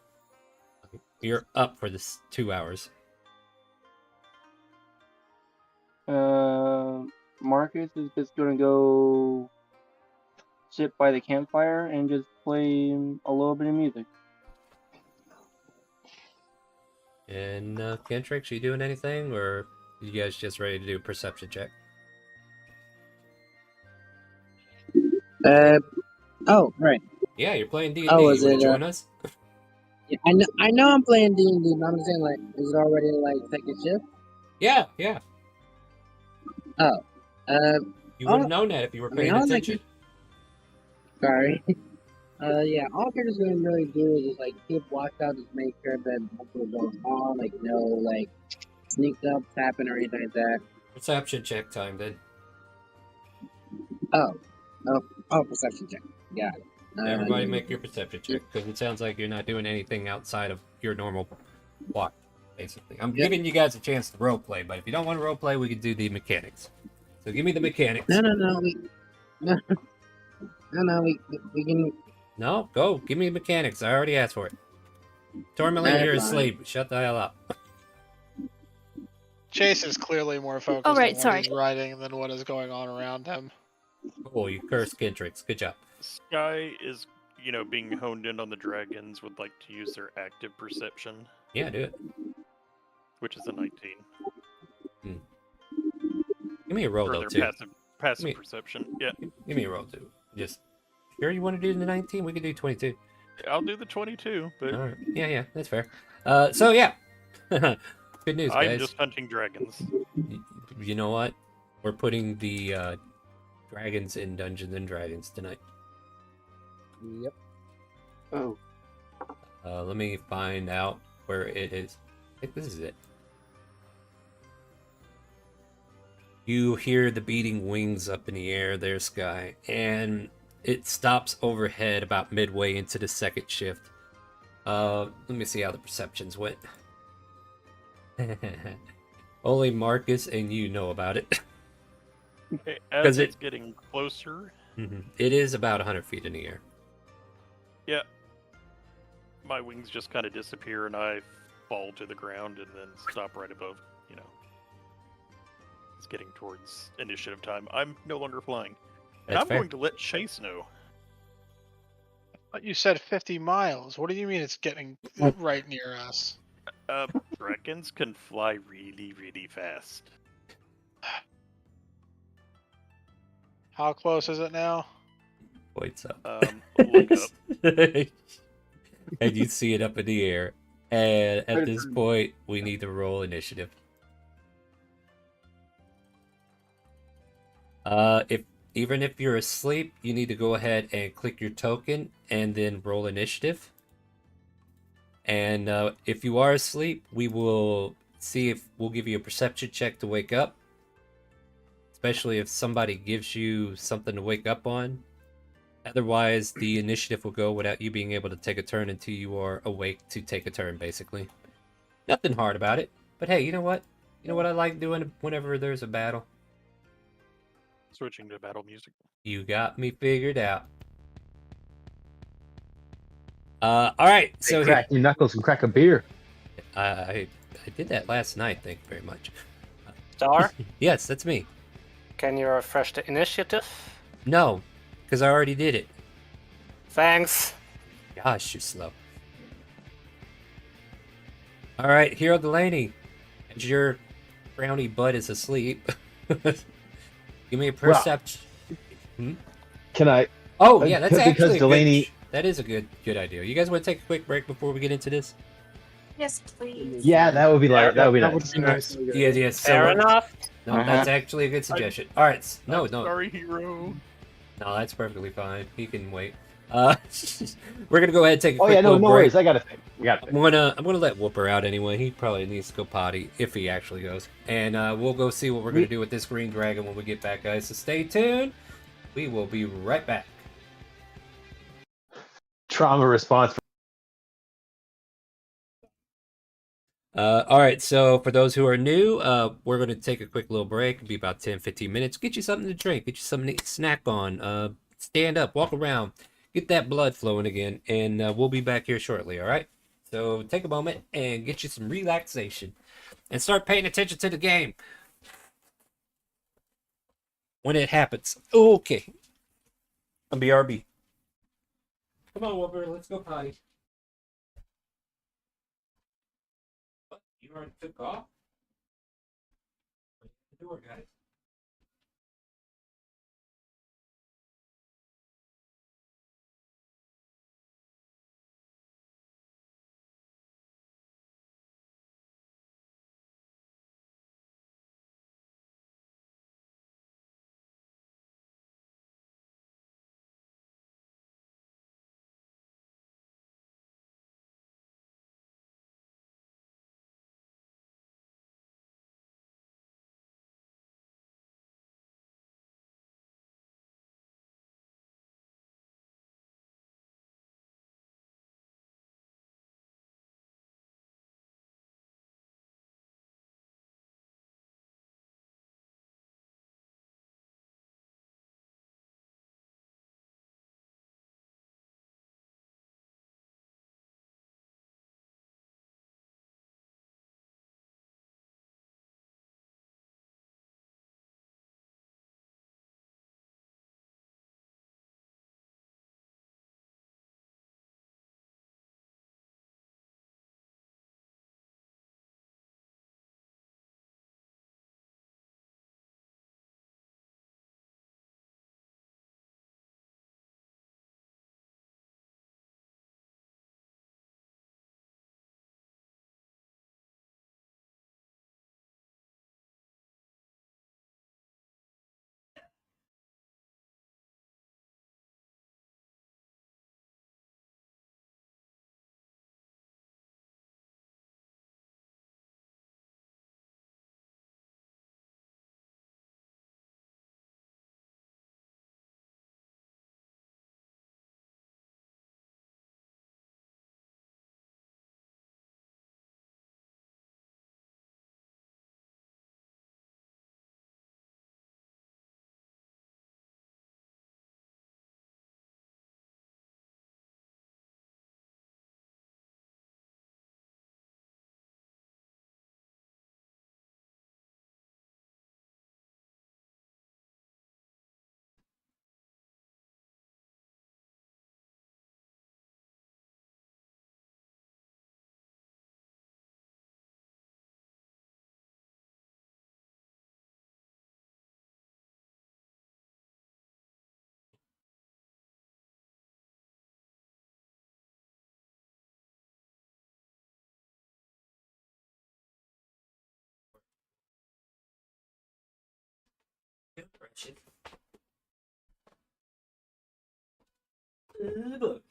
You're up for this 2 hours. Marcus is just gonna go sit by the campfire and just play a little bit of music. And Kentrix, you doing anything, or you guys just ready to do a perception check? Oh, right. Yeah, you're playing D&D. Oh, You is want it, to join us? Yeah, I know I'm playing D&D, but I'm saying, like, is it already, like, second shift? Yeah. Oh. You would have known that if you were paying attention. Sorry. Yeah, all characters gonna really do is just like keep watch out, just make sure that nothing's going on, like no like sneaked up tapping or anything like that. Perception check time then. Oh, perception check. Got it. Everybody make your perception check, because it sounds like you're not doing anything outside of your normal walk, basically. I'm giving you guys a chance to roleplay, but if you don't want to roleplay, we can do the mechanics. So give me the mechanics. No, we can. No, go. Give me the mechanics. I already asked for it. Tourmaline, you're fine. asleep. Shut the hell up. Chase is clearly more focused Oh, right, on what sorry. he's writing than what is going on around him. Oh, you cursed Kendricks. Good job. Sky is, being honed in on the dragons, would like to use their active perception, Yeah, do it. which is a 19. Give me a roll, Or though, their too. passive Me- perception. Yeah, Give me a roll, too. Just, sure you want to do the 19? We can do 22. I'll do the 22, but All right. Yeah, that's fair. So, yeah. Good news, I'm guys. just hunting dragons. You know what? We're putting the dragons in Dungeons and Dragons tonight. Yep. Oh. Let me find out where it is. I think this is it. You hear the beating wings up in the air there, Sky, and it stops overhead about midway into the second shift. Let me see how the perceptions went. Only Marcus and you know about it. Okay, 'Cause as it- it's getting closer, It is about 100 feet in the air. yeah, my wings just kind of disappear and I fall to the ground and then stop right above, It's getting towards initiative time. I'm no longer flying. And That's I'm fair. going to let Chase know. But you said 50 miles. What do you mean it's getting right near us? Dragons can fly really, really fast. How close is it now? Points up. Look up. And you see it up in the air. And at this point, we need to roll initiative. Even if you're asleep, you need to go ahead and click your token and then roll initiative. And if you are asleep, we will see if we'll give you a perception check to wake up. Especially if somebody gives you something to wake up on. Otherwise, the initiative will go without you being able to take a turn until you are awake to take a turn, basically. Nothing hard about it. But hey, you know what? You know what I like doing whenever there's a battle? Switching to battle music. You got me figured out. Alright, so Hey, crack your knuckles and crack a beer. I did that last night, thank you very much. Star, Yes, that's me. can you refresh the initiative? No, because I already did it. Thanks. Gosh, you're slow. Alright, Hero Delaney. As your brownie butt is asleep. Give me a perception. Can I? Oh, yeah, that's because actually Delaney. that is a good idea. You guys want to take a quick break before we get into this? Yes, please. Yeah, that would be like that would be That nice. would be nice. Yes. So Fair enough. No, that's actually a good suggestion. All right, no. Sorry, hero. No, that's perfectly fine. He can wait. We're gonna go ahead and take a Oh quick yeah, no little break. worries. I got a thing. We got a thing. I'm gonna let Whooper out anyway. He probably needs to go potty if he actually goes, and we'll go see what we're gonna do with this green dragon when we get back, guys. So stay tuned. We will be right back. Trauma response. All right, so for those who are new, we're going to take a quick little break. It'll be about 10-15 minutes. Get you something to drink, get you something to snack on, stand up, walk around, get that blood flowing again, and we'll be back here shortly, all right? So take a moment and get you some relaxation and start paying attention to the game when it happens. Okay. BRB. Come on, Wilbur, let's go potty. You already took off? The door, guys. toothbrush it. Look.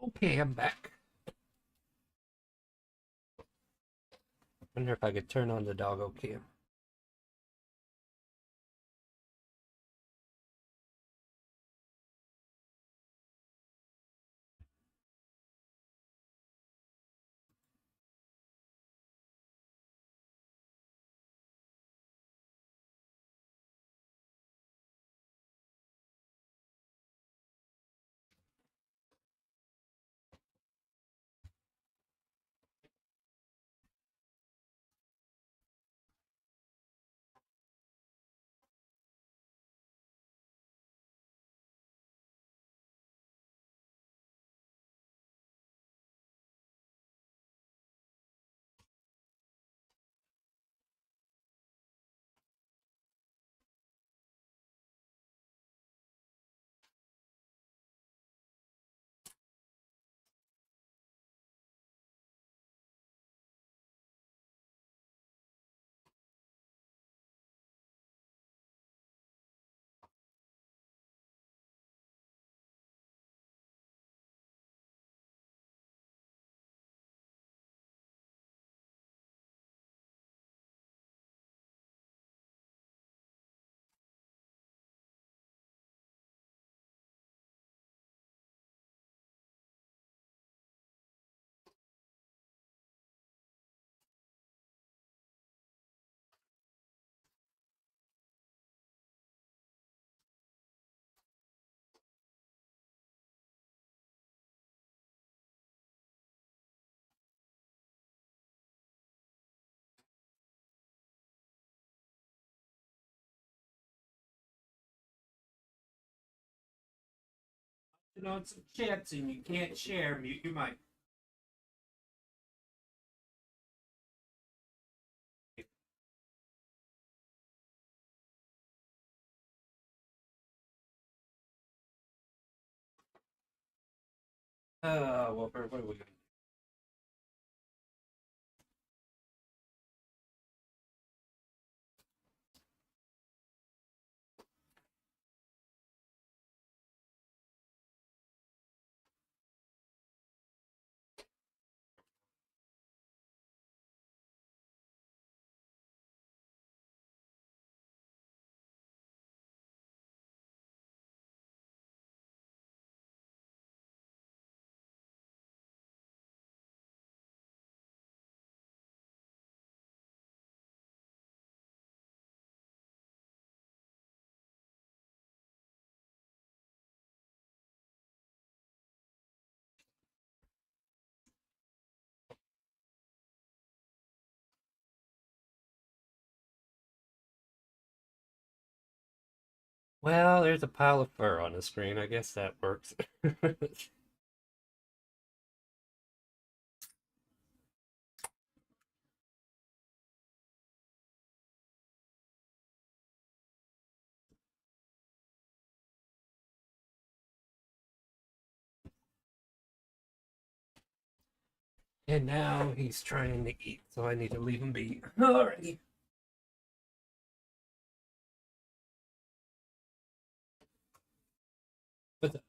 Okay, I'm back. Wonder if I could turn on the doggo cam. You know, it's some chats and you can't share. Mute your mic. Well, what are we gonna Well, there's a pile of fur on the screen. I guess that works. And now he's trying to eat, so I need to leave him be. Alrighty. What's up?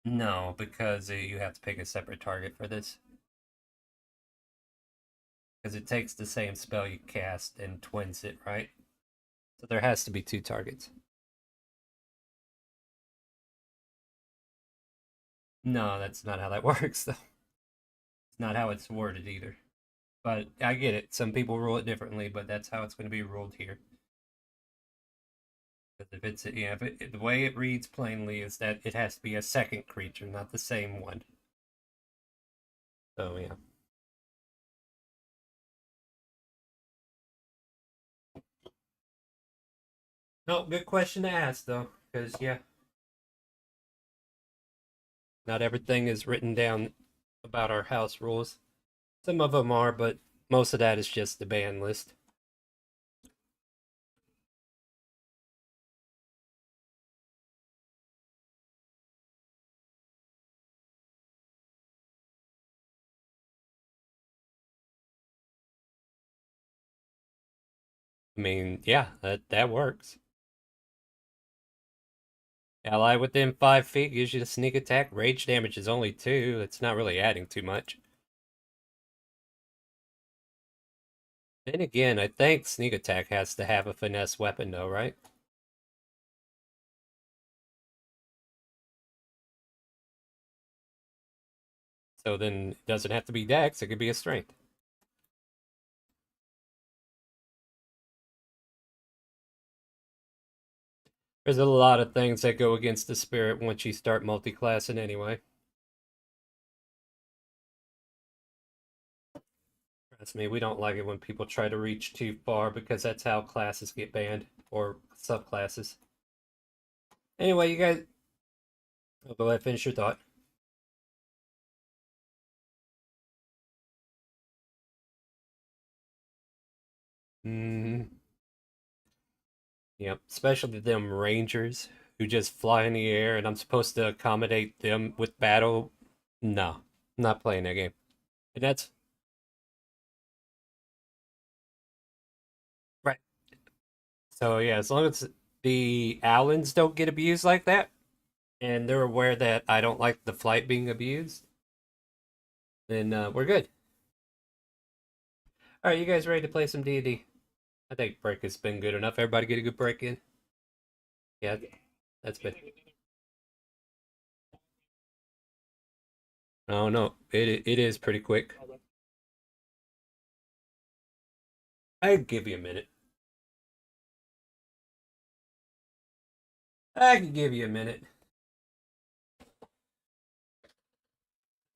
No, because you have to pick a separate target for this. Because it takes the same spell you cast and twins it, right? So there has to be 2 targets. No, that's not how that works, though. It's not how it's worded either. But I get it. Some people rule it differently, but that's how it's going to be ruled here. Because if it's the way it reads plainly is that it has to be a second creature, not the same one. So yeah. No, good question to ask though, because yeah, not everything is written down about our house rules. Some of them are, but most of that is just the ban list. I mean, yeah, that works. Ally within 5 feet gives you the sneak attack. Rage damage is only 2. It's not really adding too much. Then again, I think sneak attack has to have a finesse weapon though, right? So then it doesn't have to be dex, it could be a strength. There's a lot of things that go against the spirit once you start multi-classing anyway. Trust me, we don't like it when people try to reach too far because that's how classes get banned, or subclasses. Anyway, you guys... Oh, go ahead, finish your thought. Yep, especially them rangers who just fly in the air and I'm supposed to accommodate them with battle. No, not playing that game. And that's right. So yeah, as long as the Allens don't get abused like that, and they're aware that I don't like the flight being abused, then we're good. All right, you guys ready to play some D&D? I think break has been good enough. Everybody get a good break in. Yeah, that's been. Oh no, it is pretty quick. I can give you a minute. I can give you a minute.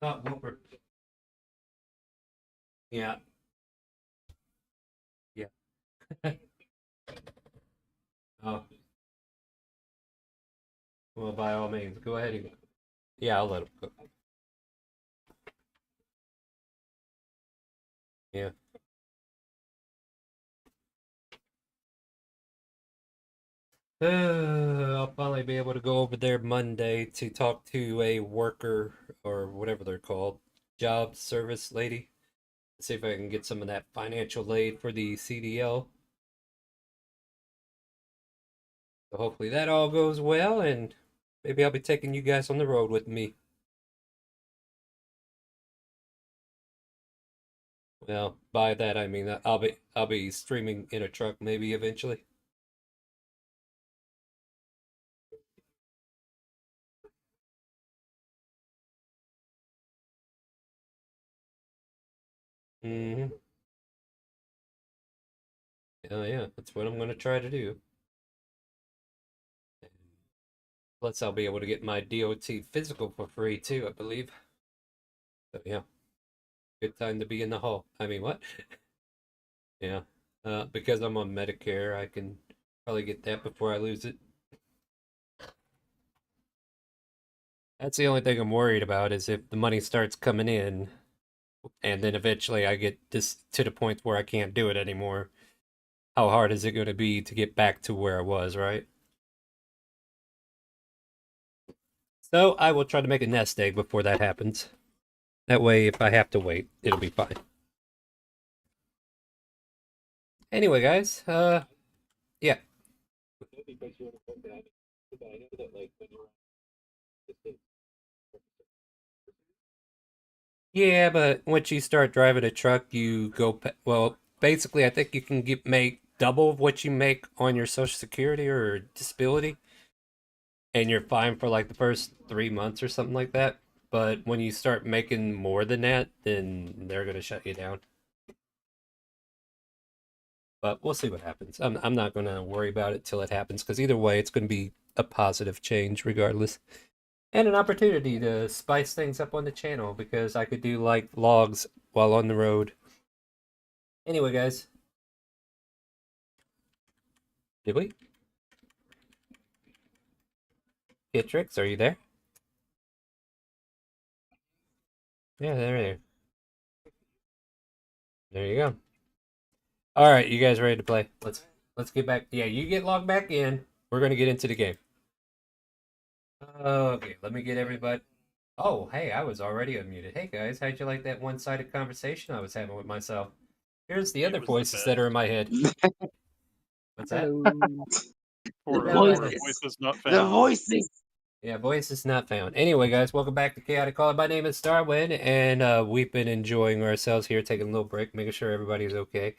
Oh, Whooper. Yeah. Yeah. Oh, well, by all means, go ahead and. Yeah, I'll let him go. Yeah. I'll finally be able to go over there Monday to talk to a worker or whatever they're called, job service lady. See if I can get some of that financial aid for the CDL. So hopefully that all goes well, and maybe I'll be taking you guys on the road with me. Well, by that I mean that I'll be streaming in a truck maybe eventually. Mm-hmm. Oh yeah, that's what I'm gonna try to do. Plus, I'll be able to get my DOT physical for free too, I believe. So yeah, good time to be in the hall. I mean, what? Yeah, because I'm on Medicare, I can probably get that before I lose it. That's the only thing I'm worried about is if the money starts coming in, and then eventually I get this to the point where I can't do it anymore. How hard is it going to be to get back to where I was, right? So I will try to make a nest egg before that happens. That way, if I have to wait, it'll be fine. Anyway, guys, yeah. Yeah, but once you start driving a truck, you go, well, basically, I think you can make double of what you make on your Social Security or disability, and you're fine for like the first 3 months or something like that. But when you start making more than that, then they're gonna shut you down. But we'll see what happens. I'm not gonna worry about it till it happens because either way, it's gonna be a positive change regardless, and an opportunity to spice things up on the channel because I could do like vlogs while on the road. Anyway, guys, did we? Tricks, are you there? Yeah, there. There you go. All right, you guys ready to play? Let's get back. Yeah, you get logged back in. We're gonna get into the game. Okay, let me get everybody. Oh, hey, I was already unmuted. Hey guys, how'd you like that one-sided conversation I was having with myself? Here's the other It was the voices that are in my head. What's that? Hello. For No, voices not The found. voices. Yeah, voice is not found. Anyway, guys, welcome back to Chaotic Caller. My name is Starwind, and we've been enjoying ourselves here, taking a little break, making sure everybody's okay.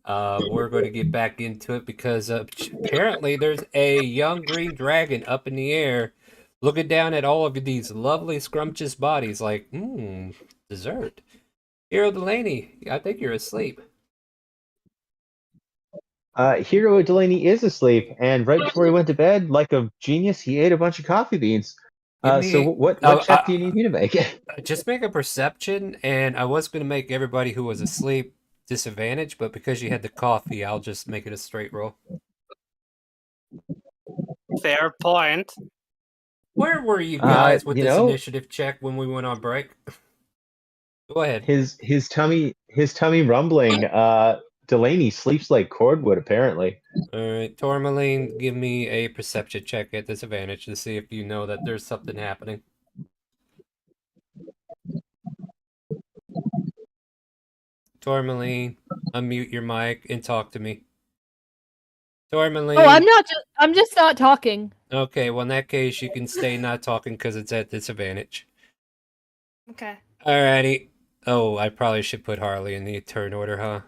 We're going to get back into it because apparently there's a young green dragon up in the air looking down at all of these lovely scrumptious bodies like, dessert. Hero Delaney, I think you're asleep. Hero Delaney is asleep, and right before he went to bed, like a genius, he ate a bunch of coffee beans. Give So me, what check do you need me to make? just make a perception, and I was going to make everybody who was asleep disadvantage, but because you had the coffee, I'll just make it a straight roll. Fair point. Where were you guys with You this know, initiative check when we went on break? Go ahead. his tummy rumbling. Delaney sleeps like cordwood, apparently. All right, Tourmaline, give me a perception check at disadvantage to see if you know that there's something happening. Tourmaline, unmute your mic and talk to me. Tourmaline. Oh, I'm just not talking. Okay, well in that case you can stay not talking because it's at disadvantage. Okay. Alrighty. Oh, I probably should put Harley in the turn order, huh?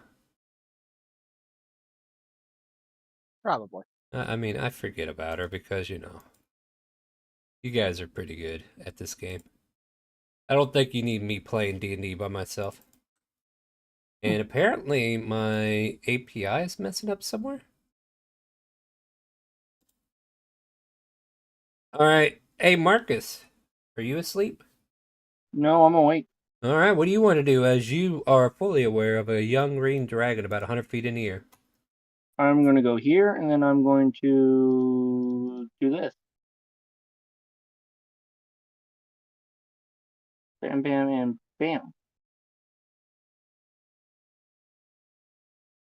Probably. I mean, I forget about her because, you know, you guys are pretty good at this game. I don't think you need me playing D&D by myself. And apparently my API is messing up somewhere. Alright. Hey, Marcus. Are you asleep? No, I'm awake. Alright, what do you want to do as you are fully aware of a young green dragon about 100 feet in the air? I'm going to go here, and then I'm going to do this. Bam, bam, and bam.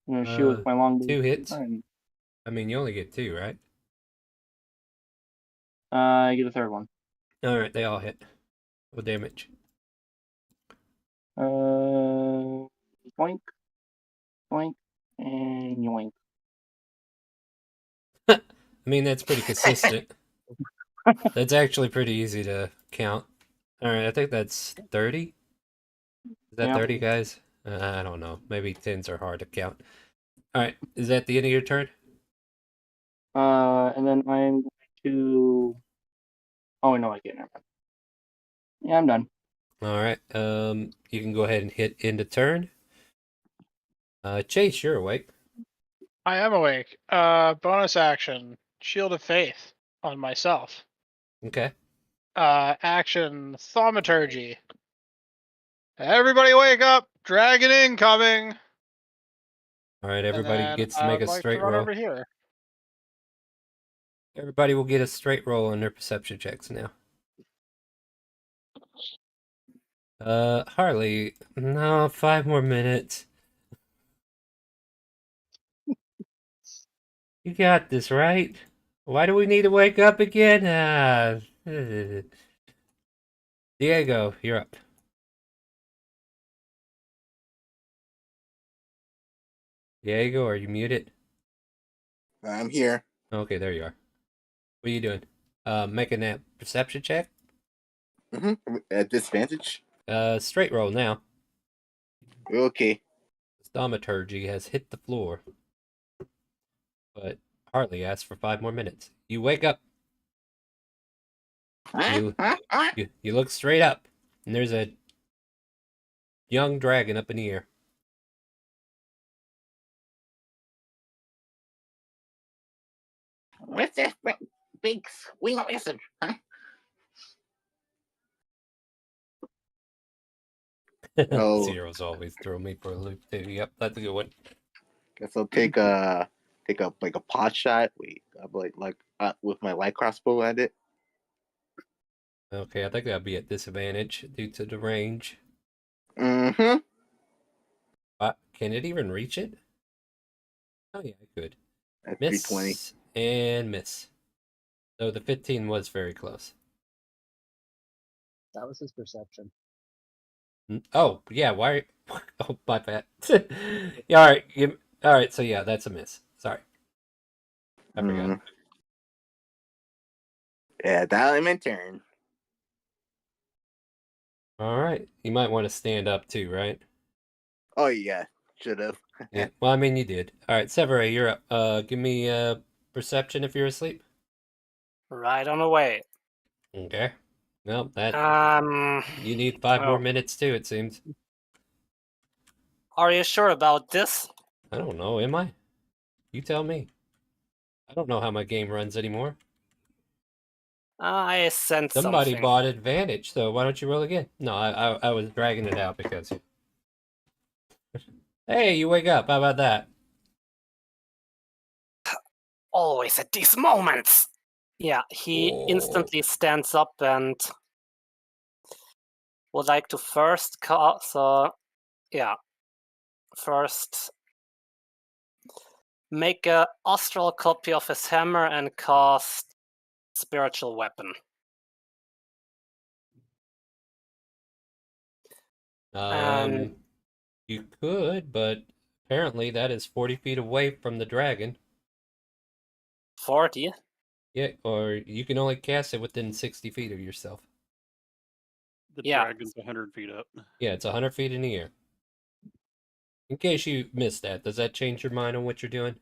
I'm going to shoot with my longbow. 2 hits? And, I mean, you only get 2, right? I get a third one. Alright, they all hit. What damage? Yoink, yoink, and yoink. I mean, that's pretty consistent. That's actually pretty easy to count. Alright, I think that's 30. Is that Yeah. 30, guys? I don't know. Maybe 10s are hard to count. All right, is that the end of your turn? And then I'm going to. Oh no, I can't. Never mind. Yeah, I'm done. All right. You can go ahead and hit end of turn. Chase, you're awake. I am awake. Bonus action, Shield of Faith on myself. Okay. Action, Thaumaturgy. Everybody wake up! Dragon incoming! All right. And Everybody then gets to I make would a like to straight run roll. over here. Everybody will get a straight roll on their perception checks now. Harley, no, 5 more minutes. You got this, right? Why do we need to wake up again? Diego, you're up. Diego, are you muted? I'm here. Okay, there you are. What are you doing? Making that perception check? At disadvantage? Straight roll now. Okay. Thaumaturgy has hit the floor. But Harley asked for 5 more minutes. You wake up. You look straight up, and there's a young dragon up in the air. What's this big swing lizard? Huh? Oh, Zeros always throw me for a loop too. Yep, that's a good one. guess I'll take a like a pot shot. Wait, with my light crossbow at it. Okay, I think that'll be at disadvantage due to the range. Mm-hmm. Can it even reach it? Oh yeah, it could. At Miss 320. and miss. So the 15 was very close. That was his perception. Oh yeah, why? Oh my bad. Yeah, all right. All right. So yeah, that's a miss. Sorry, I forgot. Yeah, that my turn. All right, you might want to stand up too, right? Oh yeah, should have. Yeah. Well, I mean, you did. All right, Severe, you're up. Give me perception if you're asleep. Right on the way. Okay. Well, that you need 5 more well, minutes too. It seems. Are you sure about this? I don't know. Am I? You tell me. I don't know how my game runs anymore. I sense Somebody something. bought advantage, so why don't you roll again? No, I was dragging it out because. Hey, you wake up. How about that? Always at these moments. Yeah, he instantly stands up and would like to first cast. So, yeah, first make a astral copy of his hammer and cast spiritual weapon. You could, but apparently that is 40 feet away from the dragon. 40? Yeah, or you can only cast it within 60 feet of yourself. The dragon's 100 feet up. Yeah, it's 100 feet in the air. In case you missed that, does that change your mind on what you're doing?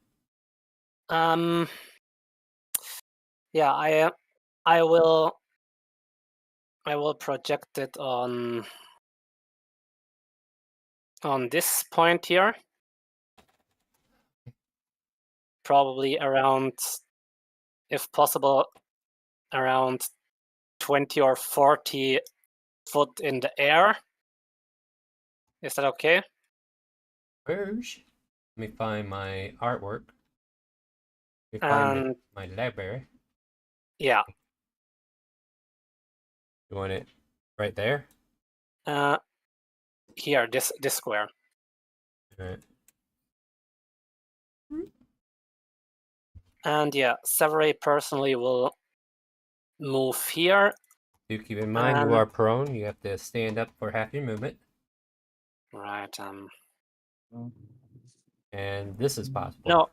Yeah, I will project it on this point here. Probably around, if possible, around 20 or 40 foot in the air. Is that okay? Rouge. Let me find my artwork. Let me find my library. Yeah. You want it right there? Here, this square. All right. And yeah, Severay personally will move here. Do keep in mind you are prone. You have to stand up for half your movement. Right. And this is possible. No,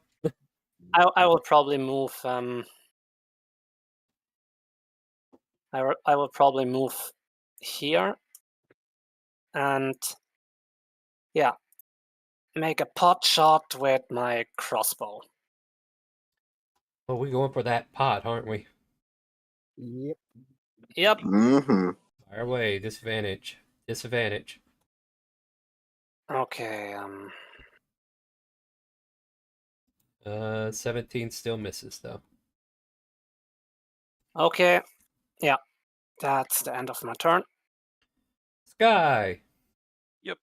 I will probably move. I will probably move here, and yeah, make a pot shot with my crossbow. Well, we going for that pot, aren't we? Yep. Yep. Mm-hmm. Fire away. Disadvantage. Disadvantage. Okay. 17 still misses though. Okay. Yeah. That's the end of my turn. Sky. Yep.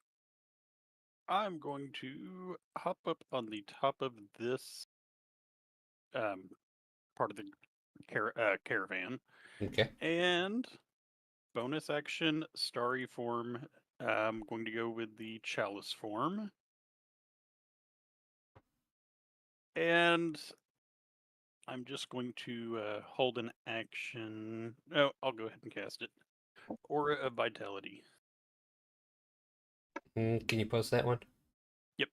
I'm going to hop up on the top of this part of the caravan. Okay. And bonus action, starry form. I'm going to go with the chalice form. And I'm just going to hold an action. No, I'll go ahead and cast it. Aura of Vitality. Can you post that one? Yep.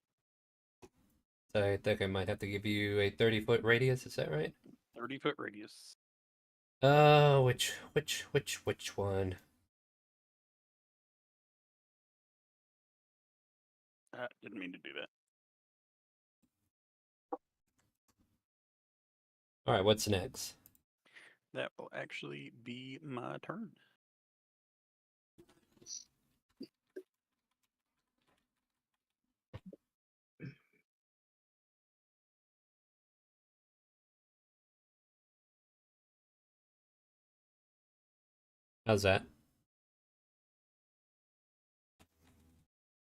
So I think I might have to give you a 30-foot radius. Is that right? 30-foot radius. Which one? Didn't mean to do that. All right. What's next? That will actually be my turn. How's that?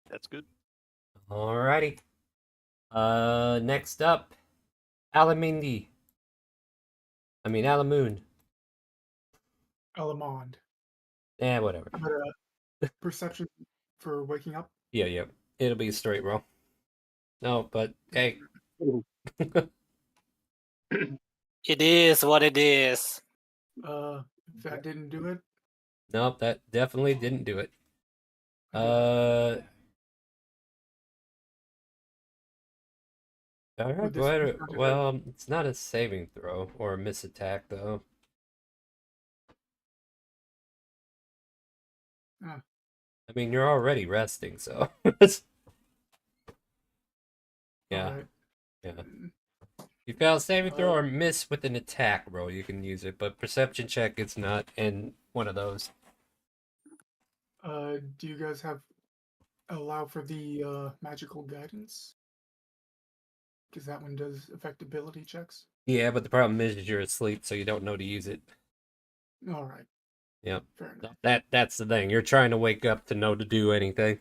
That's good. Alrighty. Next up, Alamindi. Alamoon. Alamond. Whatever. But, perception for waking up? Yeah. It'll be a straight roll. No, but hey. It is what it is. That didn't do it. Nope, that definitely didn't do it. Alright, go ahead. Well, it's not a saving throw or a miss attack, though. You're already resting, so. Yeah. Right. Yeah. You fail a saving throw or miss with an attack roll, you can use it, but perception check it's not in one of those. Do you guys allow for the magical guidance? Because that one does affect ability checks. Yeah, but the problem is you're asleep, so you don't know to use it. All right. Yep. Fair enough. That's the thing. You're trying to wake up to know to do anything.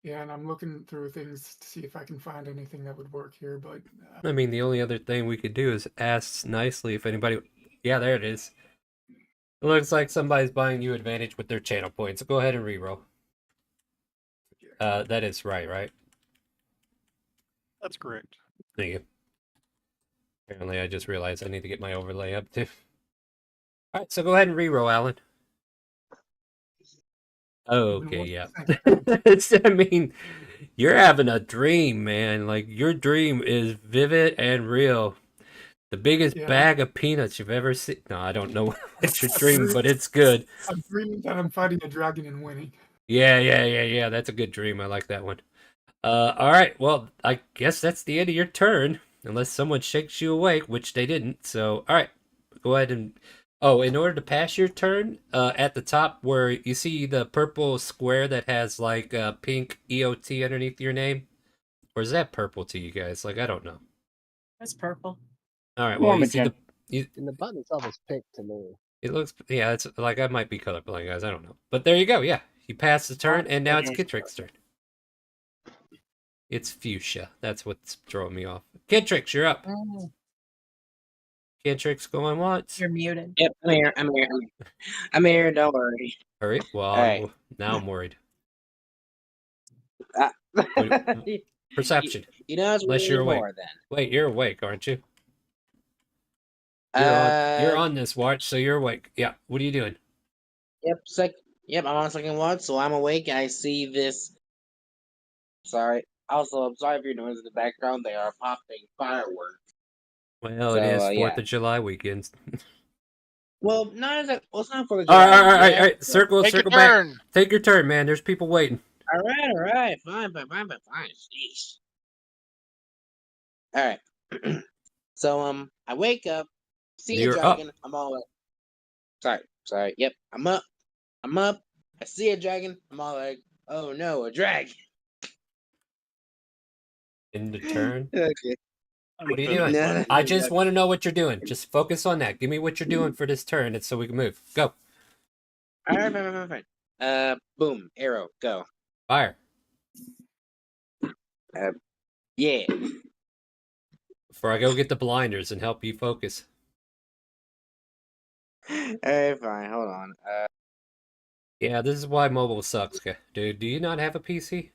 Yeah, and I'm looking through things to see if I can find anything that would work here, but... The only other thing we could do is ask nicely if anybody... Yeah, there it is. It looks like somebody's buying you advantage with their channel points, so go ahead and reroll. That is right? That's correct. Thank you. Apparently I just realized I need to get my overlay up too. Alright, so go ahead and reroll, Alan. Okay, yeah. You're having a dream, man. Like, your dream is vivid and real. The biggest bag of peanuts you've ever seen. No, I don't know what your dream, but it's good. I'm dreaming that I'm fighting a dragon and winning. Yeah. That's a good dream. I like that one. Alright, well, I guess that's the end of your turn. Unless someone shakes you awake, which they didn't. So, alright. Go ahead and... Oh, in order to pass your turn, at the top where you see the purple square that has like pink EOT underneath your name, or is that purple to you guys? Like, I don't know. It's purple. All right, well, you see the And the button itself is pink to me. It looks, yeah, it's like I might be colorblind, guys. I don't know, but there you go. Yeah, you passed the turn, and now it's Kitrix's turn. It's fuchsia. That's what's throwing me off. Kitrix, you're up. Kitrix going once. You're muted. Yep, I'm here. Don't worry. Hurry. Well, right. now I'm worried. You- Perception. You know, it's Unless really you're awake. more then. Wait, you're awake, aren't you? You're on this watch, so you're awake. Yeah. What are you doing? Yep, I'm on second watch, so I'm awake. I see this. Sorry. Also, I'm sorry for your noise in the background. They are popping fireworks. Well, it is 4th of July weekend. Well, it's not for the All July. right. Circle Take back. your turn. Take your turn, man. There's people waiting. Alright, fine. Sheesh. Alright. So, I wake up, see a You're up. dragon, I'm all like, sorry, yep, I'm up, I see a dragon, I'm all like, oh no, a dragon. In the turn. Okay. What are you doing? No. I just want to know what you're doing. Just focus on that. Give me what you're doing for this turn, and so we can move. Go. Alright, fine. Boom, arrow, go. Fire. Yeah. Before I go get the blinders and help you focus. Alright, fine, hold on. Yeah, this is why mobile sucks, dude. Do you not have a PC?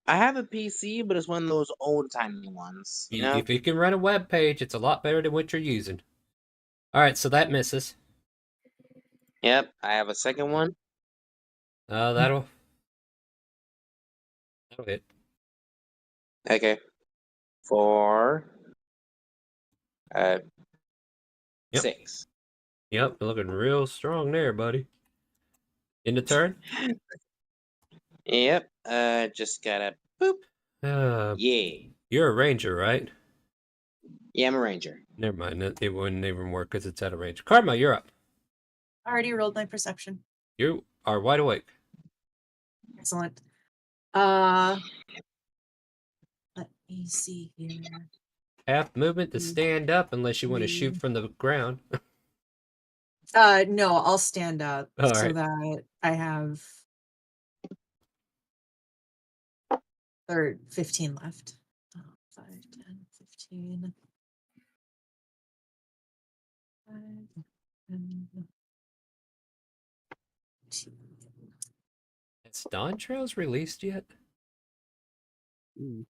I have a PC, but it's one of those old-timey ones, you know? If you can run a web page, it's a lot better than what you're using. Alright, so that misses. Yep, I have a second one. That'll hit. Okay. 4. Yep. 6. Yep, you're looking real strong there, buddy. In the turn? Yep, just gotta boop. Yeah. You're a ranger, right? Yeah, I'm a ranger. Never mind, it wouldn't even work because it's out of range. Karma, you're up. I already rolled my perception. You are wide awake. Excellent. Let me see here. Half movement to stand up unless you want to shoot from the ground. No, I'll stand up All so right. that I have 15 left. 5, 10, 15. 5, 10, 2. Has Dawn Trails released yet?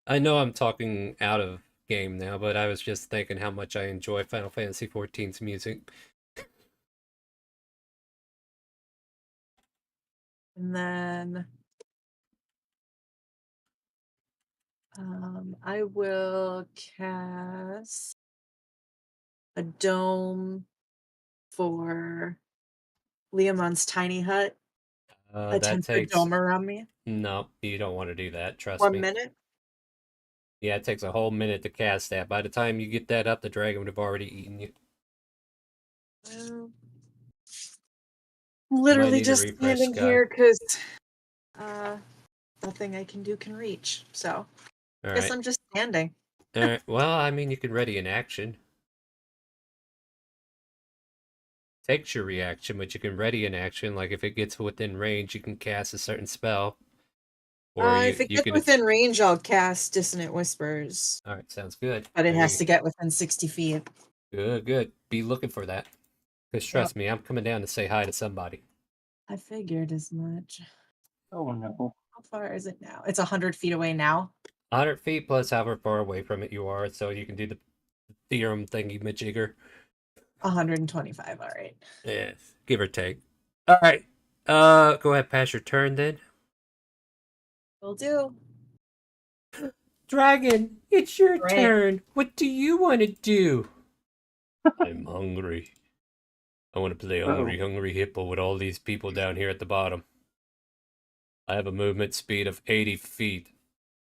I know I'm talking out of game now, but I was just thinking how much I enjoy Final Fantasy XIV's music. And then I will cast a dome for Leomon's tiny hut. A That 10-foot takes... dome around me. No, you don't want to do that, trust 1 me. minute? Yeah, it takes a whole minute to cast that. By the time you get that up, the dragon would have already eaten you. Well, You might literally need a just refresh, standing Sky. here because nothing I can do can reach. So All guess right. I'm just standing. All right. Well, I mean, you can ready an action. Takes your reaction, but you can ready an action. Like if it gets within range, you can cast a certain spell. Or If it you gets can... within range, I'll cast Dissonant Whispers. All right, sounds good. But it There has you- to get within 60 feet. Good. Be looking for that. Because trust me, I'm coming down to say hi to somebody. I figured as much. Oh no. How far is it now? It's 100 feet away now. 100 feet plus however far away from it you are, so you can do the theorem thingy majigger. 125, all right. Yeah, give or take. All right. Go ahead, pass your turn then. Will do. Dragon, it's your Great. turn. What do you want to do? I'm hungry. I want to play hungry hippo with all these people down here at the bottom. I have a movement speed of 80 feet.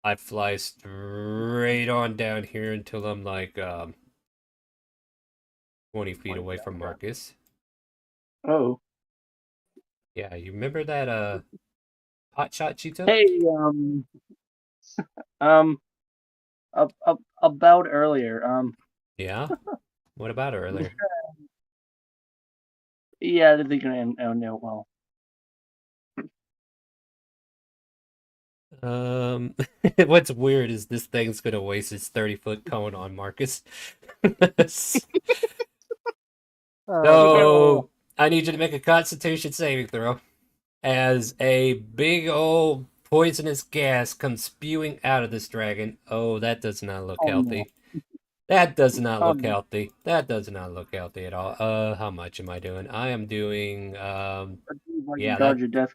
I fly straight on down here until I'm like 20 feet away from Marcus. Oh. Yeah, you remember that hot shot you took? Hey, about earlier. Yeah? What about earlier? Yeah, the big oh no, well. What's weird is this thing's gonna waste its 30-foot cone on Marcus. So I need you to make a Constitution saving throw as a big old poisonous gas comes spewing out of this dragon. Oh, that does not look healthy. No. That does not look healthy. That does not look healthy at all. How much am I doing? I am doing yeah, dodge your death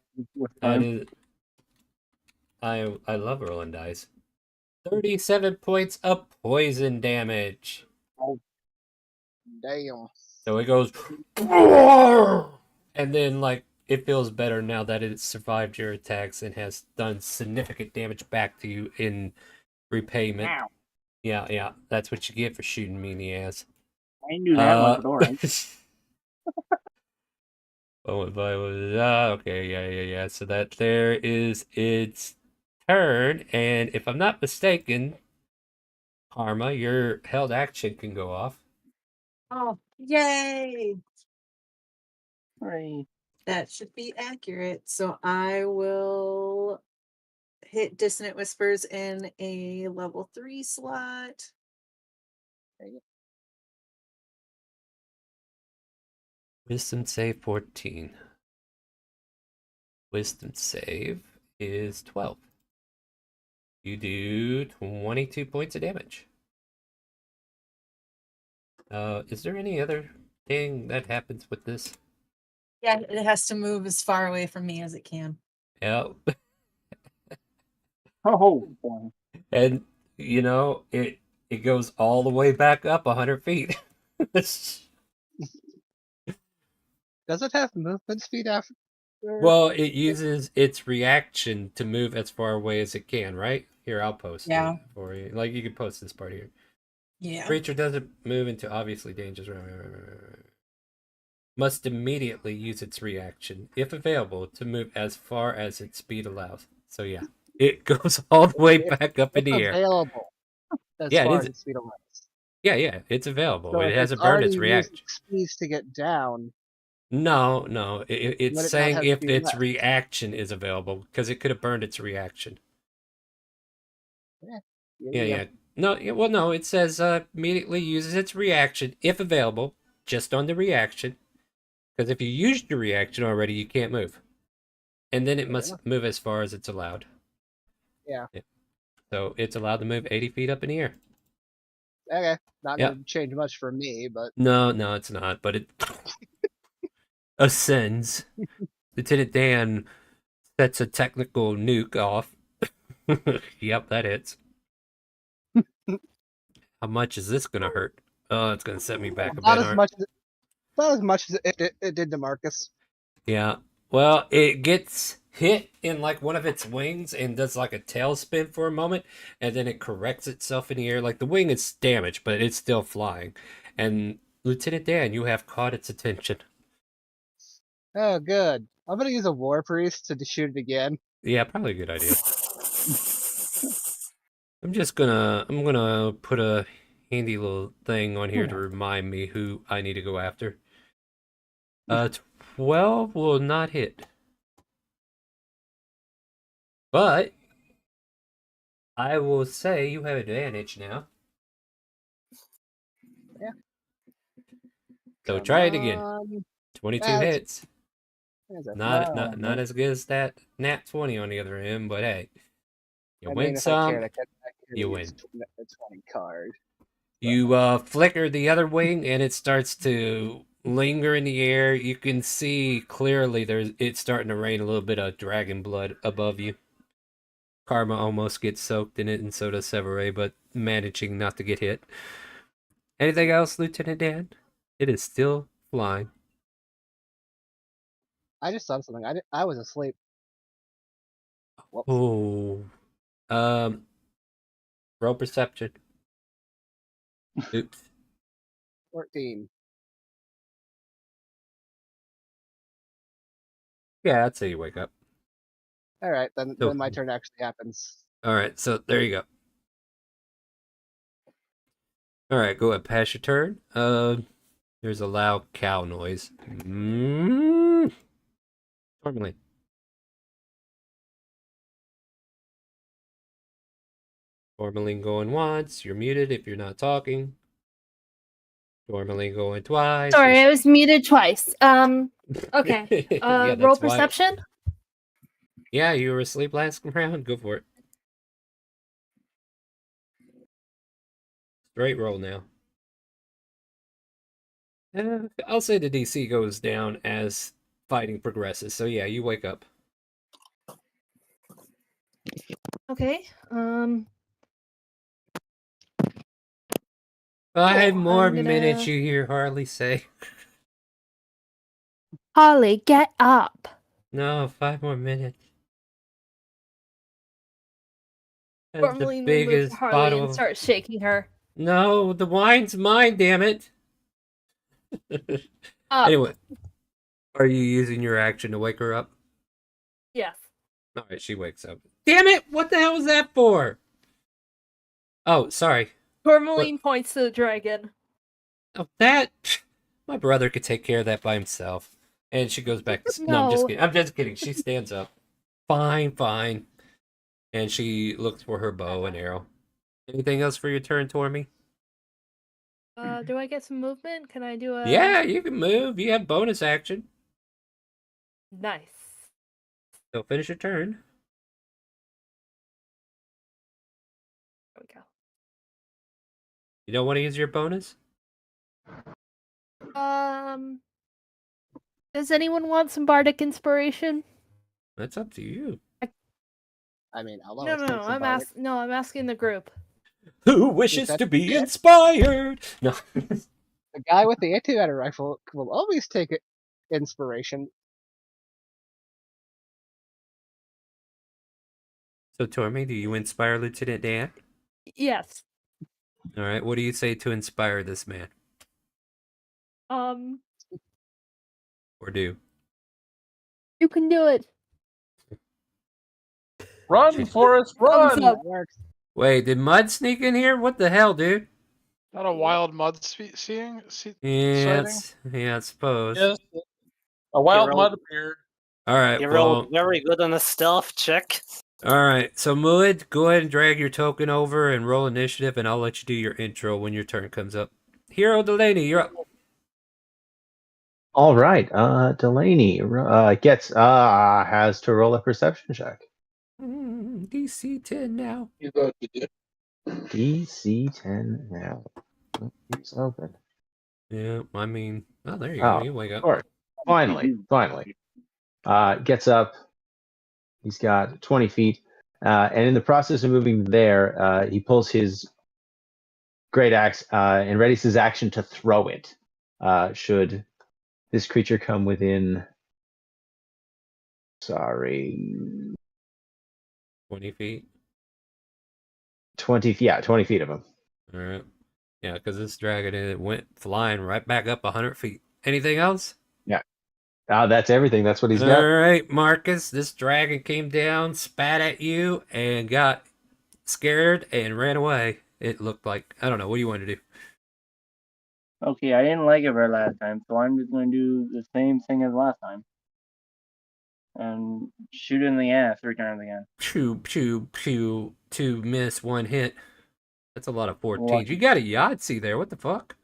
that is... I love rolling dice. 37 points of poison damage. Oh, damn. So it goes, and then like it feels better now that it's survived your attacks and has done significant damage back to you in repayment. Ow. Yeah, that's what you get for shooting me in the ass. I knew that one, but alright. Oh, if I was okay, yeah. So that there is its turn, and if I'm not mistaken, Karma, your held action can go off. Oh, yay! Hooray. That should be accurate. So I will hit Dissonant Whispers in a level 3 slot. Wisdom save 14. Wisdom save is 12. You do 22 points of damage. Is there any other thing that happens with this? Yeah, it has to move as far away from me as it can. Yeah. Oh boy. And you know, it goes all the way back up 100 feet. Does it have movement speed after? Well, it uses its reaction to move as far away as it can, right? Here, I'll post Yeah. it for you. Like, you can post this part here. Yeah. Creature doesn't move into obviously dangerous. Must immediately use its reaction, if available, to move as far as its speed allows. So yeah, it goes all the way back up in It's the air. available as Yeah, it far is. as its speed allows. Yeah, it's available. So It if hasn't it's burned already its used reaction. its speeds to get down, No. It's would it not saying have if speed its left? reaction is available, because it could have burned its reaction. Yeah. No, it says immediately uses its reaction, if available, just on the reaction. Because if you used your reaction already, you can't move. And then it must move as far as it's allowed. Yeah. So it's allowed to move 80 feet up in the air. Okay. Not Yeah. going to change much for me, but No, it's not, but it ascends. Lieutenant Dan sets a technical nuke off. Yep, that hits. How much is this gonna hurt? Oh, it's gonna set me back a not bit. as much as not as much as it did to Marcus. Yeah. Well, it gets hit in like one of its wings and does like a tailspin for a moment, and then it corrects itself in the air. Like the wing is damaged, but it's still flying. And Lieutenant Dan, you have caught its attention. Oh, good. I'm going to use a War Priest to shoot it again. Yeah, probably a good idea. I'm gonna put a handy little thing on here to remind me who I need to go after. 12 will not hit. But I will say you have advantage now. Yeah. So try it again. 22 hits. Not as good as that nat 20 on the other end, but hey, you win some, I could you win. use a 20 card. You flicker the other wing, and it starts to linger in the air. You can see clearly it's starting to rain a little bit of dragon blood above you. Karma almost gets soaked in it, and so does Severay, but managing not to get hit. Anything else, Lieutenant Dan? It is still flying. I just saw something. I was asleep. Whoops. Oh. Roll perception. Oops. 14. Yeah, I'd say you wake up. All right, then my turn actually happens. All right, so there you go. All right, go ahead, pass your turn. There's a loud cow noise. Tourmaline. Tourmaline going once. You're muted if you're not talking. Tourmaline going twice. Sorry, I was muted twice. Okay. Yeah, Roll that's why- perception. Yeah, you were asleep last round. Go for it. Straight roll now. I'll say the DC goes down as fighting progresses. So yeah, you wake up. Okay. 5 more I'm gonna- minutes, you hear Harley say. Holly, get up. No, 5 more minutes. That's the Tourmaline will move to biggest Harley bottle and of... start shaking her. No, the wine's mine, damn it. Up. Anyway, are you using your action to wake her up? Yes. Alright, she wakes up. Damn it! What the hell was that for? Oh, sorry. Tourmaline points to the dragon. Oh, that... My brother could take care of that by himself. And she goes back to... No, I'm just No. kidding. I'm just kidding. She stands up. Fine, fine. And she looks for her bow and arrow. Anything else for your turn, Tormy? Do I get some movement? Can I do a... Yeah, you can move. You have bonus action. Nice. So finish your turn. There we go. You don't want to use your bonus? Does anyone want some bardic inspiration? That's up to you. I mean, I'll No, always no, take no. some bardic. I'm asking the group. Who wishes that- to be inspired? No. The guy with the antimatter rifle will always take inspiration. So, Tormy, do you inspire Lieutenant Dan? Yes. All right. What do you say to inspire this man? Or do? You can do it. Run, Forrest, Thumbs run! up. Wait, did Mud sneak in here? What the hell, dude? Not a wild mud sighting? Yeah, I suppose. Yes, a wild rolled- mud appeared. All right. You Well, rolled very good on the stealth check. all right. So, Muid, go ahead and drag your token over and roll initiative, and I'll let you do your intro when your turn comes up. Hero Delaney, you're up. All right. Delaney has to roll a perception check. DC 10 now. DC 10 now. It's open. Yeah, I mean, oh, there you go. Oh, You wake of up. course. Finally. Gets up. He's got 20 feet. And in the process of moving there, he pulls his great axe and readies his action to throw it. Should this creature come within... 20 feet. 20 feet of him. All right. Yeah, because this dragon it went flying right back up 100 feet. Anything else? Yeah. That's everything. That's what he's All got. right, Marcus. This dragon came down, spat at you, and got scared and ran away. It looked like. I don't know. What do you want to do? Okay, I didn't like it very last time, so I'm just going to do the same thing as last time. And shoot in the ass 3 times again. Pew, pew, pew. 2 miss, 1 hit. That's a lot of 14s. Lucky. You got a Yahtzee there. What the fuck?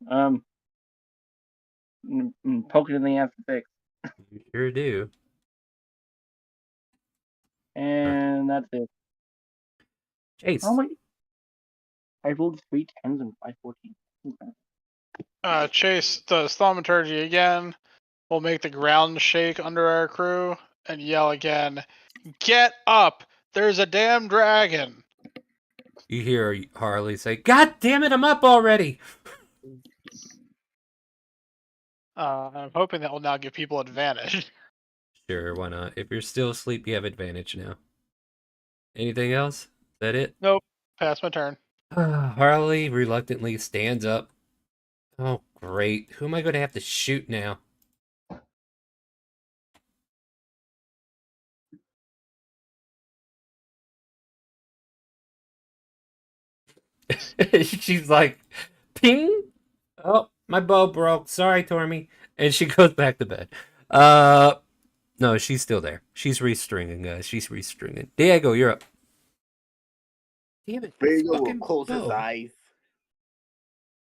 Poke it in the ass for 6. You sure do. And that's it. Chase. Oh my! I rolled 3 10s and 5 14s. Chase does thaumaturgy again. We'll make the ground shake under our crew and yell again, "Get up! There's a damn dragon!" You hear Harley say, "God damn it, I'm up already!" I'm hoping that will now give people advantage. Sure, why not? If you're still asleep, you have advantage now. Anything else? Is that it? Nope. Pass my turn. Harley reluctantly stands up. Oh, great. Who am I going to have to shoot now? She's like, ping. Oh, my bow broke. Sorry, Tormy. And she goes back to bed. No, she's still there. She's restringing, guys. She's restringing. Diego, you're up. Damn it. Diego will fucking close his bow. eyes.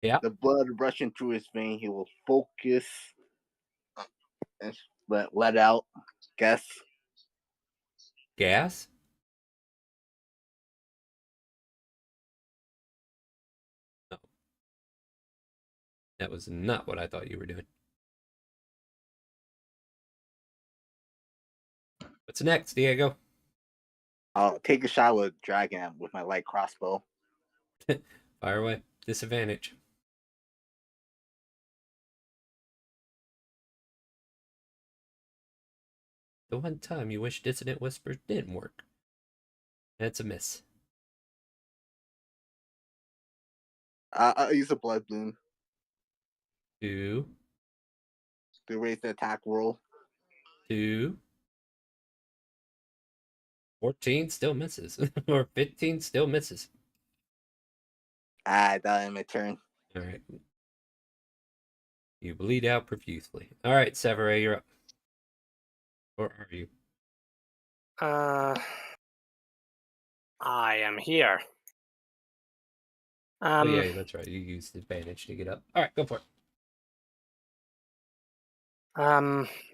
Yeah. The blood rushing through his vein. He will focus and let out gas. Gas? No. That was not what I thought you were doing. What's next, Diego? I'll take a shot with dragon with my light crossbow. Fire away. Disadvantage. The one time you wish Dissonant Whispers didn't work. That's a miss. I'll use a blood bloom 2, to raise the attack roll. 2. 14 still misses. Or 15 still misses. Ah, that in my turn. Alright. You bleed out profusely. Alright, Severay, you're up. Or are you? I am here. Oh yeah, that's right. You used advantage to get up. Alright, go for it.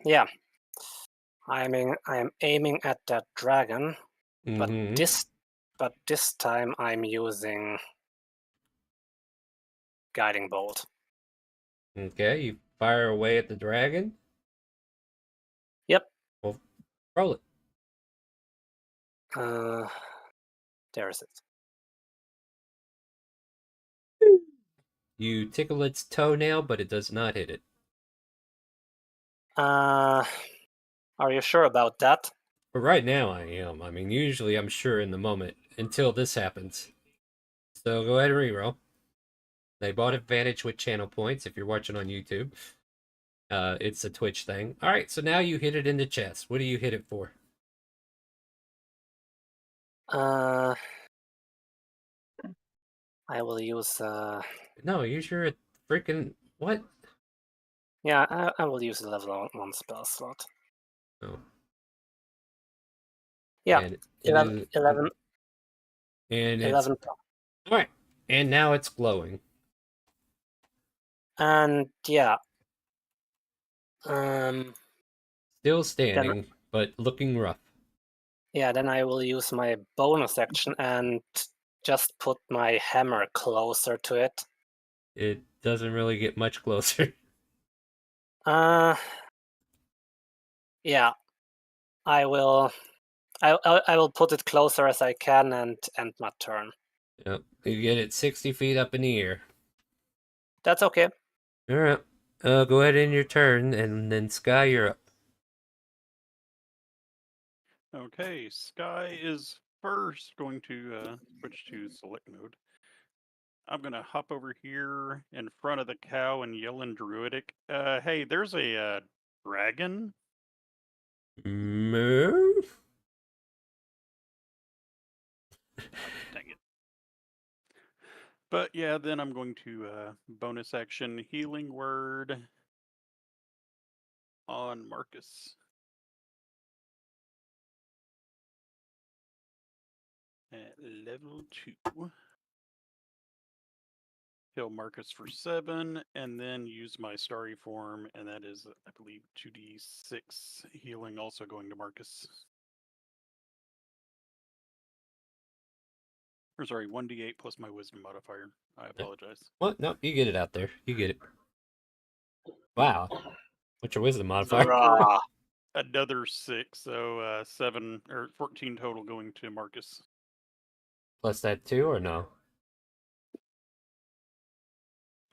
Yeah. I am aiming at that dragon, but Mhm. this time I'm using guiding bolt. Okay, you fire away at the dragon. Yep. Well, roll it. There's it. You tickle its toenail, but it does not hit it. Are you sure about that? But right now I am. I mean, usually I'm sure in the moment until this happens. So go ahead and reroll. They bought advantage with channel points if you're watching on YouTube. It's a Twitch thing. All right, so now you hit it in the chest. What do you hit it for? I will use No, use your freaking what? Yeah, I will use the level 1 spell slot. Oh. Yeah, And 11. And 11. All right, and now it's glowing. And yeah. Still standing, but looking rough. Yeah, then I will use my bonus action and just put my hammer closer to it. It doesn't really get much closer. Yeah, I will. I will put it closer as I can and end my turn. Yep, you get it 60 feet up in the air. That's okay. All right, go ahead in your turn, and then Sky, you're up. Okay, Sky is first going to switch to select mode. I'm gonna hop over here in front of the cow and yell in Druidic. Hey, there's a dragon. Move. Dang it. But yeah, then I'm going to bonus action healing word on Marcus. At level 2. Heal Marcus for 7, and then use my starry form, and that is, I believe, 2d6 healing also going to Marcus. Or sorry, 1d8 plus my wisdom modifier. I apologize. What? No, you get it out there. You get it. Wow. What's your wisdom modifier? So another 6, so 7 or 14 total going to Marcus. Plus that 2 or no?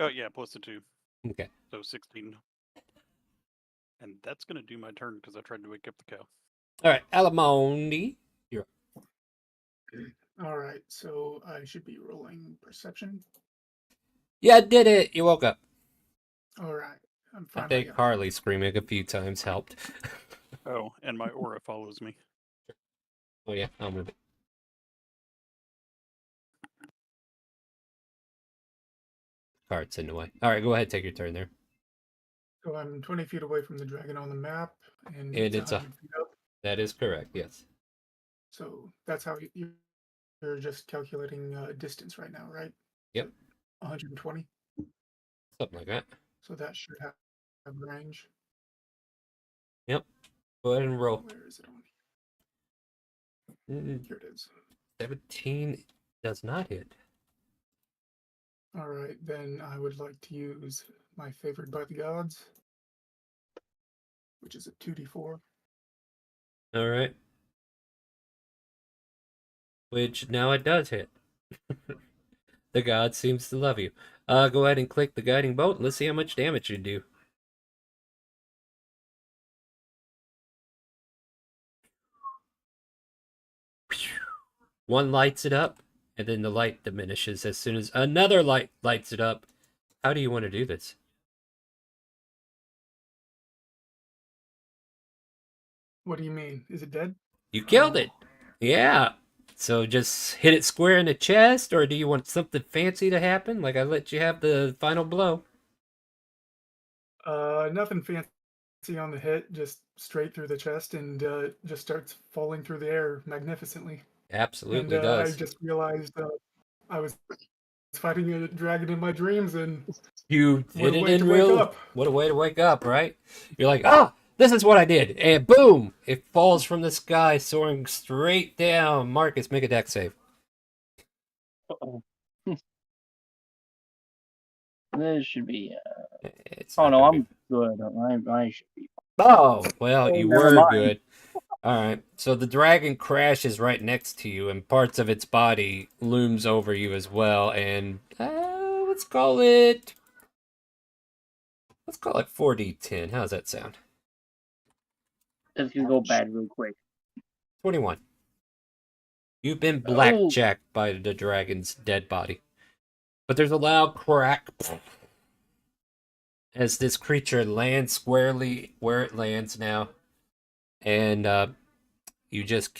Oh yeah, plus the 2. Okay. So 16. And that's gonna do my turn because I tried to wake up the cow. All right, Alamondi, you're up. All right, so I should be rolling perception. Yeah, I did it. You woke up. All right, I'm I finally think up. Harley screaming a few times helped. Oh, and my aura follows me. Oh yeah, I'll move it. Card's in the way. All right, go ahead, take your turn there. So I'm 20 feet away from the dragon on the map, and And it's 100 feet up. That is correct. Yes. So that's how you're just calculating distance right now, right? Yep. 120. Something like that. So that should have range. Yep. Go ahead and roll. Where is it on? Here it is. 17 does not hit. All right, then I would like to use my favored by the gods, which is a 2d4. All right. Which now it does hit. The god seems to love you. Go ahead and click the guiding bolt and let's see how much damage you do. One lights it up, and then the light diminishes as soon as another light lights it up. How do you want to do this? What do you mean? Is it dead? You killed it! Yeah! So just hit it square in the chest, or do you want something fancy to happen? Like I let you have the final blow. Nothing fancy on the hit, just straight through the chest, and just starts falling through the air magnificently. Absolutely And I does. just realized I was fighting a dragon in my dreams, and You what did a it way in to wake real. up! What a way to wake up, right? You're like, ah, this is what I did, and boom! It falls from the sky, soaring straight down. Marcus, make a deck save. Uh-oh. This should be. It's Oh not no, gonna I'm be. good. I should be. Oh, well, Oh, you never were mind. good. All right. So the dragon crashes right next to you, and parts of its body looms over you as well. And let's call it 4d10. How's that sound? It's gonna go bad real quick. 21. You've been Oh. blackjacked by the dragon's dead body. But there's a loud crack as this creature lands squarely where it lands now. And you just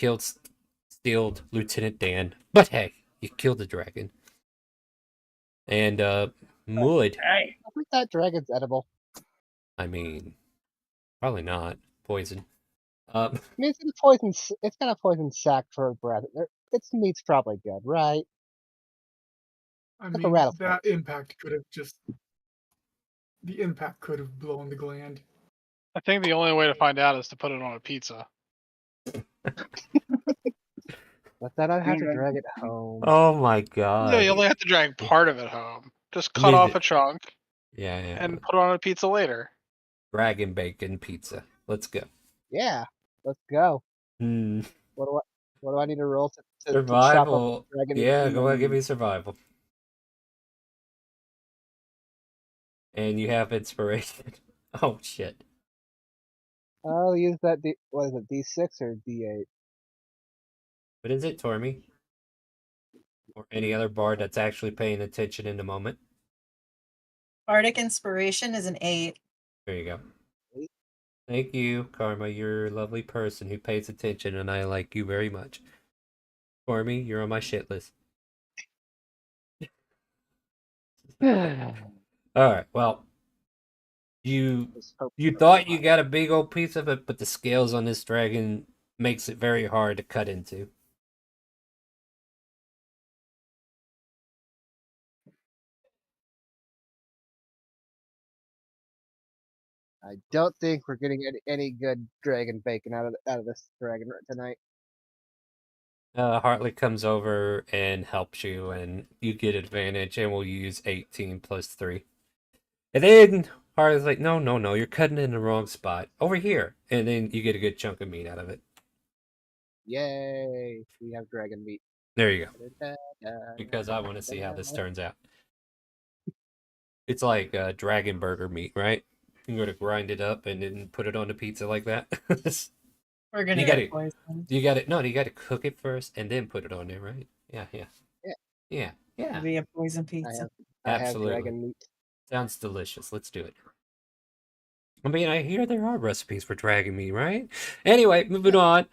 stealed Lieutenant Dan. But hey, you killed the dragon. And Mud. Hey. I think that dragon's edible. I mean, probably not poison. I mean, it's got a poison. It's got a poison sac for a breath. Its meat's probably good, right? I Like a mean, rattlesnake. that impact could have just. The impact could have blown the gland. I think the only way to find out is to put it on a pizza. But then I'd have to drag it home. Oh my god. Yeah, you only have to drag part of it home. Just cut off a chunk Yeah. and put it on a pizza later. Dragon bacon pizza. Let's go. Yeah, let's go. Hmm. What do I need to roll to chop up Survival. the dragon? Yeah, go ahead, give me survival. And you have inspiration. Oh shit. I'll use that. What is it? D6 or D8? What is it, Tormy? Or any other bard that's actually paying attention in the moment? Bardic Inspiration is an 8. There you go. Thank you, Karma. You're a lovely person who pays attention, and I like you very much. Tormy, you're on my shit list. Alright, well. You thought you got a big old piece of it, but the scales on this dragon makes it very hard to cut into. I don't think we're getting any good dragon bacon out of this dragon tonight. Hartley comes over and helps you, and you get advantage, and we'll use 18 plus 3. And then Hartley's like, no, you're cutting it in the wrong spot. Over here. And then you get a good chunk of meat out of it. Yay! We have dragon meat. There you go. Because I want to see how this turns out. It's like dragon burger meat, right? You go to grind it up and then put it on the pizza like that. We're gonna get poisoned. You got to cook it first and then put it on there, right? Yeah. It'll be a poison pizza. I have Absolutely. dragon meat. Sounds delicious. Let's do it. I mean, I hear there are recipes for dragon meat, right? Anyway, moving on.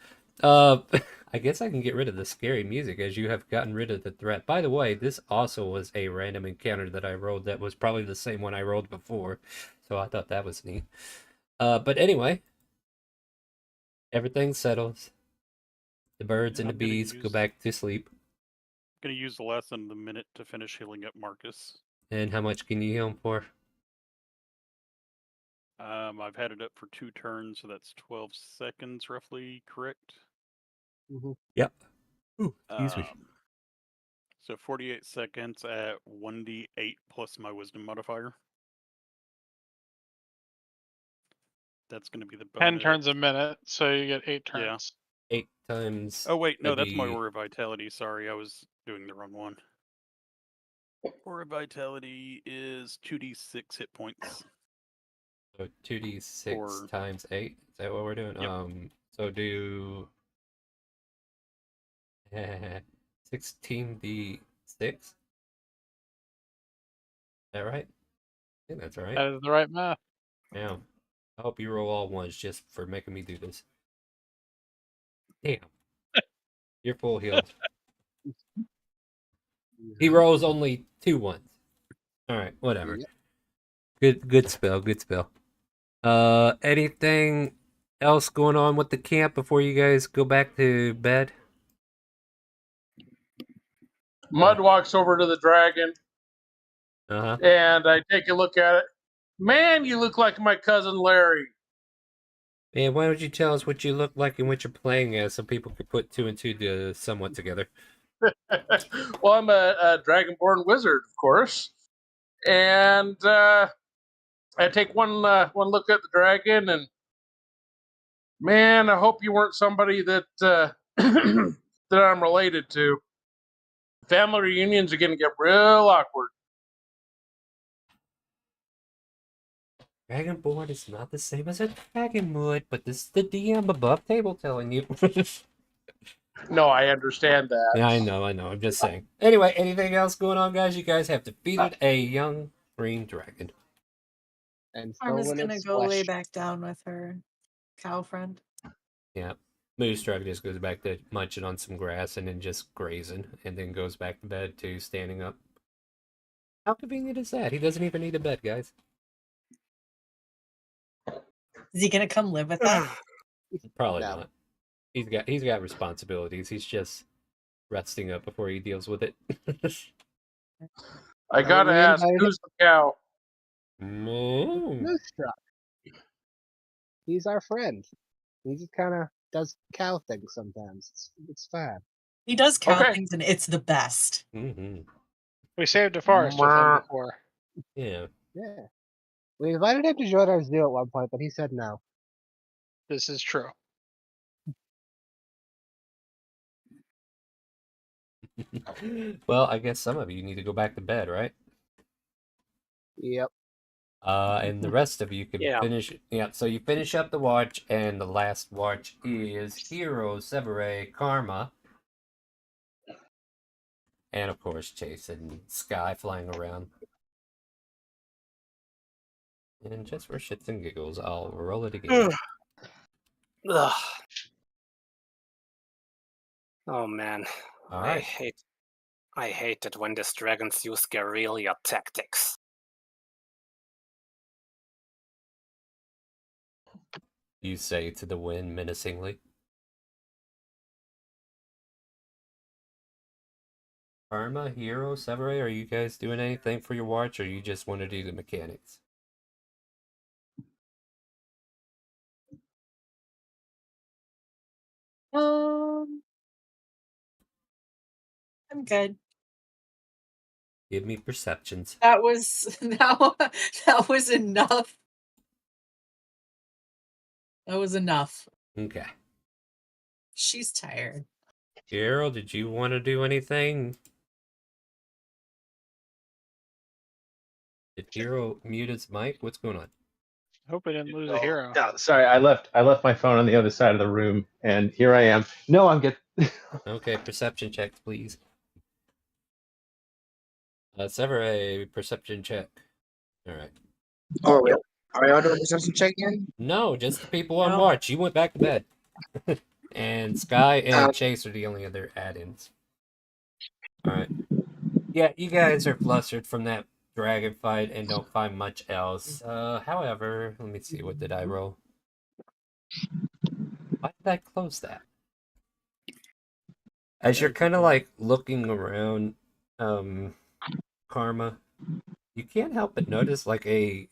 I guess I can get rid of the scary music as you have gotten rid of the threat. By the way, this also was a random encounter that I rolled that was probably the same one I rolled before. So I thought that was neat. But anyway, everything settles. The birds and the bees go back to sleep. I'm going to use less than the minute to finish healing up Marcus. And how much can you heal him for? I've had it up for 2 turns, so that's 12 seconds roughly, correct? Mm-hmm. Yep. Ooh, excuse me. So 48 seconds at 1d8 plus my wisdom modifier. That's going to be the bonus. 10 turns a minute, so you get 8 turns. Yeah. 8 times. Oh wait, no, that's my Aura Vitality. Sorry, I was doing the wrong one. Aura Vitality is 2d6 hit points. So 2d6 Or- times 8. Is that what we're doing? Yep. So do 16d6. Is that right? I think that's right. That is the right math. Yeah. I hope you roll all ones just for making me do this. Damn. You're full healed. He rolls only 2 ones. Alright, whatever. Yep. Good spell, good spell. Anything else going on with the camp before you guys go back to bed? Mud walks over to the dragon, Uh-huh. and I take a look at it. Man, you look like my cousin Larry. Man, why don't you tell us what you look like and what you're playing as so people could put 2 and 2 to somewhat together? Well, I'm a dragonborn wizard, of course, and I take one look at the dragon, and man, I hope you weren't somebody that that I'm related to. Family reunions are going to get real awkward. Dragonborn is not the same as a dragon would, but this is the DM above table telling you. No, I understand that. Yeah, I know. I'm just saying. Anyway, anything else going on, guys? You guys have defeated a young green dragon. And Arma's stolen gonna its go lay flesh. back down with her cow friend. Yeah. Moose Dragon just goes back to munching on some grass and then just grazing, and then goes back to bed to standing up. How convenient is that? He doesn't even need a bed, guys. Is he gonna come live with us? Probably No. not. He's got responsibilities. He's just resting up before he deals with it. I gotta we ask, invited who's the cow? Moose Truck. He's our friend. He just kind of does cow things sometimes. It's fine. He does cow Okay. things, and it's the best. Mm-hmm. We saved a forest with him before. Yeah. Yeah. We invited him to join our zoo at one point, but he said no. This is true. Well, I guess some of you need to go back to bed, right? Yep. And the rest of you can Yeah. finish. Yeah, so you finish up the watch, and the last watch is Hero, Severe, Karma, and of course Chase and Sky flying around. And just for shits and giggles, I'll roll it again. Ugh. Oh man, All I right. hate it when these dragons use guerrilla tactics. You say to the wind menacingly. Karma, Hero, Severe, are you guys doing anything for your watch, or you just want to do the mechanics? I'm good. Give me perceptions. That was that was enough. That was enough. Okay. She's tired. Hero, did you want to do anything? Did Hero mute his mic? What's going on? Hope we didn't lose a hero. No, sorry, I left my phone on the other side of the room, and here I am. No, I'm good. Okay, perception checks, please. Severe, perception check. All right. Oh, are we all doing a perception check again? No, just the people on No. watch. You went back to bed. And Sky and Uh, Chase are the only other add-ins. All right. Yeah, you guys are flustered from that dragon fight and don't find much else. However, let me see. What did I roll? Why did I close that? As you're kind of like looking around, Karma, you can't help but notice like a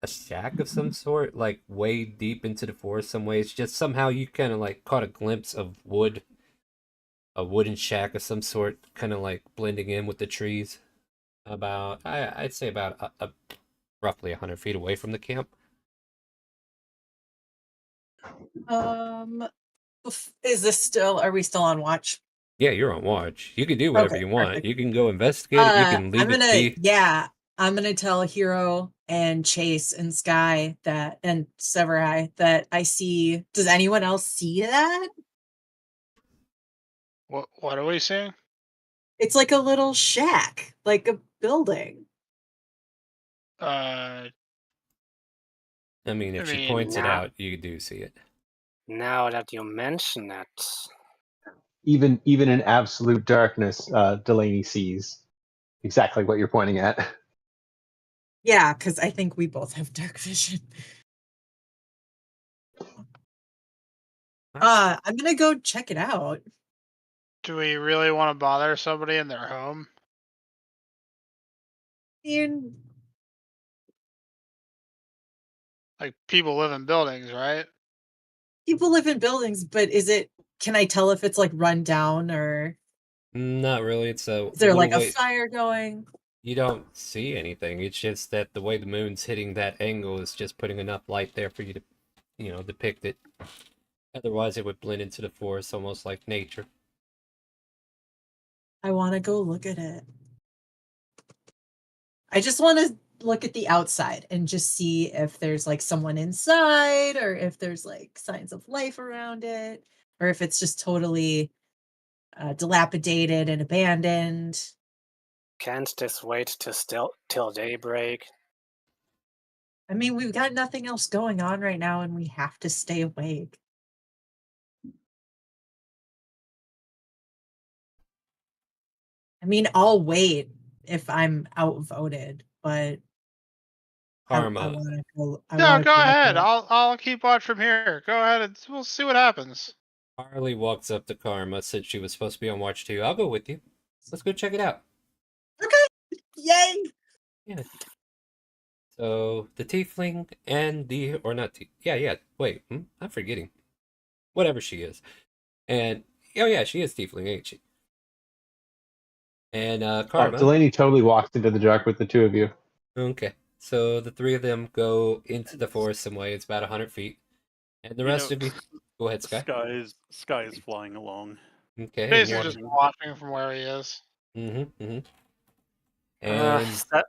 shack of some sort, like way deep into the forest some way. It's just somehow you kind of like caught a glimpse of wood, a wooden shack of some sort, kind of like blending in with the trees. About, I'd say about roughly 100 feet away from the camp. Is this still? Are we still on watch? Yeah, you're on watch. You can do whatever Okay, you want. perfect. You can go investigate it. You can leave it be. I'm gonna tell Hero and Chase and Sky that and Severai that I see. Does anyone else see that? What are we seeing? It's like a little shack, like a building. Uh, I mean, if I she mean, points it now, out, you do see it. now that you mention it, Even in absolute darkness, Delaney sees exactly what you're pointing at. Yeah, because I think we both have dark vision. I'm gonna go check it out. do we really want to bother somebody in their home? And Like people live in buildings, right? people live in buildings, but can I tell if it's like run down or Not really. It's is a there little like a way. fire going? You don't see anything. It's just that the way the moon's hitting that angle is just putting enough light there for you to, depict it. Otherwise, it would blend into the forest almost like nature. I want to go look at it. I just want to look at the outside and just see if there's like someone inside or if there's like signs of life around it or if it's just totally dilapidated and abandoned. can't this wait till daybreak? I mean, we've got nothing else going on right now and we have to stay awake. I mean, I'll wait if I'm outvoted, but I Karma. want to go. I No, want to go go look ahead. at it. I'll keep watch from here. Go ahead and we'll see what happens. Harley walks up to Karma, since she was supposed to be on watch too. I'll go with you. Let's go check it out. Okay, yay! Yeah. So the tiefling and or not yeah. Wait, I'm forgetting. Whatever she is, and oh yeah, she is tiefling, ain't she? And Karma. Delaney totally walks into the dark with the two of you. Okay, so the three of them go into the forest some way. It's about 100 feet, and the rest of you. Go ahead, Sky. Sky is flying along. Okay, and Basically, just walking. watching from where he is. Mm-hmm. Uh, And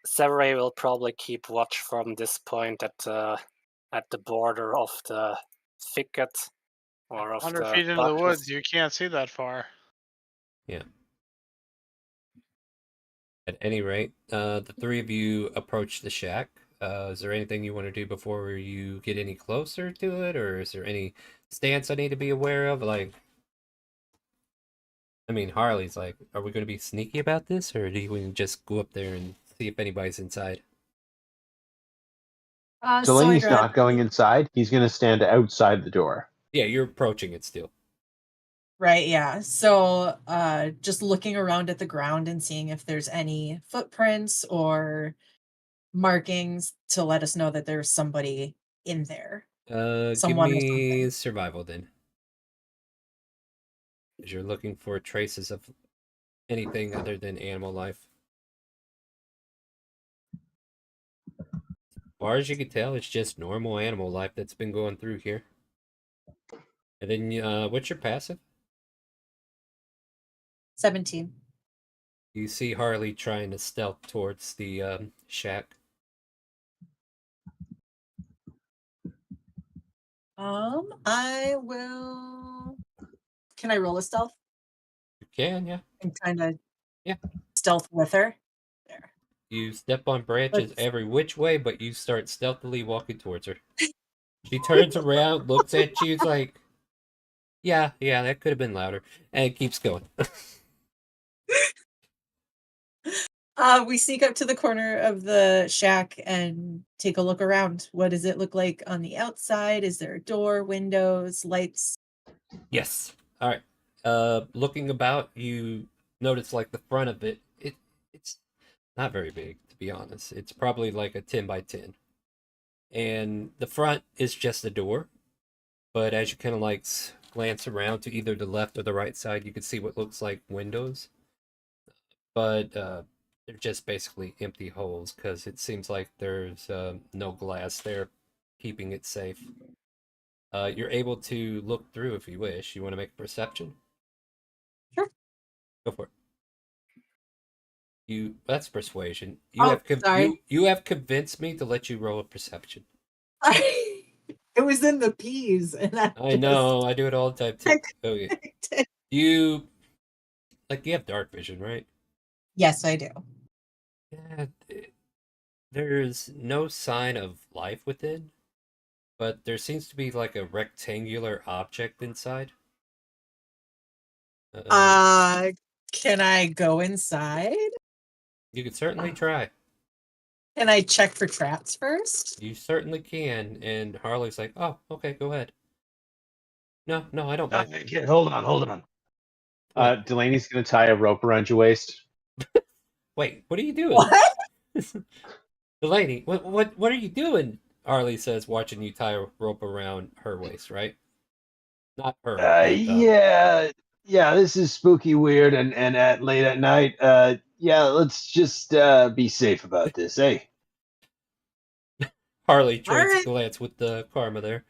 Severay will probably keep watch from this point at the border of the thicket or of 100 the feet into the bushes. woods, you can't see that far. yeah. At any rate, the three of you approach the shack. Is there anything you want to do before you get any closer to it, or is there any stance I need to be aware of? Like, I mean, Harley's like, are we going to be sneaky about this, or do we just go up there and see if anybody's inside? So Delaney's I'd rather, not going inside. He's going to stand outside the door. Yeah, you're approaching it still. right? Yeah. So, just looking around at the ground and seeing if there's any footprints or markings to let us know that there's somebody in there, Give someone or me something. survival then, because you're looking for traces of anything other than animal life. As far as you can tell, it's just normal animal life that's been going through here. And then, what's your passive? 17. You see Harley trying to stealth towards the shack. I will. Can I roll a stealth You can, yeah. and kind of Yeah. stealth with her? There. You step on branches Let's. every which way, but you start stealthily walking towards her. She turns around, looks at you, it's like, yeah, that could have been louder, and keeps going. We sneak up to the corner of the shack and take a look around. What does it look like on the outside? Is there a door, windows, lights? Yes. All right. Looking about, you notice like the front of it. It's not very big, to be honest. It's probably like a 10 by 10, and the front is just a door. But as you kind of like glance around to either the left or the right side, you can see what looks like windows, but they're just basically empty holes because it seems like there's no glass there keeping it safe. You're able to look through if you wish. You want to make a perception? Go for it. That's persuasion. Sorry. You have convinced me to let you roll a perception. It was in the peas, and I know, I do it all the time too. Okay. You have dark vision, right? Yes, I do. Yeah, there's no sign of life within, but there seems to be like a rectangular object inside. Can I go inside? You could certainly try. Can I check for traps first? You certainly can. And Harley's like, "Oh, okay, go ahead." No, I don't mind. Hold on. Delaney's gonna tie a rope around your waist. Wait, what are you doing? What? Delaney, what are you doing? Harley says, watching you tie a rope around her waist, right? Not her. Yeah, this is spooky, weird, and at late at night. Yeah, let's just be safe about this, eh? Harley trades right. a glance with the karma there.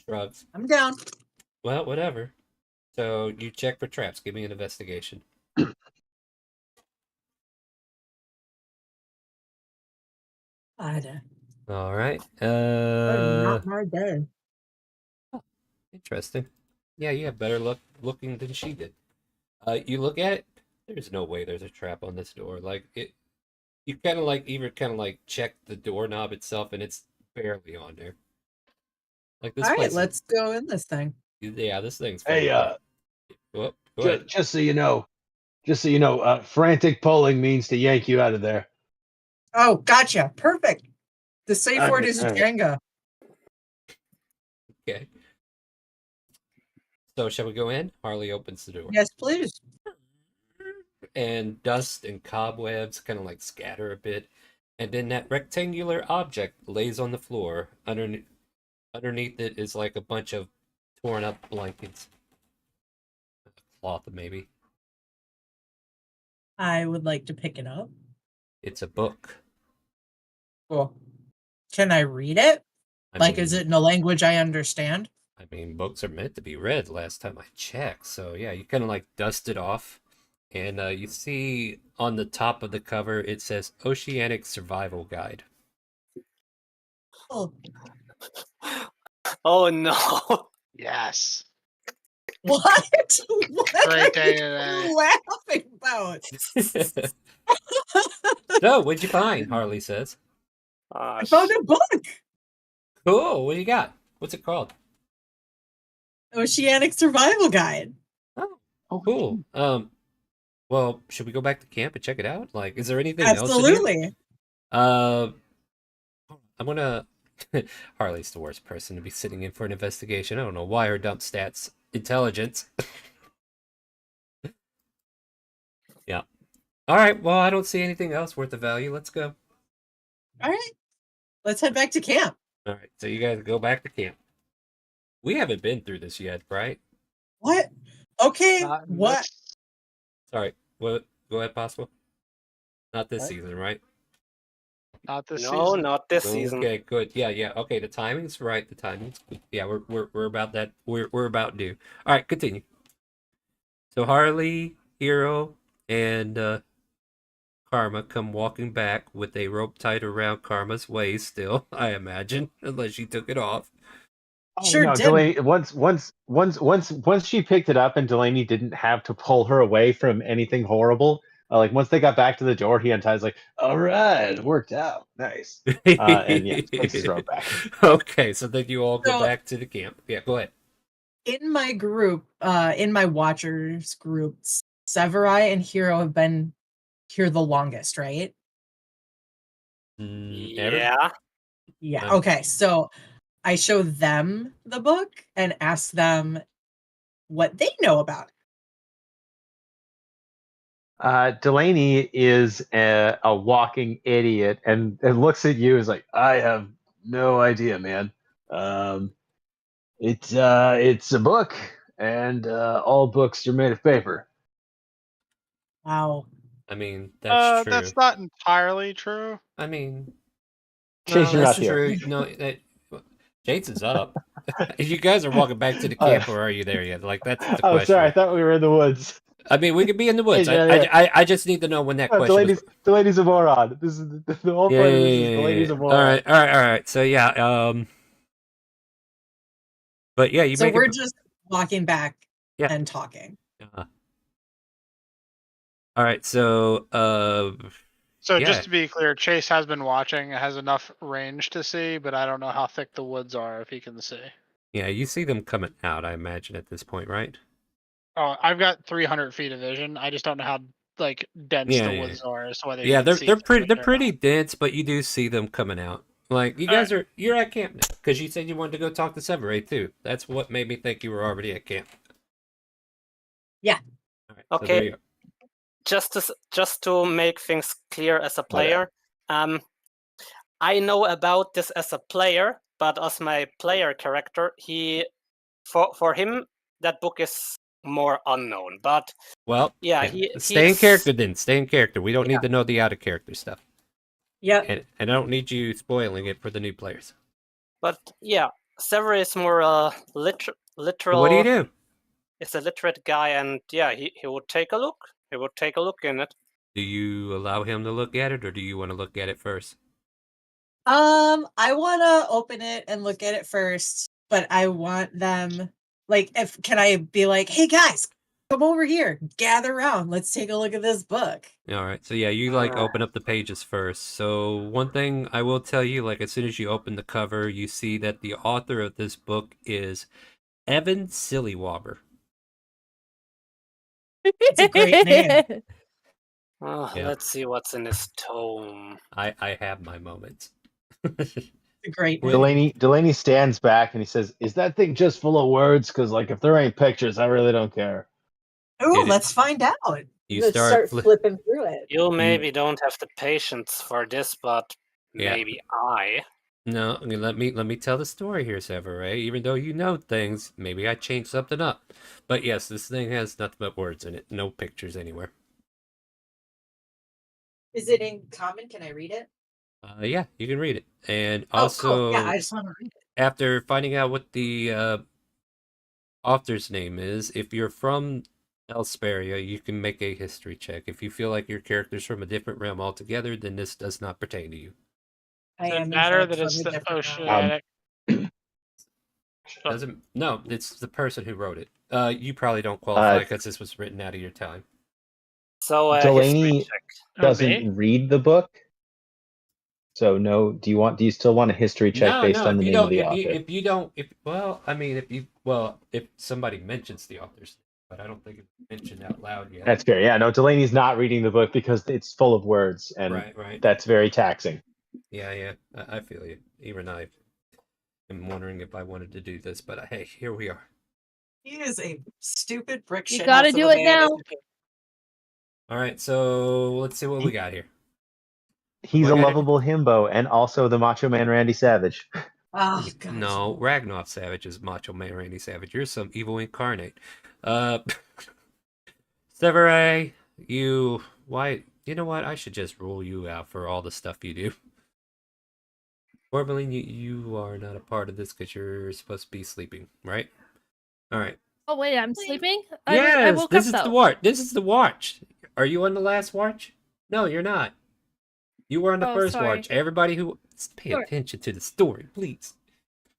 Shrugs. I'm down. Well, whatever. So you check for traps. Give me an investigation. All right. Not my day. Interesting. Yeah, you have better looking than she did. You look at it. There's no way there's a trap on this door. Like it, you kind of check the doorknob itself, and it's barely on there. Like this. All place right, let's go in this thing. Yeah, this thing's. Hey, go ahead. just so you know, frantic pulling means to yank you out of there. Oh, gotcha. Perfect. The safe All word right, is all right. Jenga. Okay. So shall we go in? Harley opens the door. Yes, please. And dust and cobwebs kind of like scatter a bit, and then that rectangular object lays on the floor. Underneath it is like a bunch of torn up blankets, cloth maybe. I would like to pick it up. It's a book. Cool. Can I read it? Is it in a language I understand? I mean, books are meant to be read. Last time I checked, so yeah, you kind of like dust it off. And you see on the top of the cover, it says Oceanic Survival Guide. Oh, Oh no. Yes. what? What Great day are today. you laughing about? So, what'd you find? Harley says. I found a book. Cool. What do you got? What's it called? Oceanic Survival Guide. Oh, cool. Well, should we go back to camp and check it out? Like, is there anything else? Absolutely. I'm gonna. Harley's the worst person to be sitting in for an investigation. I don't know why her dump stats intelligence. Yeah. All right. Well, I don't see anything else worth of value. Let's go. All right. Let's head back to camp. All right. So you guys go back to camp. We haven't been through this yet, right? What? Okay. Not in What? this- Sorry. What? Go ahead, possible. Not this What? season, right? Not this No, season. not this season. Okay, good. Yeah. Okay, the timing's right. The timing's good. Yeah, we're about that. We're about due. All right, continue. So Harley, Hero, and Karma come walking back with a rope tied around Karma's waist. Still, I imagine, unless she took it off. Sure did. Delaney, once she picked it up and Delaney didn't have to pull her away from anything horrible. Like once they got back to the door, he unties like, all right, it worked out, nice. And yeah, puts his rope back. Okay, so then you all go So- back to the camp. Yeah, go ahead. In my group, in my Watchers group, Severai and Hero have been here the longest, right? Ever? Yeah. Yeah. Okay. So I show them the book and ask them what they know about it. Delaney is a walking idiot and looks at you as like, I have no idea, man. It's a book, and all books are made of paper. Wow. I mean, that's true. That's not entirely true. I mean, Chase, you're that's not here. true. No, Jason's up. You guys are walking back to the camp, or are you there yet? Like that's the Oh, question. sorry, I thought we were in the woods. I mean, we could be in the woods. Yeah. I just need to know when that No, question was. the lady's a moron. This is the whole Yeah, point yeah, of this yeah, is the yeah, lady's yeah. a moron. All right. So yeah, but yeah, you So make we're it. just walking back Yeah. and talking. All right, so So yeah. just to be clear, Chase has been watching, has enough range to see, but I don't know how thick the woods are if he can see. Yeah, you see them coming out, I imagine, at this point, right? Oh, I've got 300 feet of vision. I just don't know how like dense Yeah, the yeah. woods are, so whether you Yeah, can see they're through pretty it or dense, but you do see them coming out. Like you guys you're at camp now because you said you wanted to go talk to Severay too. That's what made me think you were already at camp. Yeah. All right, so there you go. Just to make things clear as a player, I know about this as a player, but as my player character, for him that book is more unknown. But Well, yeah, stay in character then. Stay in character. We don't Yeah. need to know the out of character stuff. Yep. And I don't need you spoiling it for the new players. But yeah, Sever is more literal. What do you do? It's a literate guy, and yeah, he would take a look. He would take a look in it. Do you allow him to look at it, or do you want to look at it first? I want to open it and look at it first, but I want them can I be like, "Hey guys, come over here, gather around, let's take a look at this book." All right, so yeah, you open up the pages first. So one thing I will tell you, like as soon as you open the cover, you see that the author of this book is Evan Sillywobber. It's a great name. Yeah. Let's see what's in this tome. I have my moments. It's a great name. Delaney stands back and he says, "Is that thing just full of words? Because like if there ain't pictures, I really don't care." Oh, let's find out. You Let's start flipping through it. You maybe don't have the patience for this, but Yeah. maybe I. No, I mean, let me tell the story here, Severay. Even though you know things, maybe I changed something up. But yes, this thing has nothing but words in it. No pictures anywhere. Is it in common? Can I read it? Yeah, you can read it. And Oh, also, cool. Yeah, I just want to read it. after finding out what the author's name is, if you're from Elsperia, you can make a history check. If you feel like your character's from a different realm altogether, then this does not pertain to you. I Does it am matter that it's the oceanic? No, it's the person who wrote it. You probably don't qualify because this was written out of your time. So Delaney doesn't read the book. So no, do you still want a history check based on the name of the author? If somebody mentions the author's name, but I don't think it's mentioned out loud yet. That's fair. Yeah, no, Delaney's not reading the book because it's full of words, and Right. that's very taxing. Yeah, I feel you. Even I am wondering if I wanted to do this, but hey, here we are. He is a stupid brick You shit. gotta do it now. All right, so let's see what we got here. He's a lovable himbo and also the Macho Man Randy Savage. Oh, God. No, Ragnar Savage is Macho Man Randy Savage. You're some evil incarnate. Severay, you know what? I should just rule you out for all the stuff you do. Corbelline, you are not a part of this because you're supposed to be sleeping, right? All right. Oh wait, I'm sleeping. Yes, I woke this up, is the watch. This is the watch. Are you on the last watch? No, you're not. You were on the first sorry. watch. Everybody who pay attention to the story, please.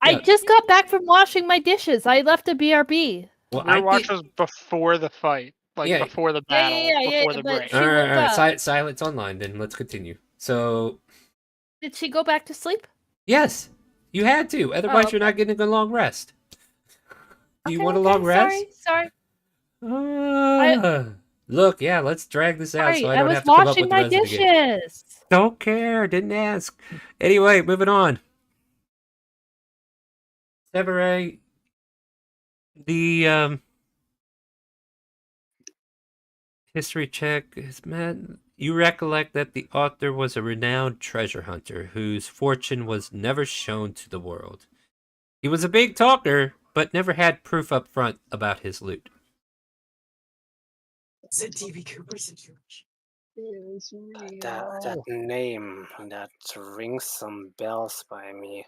I just got back from washing my dishes. I left a BRB. Well, Your watch was before the fight, before the battle, before the break. She woke up. Silence online. Then let's continue. So, Did she go back to sleep? yes, you had to. Otherwise, you're not getting a long rest. Do you want a long rest? Sorry. Look, yeah, let's drag this out so I don't have to was come up washing with the my rest of the game. dishes. Don't care. Didn't ask. Anyway, moving on. Severay, the history check is meant. You recollect that the author was a renowned treasure hunter whose fortune was never shown to the world. He was a big talker, but never had proof up front about his loot. It's a DB Cooper situation. That name, that rings some bells by me.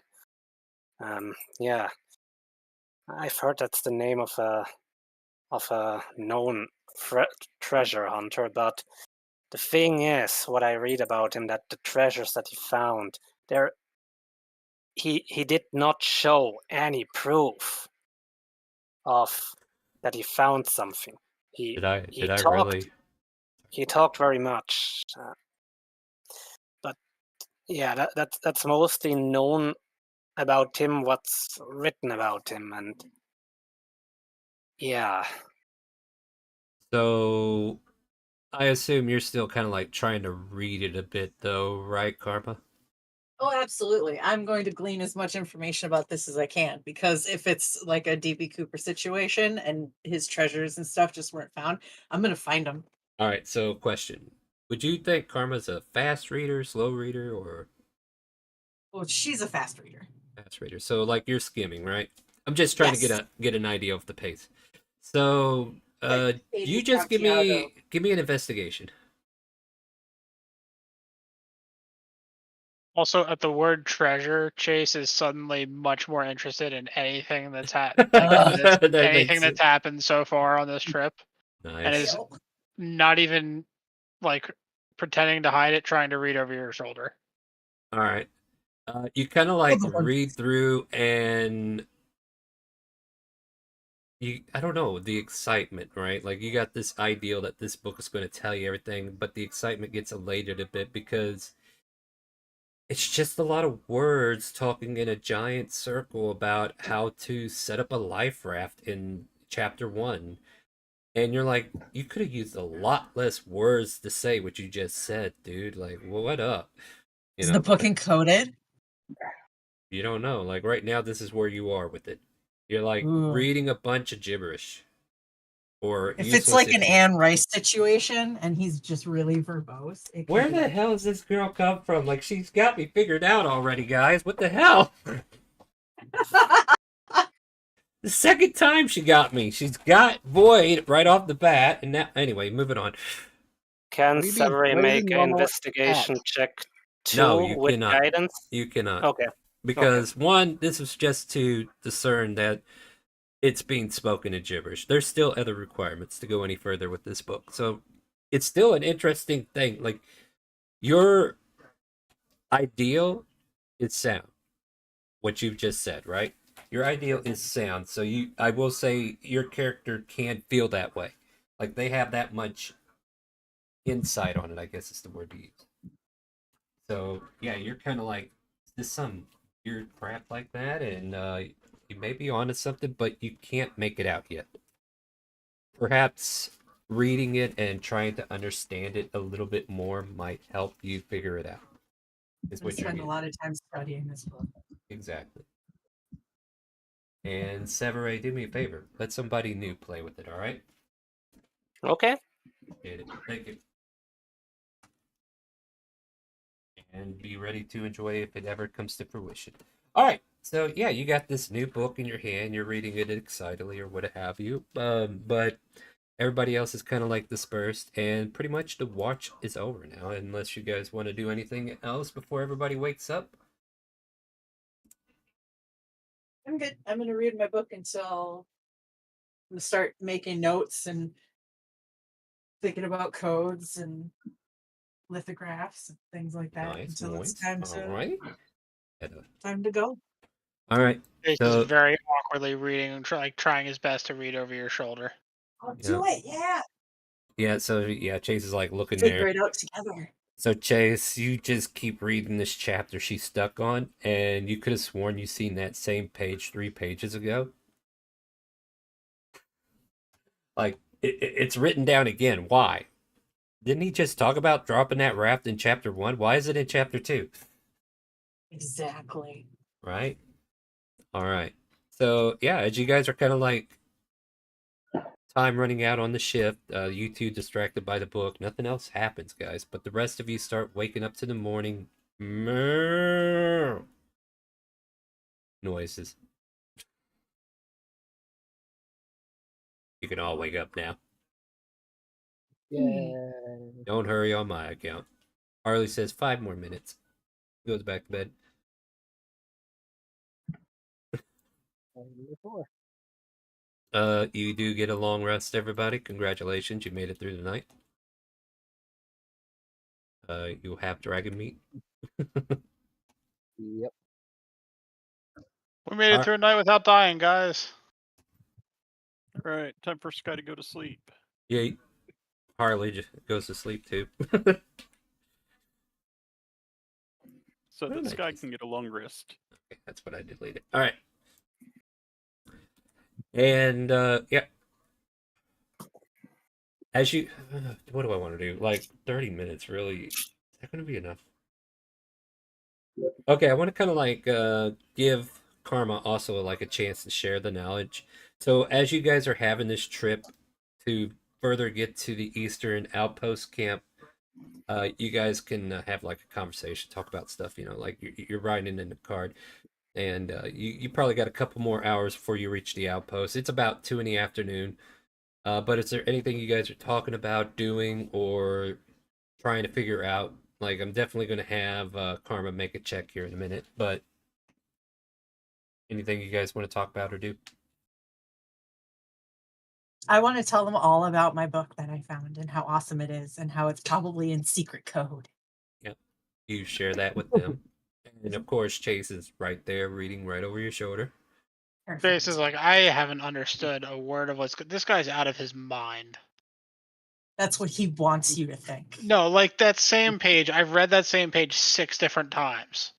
Yeah, I've heard that's the name of a known treasure hunter, but the thing is, what I read about him, that the treasures that he found, there, he did not show any proof of that he found something. He Did I talked really? he talked very much, but yeah, that's mostly known about him. What's written about him, and yeah. So I assume you're still kind of like trying to read it a bit, though, right, Karma? Oh, absolutely. I'm going to glean as much information about this as I can, because if it's like a DB Cooper situation and his treasures and stuff just weren't found, I'm going to find them. All right. So, question: would you think Karma's a fast reader, slow reader, or Well, she's a fast reader. fast reader? So, like you're skimming, right? I'm just trying to Yes. get an idea of the pace. So, Like you Katie just Santiago. give me an investigation. Also, at the word treasure, Chase is suddenly much more interested in anything that's That anything makes that's it happened so far on this trip, and nice. is not even like pretending to hide it, trying to read over your shoulder. All right. You kind of like read through and I don't know, the excitement, right? Like you got this ideal that this book is going to tell you everything, but the excitement gets elated a bit because it's just a lot of words talking in a giant circle about how to set up a life raft in chapter 1. And you're like, you could have used a lot less words to say what you just said, dude. Like, well, what up? You Is the know, book encoded? you don't know. Like right now, this is where you are with it. You're like Ooh. reading a bunch of gibberish or If it's useless like an information. Anne Rice situation and he's just really verbose, it could Where be. the hell does this girl come from? Like she's got me figured out already, guys. What the hell? The second time she got me. She's got Void right off the bat, and now anyway, moving on. Can What do you mean? Severy What is a make an normal investigation cat? check No, too you with cannot. guidance? You cannot. Okay. Because one, this was just to discern that it's being spoken in gibberish. There's still other requirements to go any further with this book. So it's still an interesting thing. Like your ideal is sound. What you've just said, right? Your ideal is sound. So I will say your character can feel that way. Like they have that much insight on it, I guess is the word to use. So yeah, you're kind of like, is this some weird crap like that? And you may be onto something, but you can't make it out yet. Perhaps reading it and trying to understand it a little bit more might help you figure it out. Is I what you're spend a getting. lot of time studying this book. Exactly. And Severe, do me a favor. Let somebody new play with it, all right? Okay. Appreciate it. Thank you. And be ready to enjoy if it ever comes to fruition. All right. So yeah, you got this new book in your hand. You're reading it excitedly or what have you. But everybody else is kind of like dispersed, and pretty much the watch is over now. Unless you guys want to do anything else before everybody wakes up. I'm good. I'm going to read my book until I'm going to start making notes and thinking about codes and lithographs and things like that Nice, until it's nice. All right. time to go. All right. Chase So is very awkwardly reading, trying his best to read over your shoulder. I'll do it. Yeah. yeah, so yeah, Chase is like looking Figure there. it out together. So Chase, you just keep reading this chapter she's stuck on, and you could have sworn you seen that same page 3 pages ago. Like it's written down again. Why? Didn't he just talk about dropping that raft in chapter 1? Why is it in chapter 2? Exactly. Right? All right. So yeah, as you guys are kind of like time running out on the shift, you two distracted by the book. Nothing else happens, guys. But the rest of you start waking up to the morning noises. You can all wake up now. Yeah. Don't hurry on my account. Harley says 5 more minutes. Goes back to bed. You do get a long rest, everybody. Congratulations, you made it through the night. You'll have dragon meat. Yep. We made it Alright. through a night without dying, guys. All right, time for Sky to go to sleep. Yeah, Harley just goes to sleep too. So Where that did I Sky just- can get a long rest. Okay, that's what I deleted. All right. And yeah. As you, what do I want to do? Like 30 minutes, really? Is that going to be enough? Okay, I want to kind of like give Karma also like a chance to share the knowledge. So as you guys are having this trip to further get to the Eastern Outpost camp, you guys can have like a conversation, talk about stuff. You know, like you're riding in the card, and you probably got a couple more hours before you reach the outpost. It's about 2 in the afternoon. But is there anything you guys are talking about doing or trying to figure out? Like, I'm definitely going to have Karma make a check here in a minute, but anything you guys want to talk about or do? I want to tell them all about my book that I found and how awesome it is and how it's probably in secret code. Yep. You share that with them. And of course, Chase is right there reading right over your shoulder. Chase is like, I haven't understood a word of what's. This guy's out of his mind. That's what he wants you to think. No, like that same page. I've read that same page 6 different times.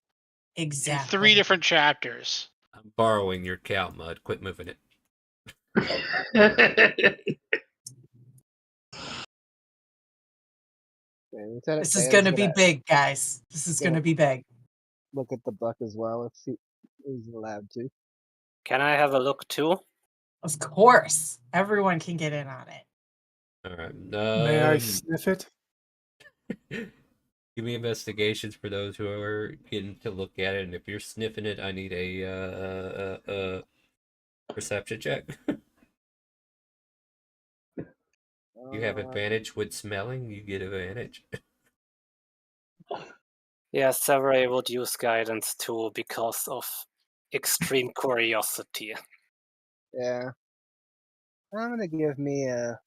Exactly. In 3 different chapters. I'm borrowing your cow mud. Quit moving it. This is going to be big, guys. This is going to be big. Look at the book as well if he is allowed to. Can I have a look too? Of course. Everyone can get in on it. All right. May I sniff it? Give me investigations for those who are getting to look at it, and if you're sniffing it, I need a perception check. You have advantage with smelling. You get advantage. Yeah, Severay would use guidance too because of extreme curiosity. Yeah. I'm gonna give me a.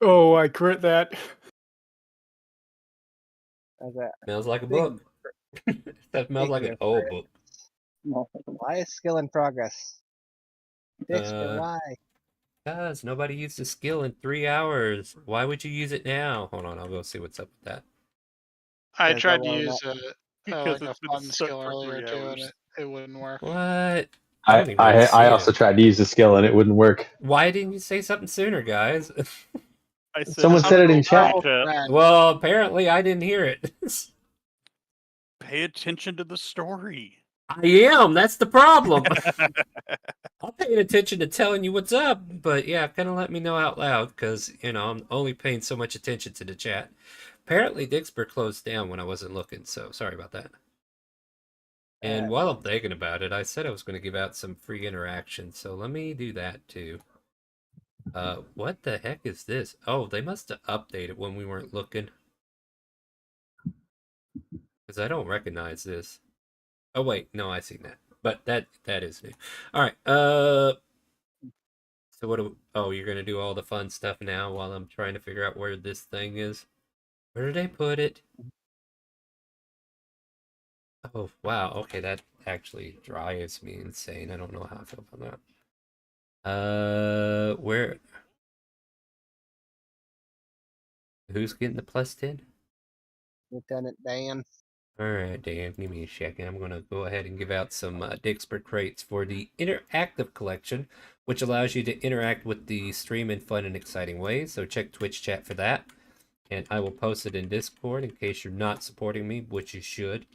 Oh, I crit that. Smells like a big- book. That smells like an old book. Why is skill in progress? Dexter, why? Because nobody used the skill in 3 hours. Why would you use it now? Hold on, I'll go see what's up with that. I Because tried I to will use not- Because like a it's been fun stuck skill for earlier 3 too, and hours. it wouldn't work. What? I also tried to use the skill and it wouldn't work. Why didn't you say something sooner, guys? I said Someone said it in chat. Well, apparently I didn't hear it. Pay attention to the story. I am. That's the problem. I'm paying attention to telling you what's up, but yeah, kind of let me know out loud because I'm only paying so much attention to the chat. Apparently, Dixper closed down when I wasn't looking, so sorry about that. And while I'm thinking about it, I said I was going to give out some free interaction, so let me do that too. What the heck is this? Oh, they must have updated when we weren't looking. Because I don't recognize this. Oh wait, no, I seen that. But that is new. Alright, so what do oh, you're gonna do all the fun stuff now while I'm trying to figure out where this thing is? Where did I put it? Oh wow, okay, that actually drives me insane. I don't know how I feel about that. Where who's getting the +10? Lieutenant Dan. Alright, Dan, give me a second. I'm going to go ahead and give out some Dixper crates for the interactive collection, which allows you to interact with the stream in fun and exciting ways. So check Twitch chat for that. And I will post it in Discord in case you're not supporting me, which you should.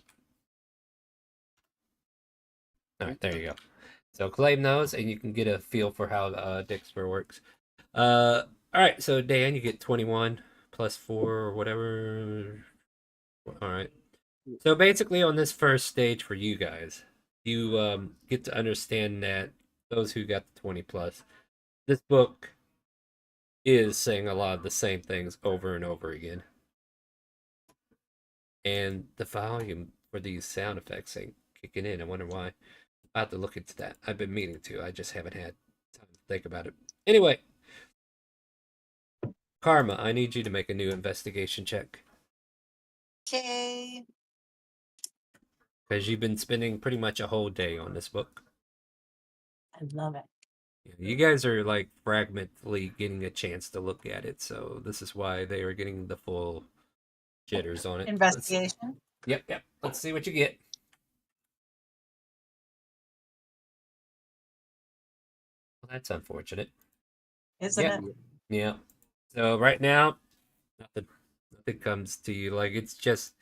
Alright, there you go. So claim those, and you can get a feel for how Dixper works. Alright, so Dan, you get 21 plus 4 or whatever. Alright. So basically on this first stage for you guys, you get to understand that those who got the 20 plus, this book is saying a lot of the same things over and over again. And the volume for these sound effects ain't kicking in. I wonder why. I'll have to look into that. I've been meaning to. I just haven't had time to think about it. Anyway, Karma, I need you to make a new investigation check. Okay. Because you've been spending pretty much a whole day on this book. I love it. You guys are like fragmentally getting a chance to look at it, so this is why they are getting the full jitters on it. Investigation. Yep. Let's see what you get. Well, that's unfortunate. Isn't it? Yeah. So right now, nothing comes to you. Like, it's just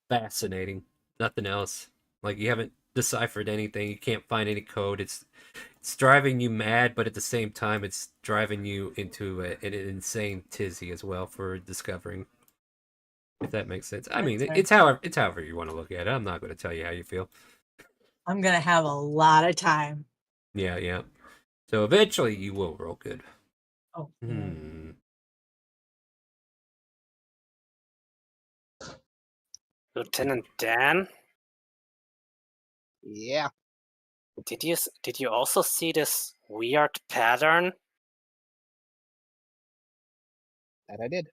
fascinating. Nothing else. Like, you haven't deciphered anything. You can't find any code. It's driving you mad, but at the same time, it's driving you into an insane tizzy as well for discovering. If that makes sense. I mean, it's however you want to look at it. I'm not going to tell you how you feel. I'm gonna have a lot of time. Yeah. So eventually, you will roll good. Oh. Lieutenant Dan, Yeah. did you also see this weird pattern? That I did.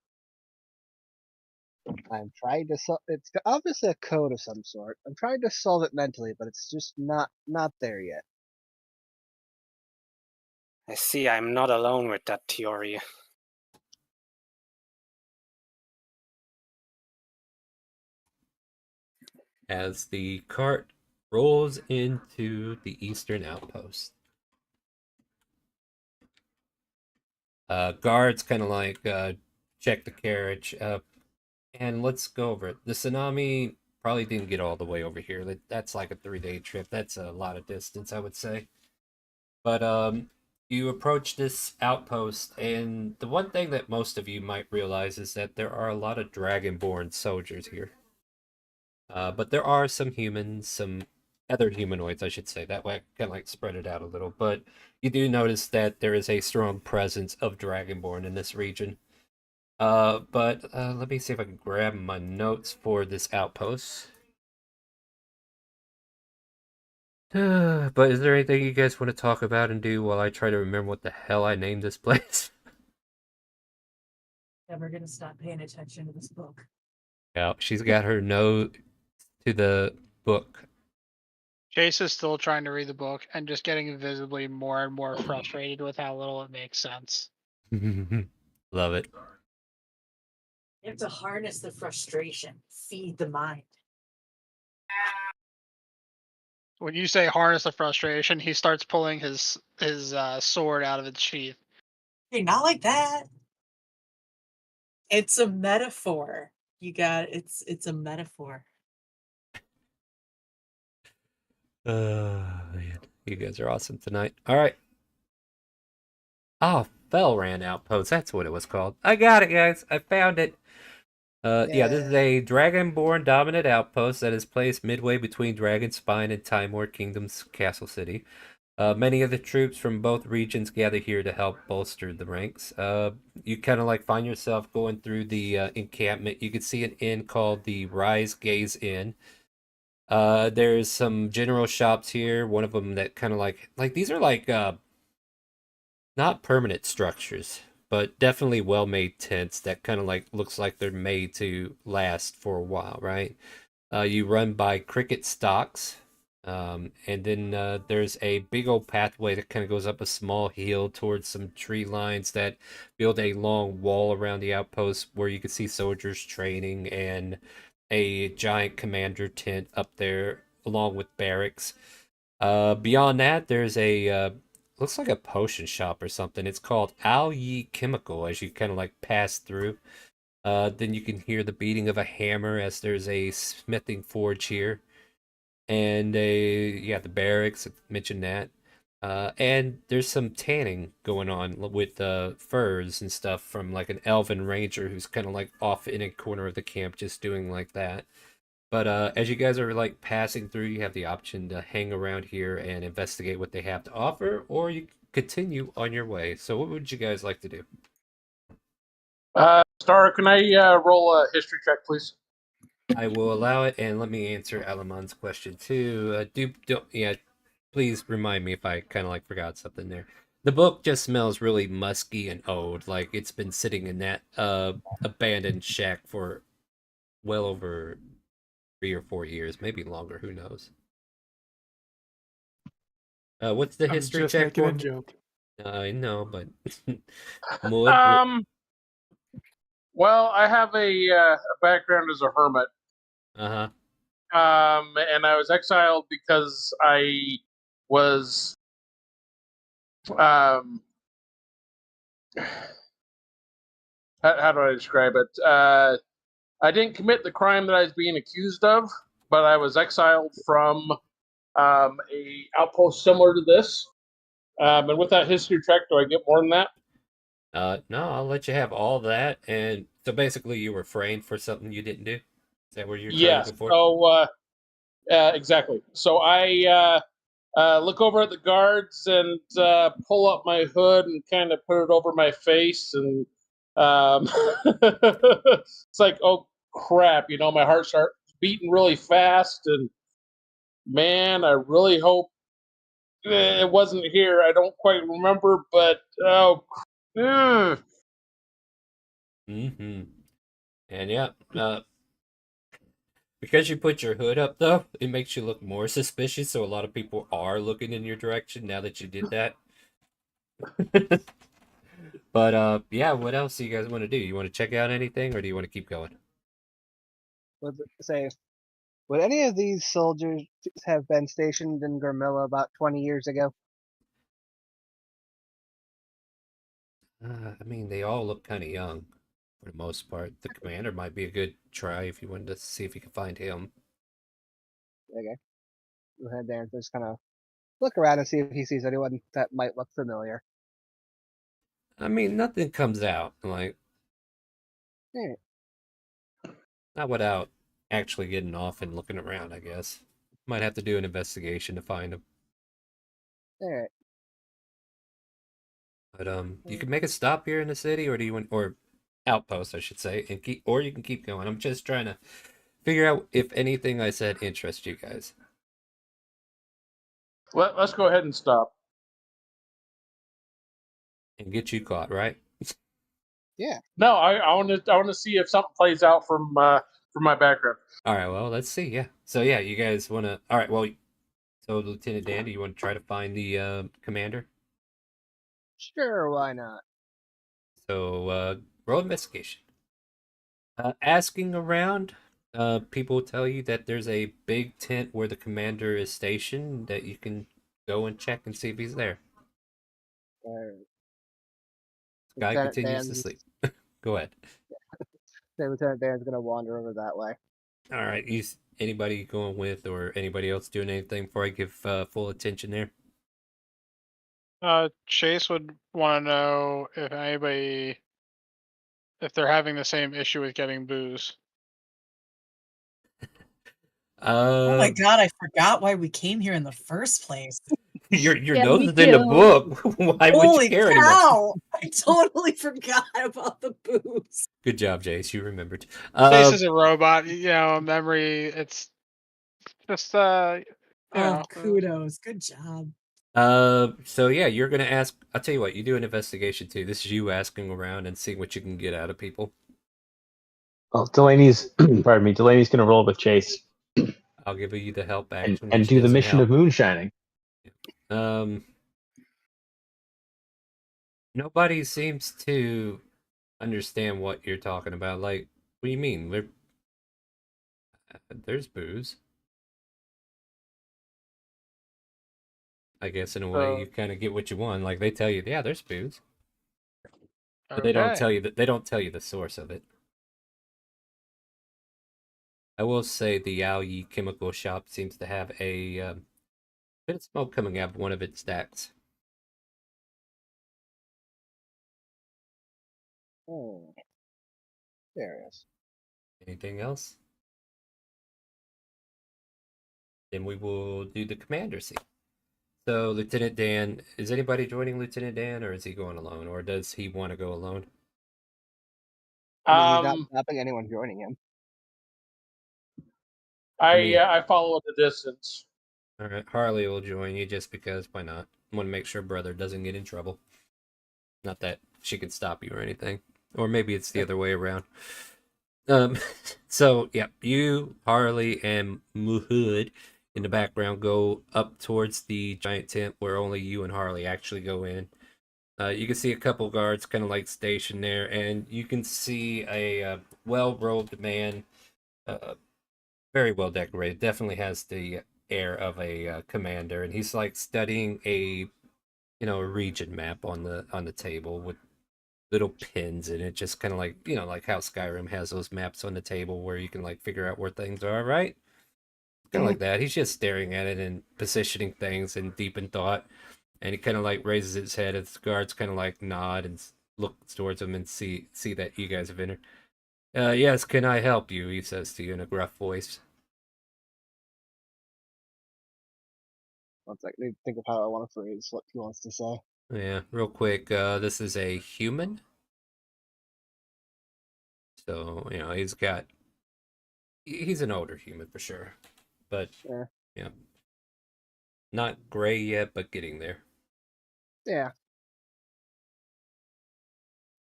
I'm trying to solve. It's obviously a code of some sort. I'm trying to solve it mentally, but it's just not there yet. I see I'm not alone with that theory. As the cart rolls into the eastern outpost, guards kind of like check the carriage up, and let's go over it. The tsunami probably didn't get all the way over here. That's like a 3-day trip. That's a lot of distance, I would say. But you approach this outpost, and the one thing that most of you might realize is that there are a lot of dragonborn soldiers here. But there are some humans, some other humanoids, I should say. That way I can like spread it out a little. But you do notice that there is a strong presence of dragonborn in this region. But let me see if I can grab my notes for this outpost. But is there anything you guys want to talk about and do while I try to remember what the hell I named this place? Never gonna stop paying attention to this book. Yeah, she's got her nose to the book. Chase is still trying to read the book and just getting visibly more and more frustrated with how little it makes sense. Love it. You have to harness the frustration, feed the mind. When you say harness the frustration, he starts pulling his sword out of its sheath. Hey, not like that. It's a metaphor. It's a metaphor. Man, you guys are awesome tonight. All right. Oh, Felran Outpost. That's what it was called. I got it, guys. I found it. Yeah, this is a dragonborn dominant outpost that is placed midway between Dragonspine and Timor Kingdom's castle city. Many of the troops from both regions gather here to help bolster the ranks. You kind of like find yourself going through the encampment. You can see an inn called the Rise Gaze Inn. There's some general shops here. One of them that kind of like these are like not permanent structures, but definitely well-made tents that kind of like looks like they're made to last for a while, right? You run by cricket stocks, and then there's a big old pathway that kind of goes up a small hill towards some tree lines that build a long wall around the outpost where you can see soldiers training and a giant commander tent up there along with barracks. Beyond that, there's a looks like a potion shop or something. It's called Al Yi Chemical as you kind of like pass through. Then you can hear the beating of a hammer as there's a smithing forge here. And the barracks, I mentioned that. And there's some tanning going on with furs and stuff from like an elven ranger who's kind of like off in a corner of the camp just doing like that. But as you guys are like passing through, you have the option to hang around here and investigate what they have to offer, or you continue on your way. So what would you guys like to do? Star, can I roll a history check, please? I will allow it, and let me answer Alamon's question too. please remind me if I kind of like forgot something there. The book just smells really musky and old, like it's been sitting in that abandoned shack for well over 3 or 4 years, maybe longer. Who knows? What's the I'm history just check making for? a joke. I know, but Maud, Well, I have a background as a hermit. uh-huh. And I was exiled because I was how do I describe it? I didn't commit the crime that I was being accused of, but I was exiled from a outpost similar to this. And with that history check, do I get more than that? No, I'll let you have all that. And so basically, you were framed for something you didn't do. Is that what you're trying to Yes. go for? So exactly. So I look over at the guards and pull up my hood and kind of put it over my face, and it's like, oh crap, my heart starts beating really fast, and man, I really hope it wasn't here. I don't quite remember, but oh. Mm-hmm. And yeah, because you put your hood up, though, it makes you look more suspicious. So a lot of people are looking in your direction now that you did that. But yeah. What else do you guys want to do? You want to check out anything, or do you want to keep going? Let's say, would any of these soldiers have been stationed in Gormilla about 20 years ago? I mean, they all look kind of young, for the most part. The commander might be a good try if you wanted to see if you could find him. Okay. Go ahead there and just kind of look around and see if he sees anyone that might look familiar. I mean, nothing comes out like Yeah. not without actually getting off and looking around. I guess might have to do an investigation to find him. All right. But you can make a stop here in the city, or do you want, or outpost, I should say, and keep, or you can keep going. I'm just trying to figure out if anything I said interests you guys. Let's go ahead and stop. And get you caught, right? Yeah. No, I want to see if something plays out from my background. All right, well, let's see. Yeah. So yeah, you guys want to? All right. Well, so Lieutenant Dan, do you want to try to find the commander? Sure, why not? So roll investigation. Asking around, people tell you that there's a big tent where the commander is stationed that you can go and check and see if he's there. Guy Lieutenant continues to Dan's, sleep. Go ahead. say Lieutenant Dan's gonna wander over that way. All right. Anybody going with, or anybody else doing anything before I give full attention there? Chase would want to know if they're having the same issue with getting booze. Oh my god, I forgot why we came here in the first place. Your Yeah, nose me is in the too. book. Why would you Holy care anymore? cow! I totally forgot about the booze. Good job, Jace. You remembered. Chase is a robot, memory. It's just Kudos. Good job. So yeah, you're gonna ask. I'll tell you what. You do an investigation too. This is you asking around and seeing what you can get out of people. Well, Delaney's, pardon me, Delaney's going to roll with Chase I'll give you the help action, and which do the doesn't mission help. of moonshining. Nobody seems to understand what you're talking about. Like, what do you mean? There's booze. I guess in a way you kind of get what you want. Like they tell you, yeah, there's booze, but they don't Okay. tell you that. They don't tell you the source of it. I will say the Yao Yi chemical shop seems to have a bit of smoke coming out of one of its stacks. Oh. There it is. Anything else? Then we will do the commander scene. So, Lieutenant Dan, is anybody joining Lieutenant Dan, or is he going alone, or does he want to go alone? I mean, he's not stopping anyone joining him. I follow at the distance. All right, Harley will join you just because. Why not? I want to make sure brother doesn't get in trouble. Not that she could stop you or anything, or maybe it's the other way around. Um, so yeah, you, Harley, and Muhud in the background go up towards the giant tent where only you and Harley actually go in. You can see a couple guards kind of like stationed there, and you can see a well-robed man, very well decorated. Definitely has the air of a commander, and he's like studying a region map on the table with little pins in it, just kind of like like how Skyrim has those maps on the table where you can like figure out where things are, right? Kind of like that. He's just staring at it and positioning things in deep in thought, and he kind of like raises his head as the guards kind of like nod and look towards him and see that you guys have entered. Yes, can I help you? He says to you in a gruff voice. One second, I need to think of how I want to phrase what he wants to say. Yeah, real quick. This is a human, so he's an older human for sure, but yeah, not gray yet, but getting there. Yeah.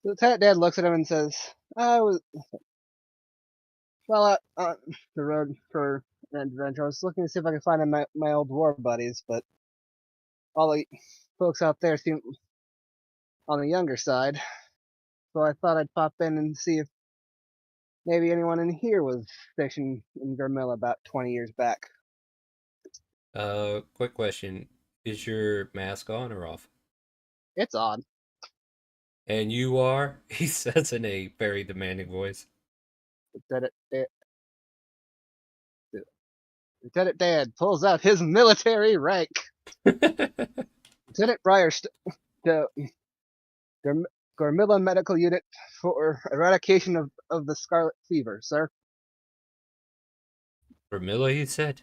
The Lieutenant Dad looks at him and says, I was well on the road for an adventure. I was looking to see if I could find my old war buddies, but all the folks out there seem on the younger side. So I thought I'd pop in and see if maybe anyone in here was stationed in Vermilla about 20 years back. Quick question. Is your mask on or off? It's on. And you are? He says in a very demanding voice. Lieutenant Dad pulls out his military rank. Lieutenant the Gormilla Medical Unit for eradication of the Scarlet Fever, sir. Vermilla, he said?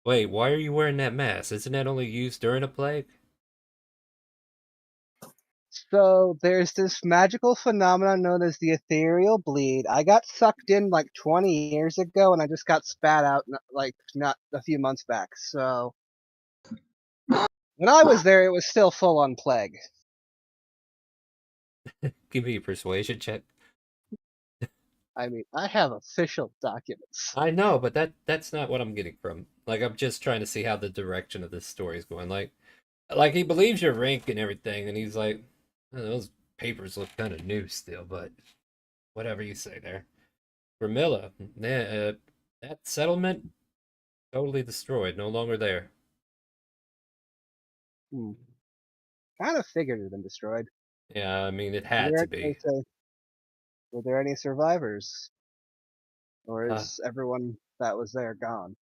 Wait, why are you wearing that mask? Isn't that only used during a plague? So there's this magical phenomenon known as the ethereal bleed. I got sucked in like 20 years ago, and I just got spat out like not a few months back. So when I was there, it was still full on plague. Give me a persuasion check. I mean, I have official documents. I know, but that's not what I'm getting from. Like, I'm just trying to see how the direction of this story is going. Like he believes your rank and everything, and he's like, "Oh, those papers look kind of new still, but whatever you say there." Vermilla, yeah, that settlement totally destroyed, no longer there. Kind of figured it had been destroyed. Yeah, I mean it had to be. Were there any survivors, or is everyone that was there gone?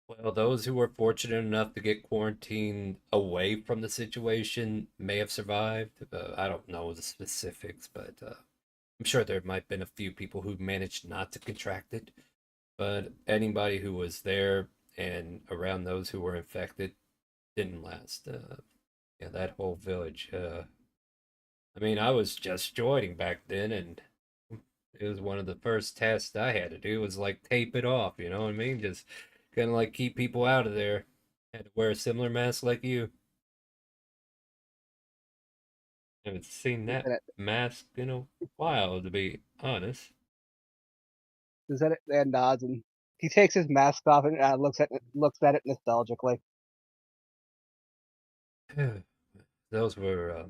Well, those who were fortunate enough to get quarantined away from the situation may have survived. I don't know the specifics, but I'm sure there might have been a few people who managed not to contract it. But anybody who was there and around those who were infected didn't last. Yeah, that whole village. I mean, I was just joining back then, and it was one of the first tests I had to do was like tape it off. You know what I mean? Just kind of like keep people out of there. Had to wear a similar mask like you. Haven't seen that mask in a while, to be honest. Lieutenant Dad nods and he takes his mask off and looks at it nostalgically. Those were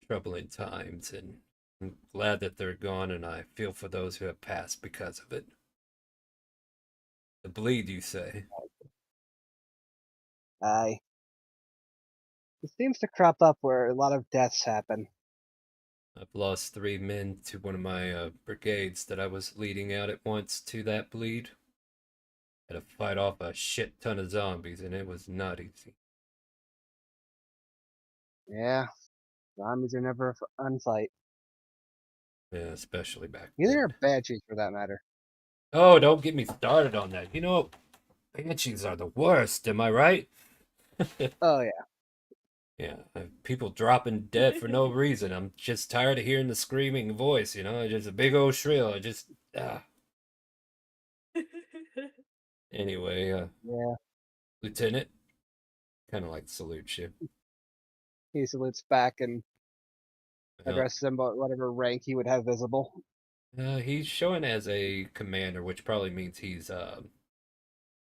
troubling times, and I'm glad that they're gone, and I feel for those who have passed because of it. The bleed, you say? Aye. It seems to crop up where a lot of deaths happen. I've lost 3 men to one of my brigades that I was leading out at once to that bleed. Had to fight off a shit ton of zombies, and it was not easy. Yeah, zombies are never a fun fight. Yeah, especially back Neither then. are banshees, for that matter. Oh, don't get me started on that. You know, banshees are the worst, am I right? Oh, yeah. Yeah, people dropping dead for no reason. I'm just tired of hearing the screaming voice, just a big old shrill. Anyway, Yeah. Lieutenant. Kind of like salute you. He salutes back and Well, addresses him about whatever rank he would have visible. he's showing as a commander, which probably means he's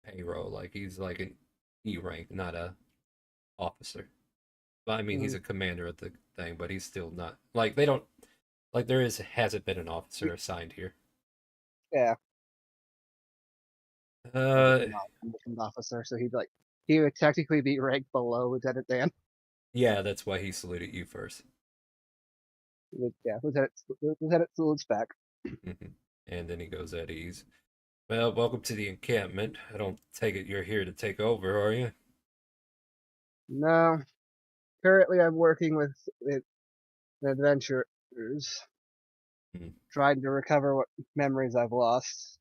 payroll. Like he's like an E rank, not a officer. But I mean, he's a commander of the thing, but he's still not like they don't like there hasn't been an officer assigned here. Yeah. Uh, Commissioned officer, so he would technically be ranked below Lieutenant Dan. yeah, that's why he saluted you first. Yeah, Lieutenant salutes back. And then he goes at ease. Well, welcome to the encampment. I don't take it you're here to take over, are you? No, currently I'm working with adventurers, trying to recover what memories I've lost.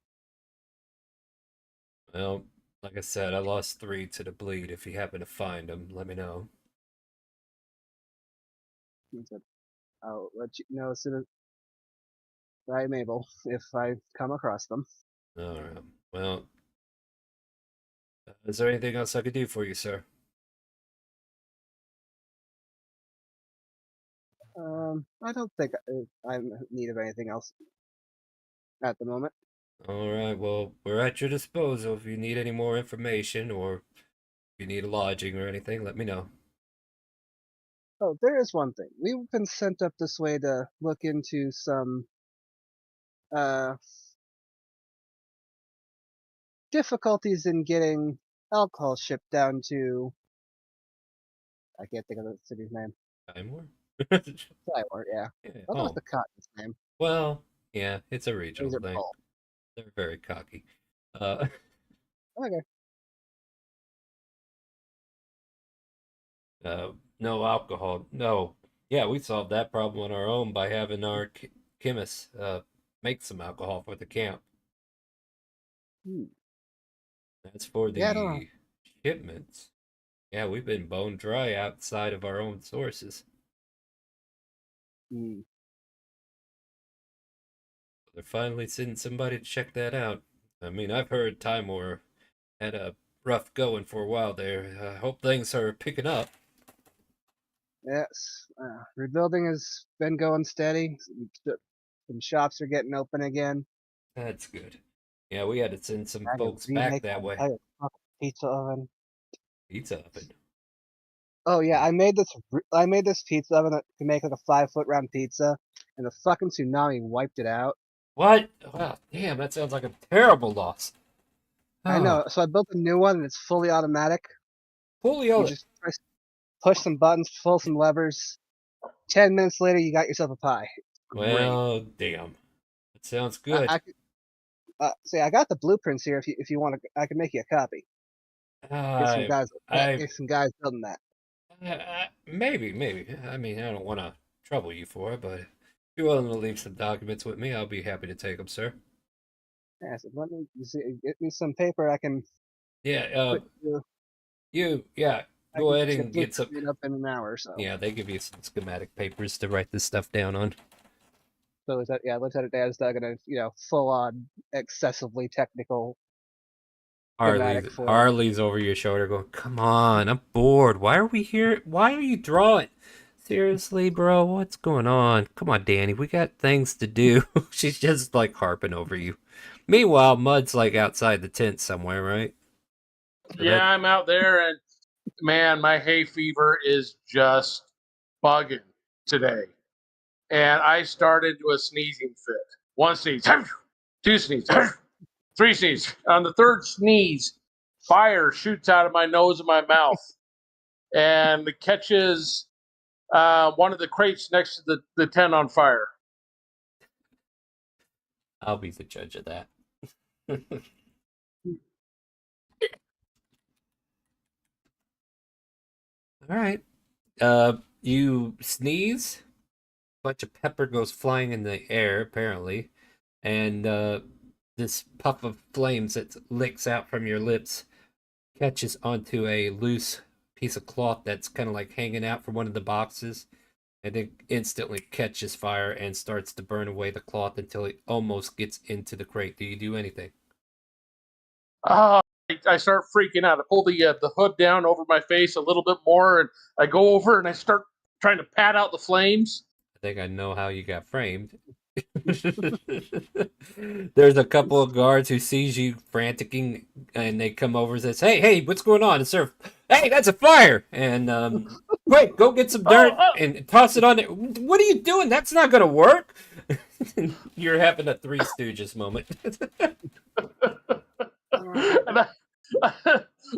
Well, like I said, I lost 3 to the bleed. If you happen to find them, let me know. I'll let you know as soon as I'm able, if I come across them. All right. Well, is there anything else I could do for you, sir? I don't think I'm in need of anything else at the moment. All right. Well, we're at your disposal. If you need any more information or if you need a lodging or anything, let me know. Oh, there is one thing. We've been sent up this way to look into some difficulties in getting alcohol shipped down to, I can't think of the city's name. Timor? Timor, yeah. Yeah, I thought it was the continent's name. Well, yeah, it's a Or regional is it thing. both? They're very cocky. Okay. No alcohol. No. Yeah, we solved that problem on our own by having our chemists make some alcohol for the camp. That's for Yeah, I don't know. the shipments. Yeah, we've been bone dry outside of our own sources. They're finally sending somebody to check that out. I mean, I've heard Timor had a rough going for a while there. I hope things are picking up. Yes. Rebuilding has been going steady. Some shops are getting open again. That's good. Yeah, we had to send some I folks back remake that my way. entire fucking pizza oven. Pizza oven. Oh yeah, I made this pizza oven that can make like a 5-foot round pizza, and the fucking tsunami wiped it out. What? Wow, damn, that sounds like a terrible loss. I know. So I built a new one, and it's fully automatic. Fully You automatic. just push some buttons, pull some levers. 10 minutes later, you got yourself a pie. Great. Well, damn. That sounds good. I could, see, I got the blueprints here. If you want to, I can make you a copy. Get some guys building that. Maybe. I mean, I don't want to trouble you for it, but if you're willing to leave some documents with me, I'll be happy to take them, sir. Yeah, so let me get me some paper. I can. Yeah. I Go can ahead get and get some. it up in an hour or so. Yeah, they give you some schematic papers to write this stuff down on. So is that Lieutenant Dan's not gonna full on excessively technical. Harley's over your shoulder going, come on, I'm bored. Why are we here? Why are you drawing? Seriously, bro, what's going on? Come on, Danny, we got things to do. She's just like harping over you. Meanwhile, Mud's like outside the tent somewhere, right? Yeah, I'm out there, and man, my hay fever is just bugging today. And I started to a sneezing fit. 1 sneeze, 2 sneeze, 3 sneeze. On the 3rd sneeze, fire shoots out of my nose and my mouth, and it catches one of the crates next to the tent on fire. I'll be the judge of that. All right. You sneeze. A bunch of pepper goes flying in the air, apparently, and this puff of flames that licks out from your lips catches onto a loose piece of cloth that's kind of like hanging out from one of the boxes, and it instantly catches fire and starts to burn away the cloth until it almost gets into the crate. Do you do anything? I start freaking out. I pull the hood down over my face a little bit more, and I go over and I start trying to pat out the flames. I think I know how you got framed. There's a couple of guards who sees you franticing, and they come over and says, "Hey, what's going on?" And sir, "Hey, that's a fire!" And quick, go get some dirt and toss it on there. What are you doing? That's not gonna work. You're having a Three Stooges moment. And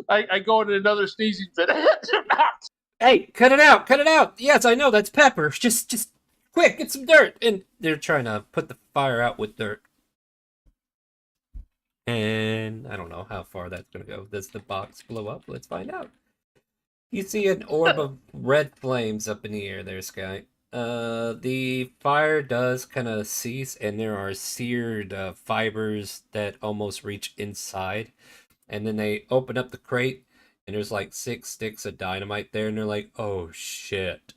I go into another sneezing fit. Hey, cut it out! Cut it out! Yes, I know that's pepper. Just quick, get some dirt. And they're trying to put the fire out with dirt. And I don't know how far that's gonna go. Does the box blow up? Let's find out. You see an orb of red flames up in the air there, Sky. The fire does kind of cease, and there are seared fibers that almost reach inside. And then they open up the crate, and there's like 6 sticks of dynamite there, and they're like, "Oh shit."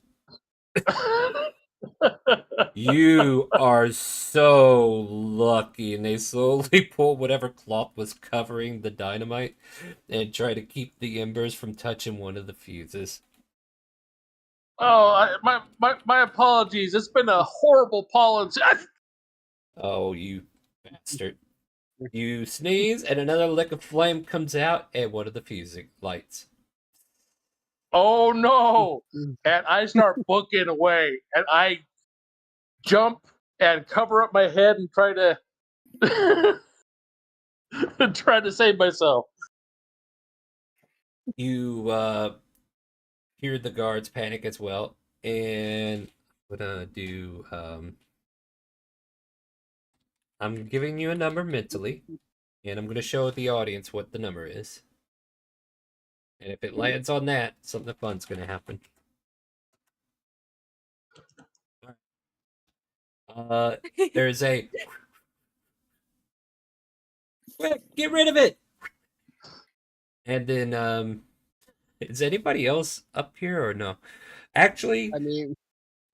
You are so lucky. And they slowly pull whatever cloth was covering the dynamite and try to keep the embers from touching one of the fuses. Oh, my apologies. It's been a horrible pollen. Oh, you bastard. You sneeze, and another lick of flame comes out, and one of the fusing lights. Oh no! And I start booking away, and I jump and cover up my head and try to try to save myself. You hear the guards panic as well, and I'm gonna do I'm giving you a number mentally, and I'm gonna show the audience what the number is. And if it lands on that, something fun's gonna happen. There's a quick, get rid of it. And then is anybody else up here or no? Actually, I mean,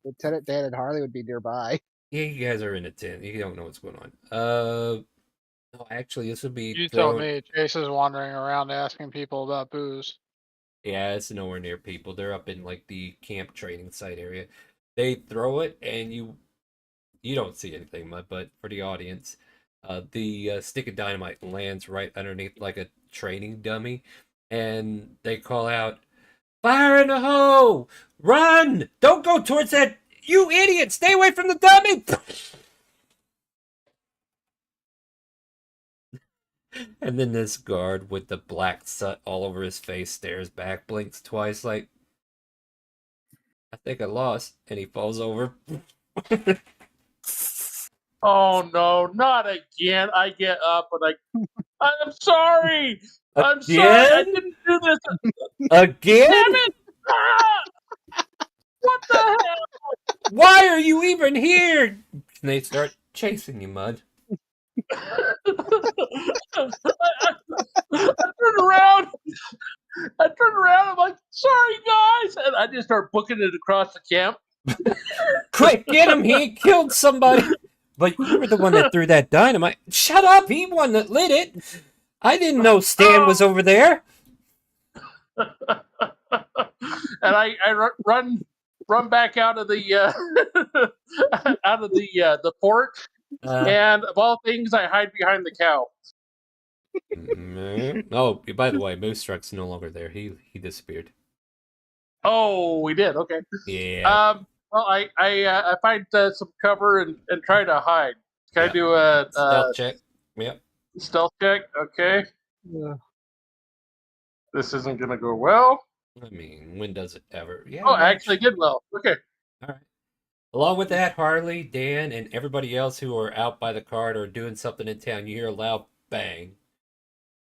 Lieutenant Dan and Harley would be nearby. yeah, you guys are in a tent. You don't know what's going on. No, actually, this would be You throwing... told me Chase is wandering around asking people about booze. Yeah, it's nowhere near people. They're up in like the camp training site area. They throw it, and you don't see anything, but for the audience, the stick of dynamite lands right underneath like a training dummy, and they call out, "Fire in the hole! Run! Don't go towards that! You idiot! Stay away from the dummy!" And then this guard with the black soot all over his face stares back, blinks twice, like, "I think I lost," and he falls over. Oh no, not again! I get up and I'm sorry. I'm sorry. I didn't do this again. Damn it! Ah! What the hell? Why are you even here? And they start chasing you, Mud. I turned around. I'm like, "Sorry, guys," and I just start booking it across the camp. Quick, get him! He killed somebody. But you were the one that threw that dynamite. Shut up! He one that lit it. I didn't know Stan was over there. And I run back out of the the port, and of all things, I hide behind the cow. Oh, by the way, Moose-Truck's no longer there. He disappeared. Oh, we did. Okay. Yeah. Well, I find some cover and try to hide. Can I do a stealth check? Yep. Stealth check. Okay. Yeah. This isn't gonna go well. I mean, when does it ever? Yeah. Oh, actually did well. Okay. All right. Along with that, Harley, Dan, and everybody else who are out by the cart or doing something in town, you hear a loud bang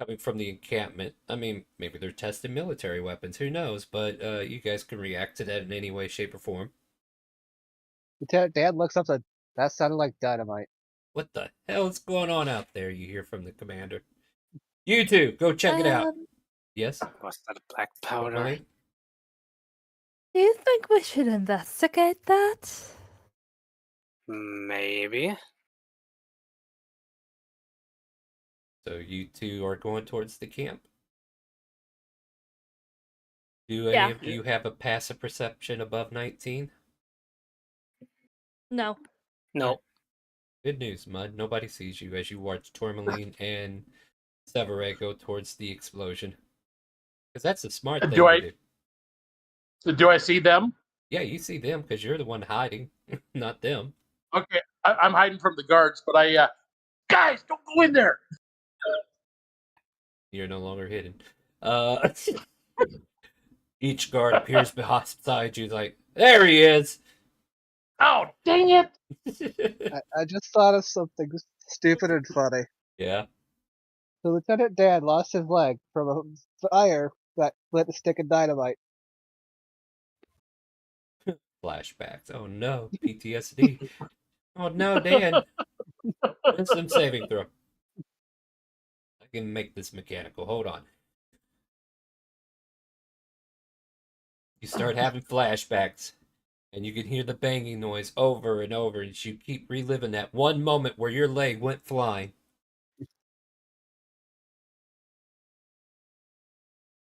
coming from the encampment. I mean, maybe they're testing military weapons. Who knows? But you guys can react to that in any way, shape, or form. Lieutenant Dan looks up and that sounded like dynamite. What the hell is going on out there? You hear from the commander. You two, go check it out. Yes? Was that black powder? Do you think we should investigate that? Maybe. So you two are going towards the camp? Do any Yeah. of you have a passive perception above 19? No. No. Good news, Mud. Nobody sees you as you watch Tourmaline and Severay go towards the explosion. Because that's a smart thing to do. Do I see them? Yeah, you see them because you're the one hiding, not them. Okay, I'm hiding from the guards, but guys, don't go in there. You're no longer hidden. Each guard appears beside you, like, there he is! Oh, dang it! I just thought of something stupid and funny. Yeah. So Lieutenant Dan lost his leg from a fire that lit a stick of dynamite. Flashbacks. Oh no, PTSD. Oh no, Dan. Wisdom saving throw. I can make this mechanical. Hold on. You start having flashbacks, and you can hear the banging noise over and over, and you keep reliving that one moment where your leg went flying.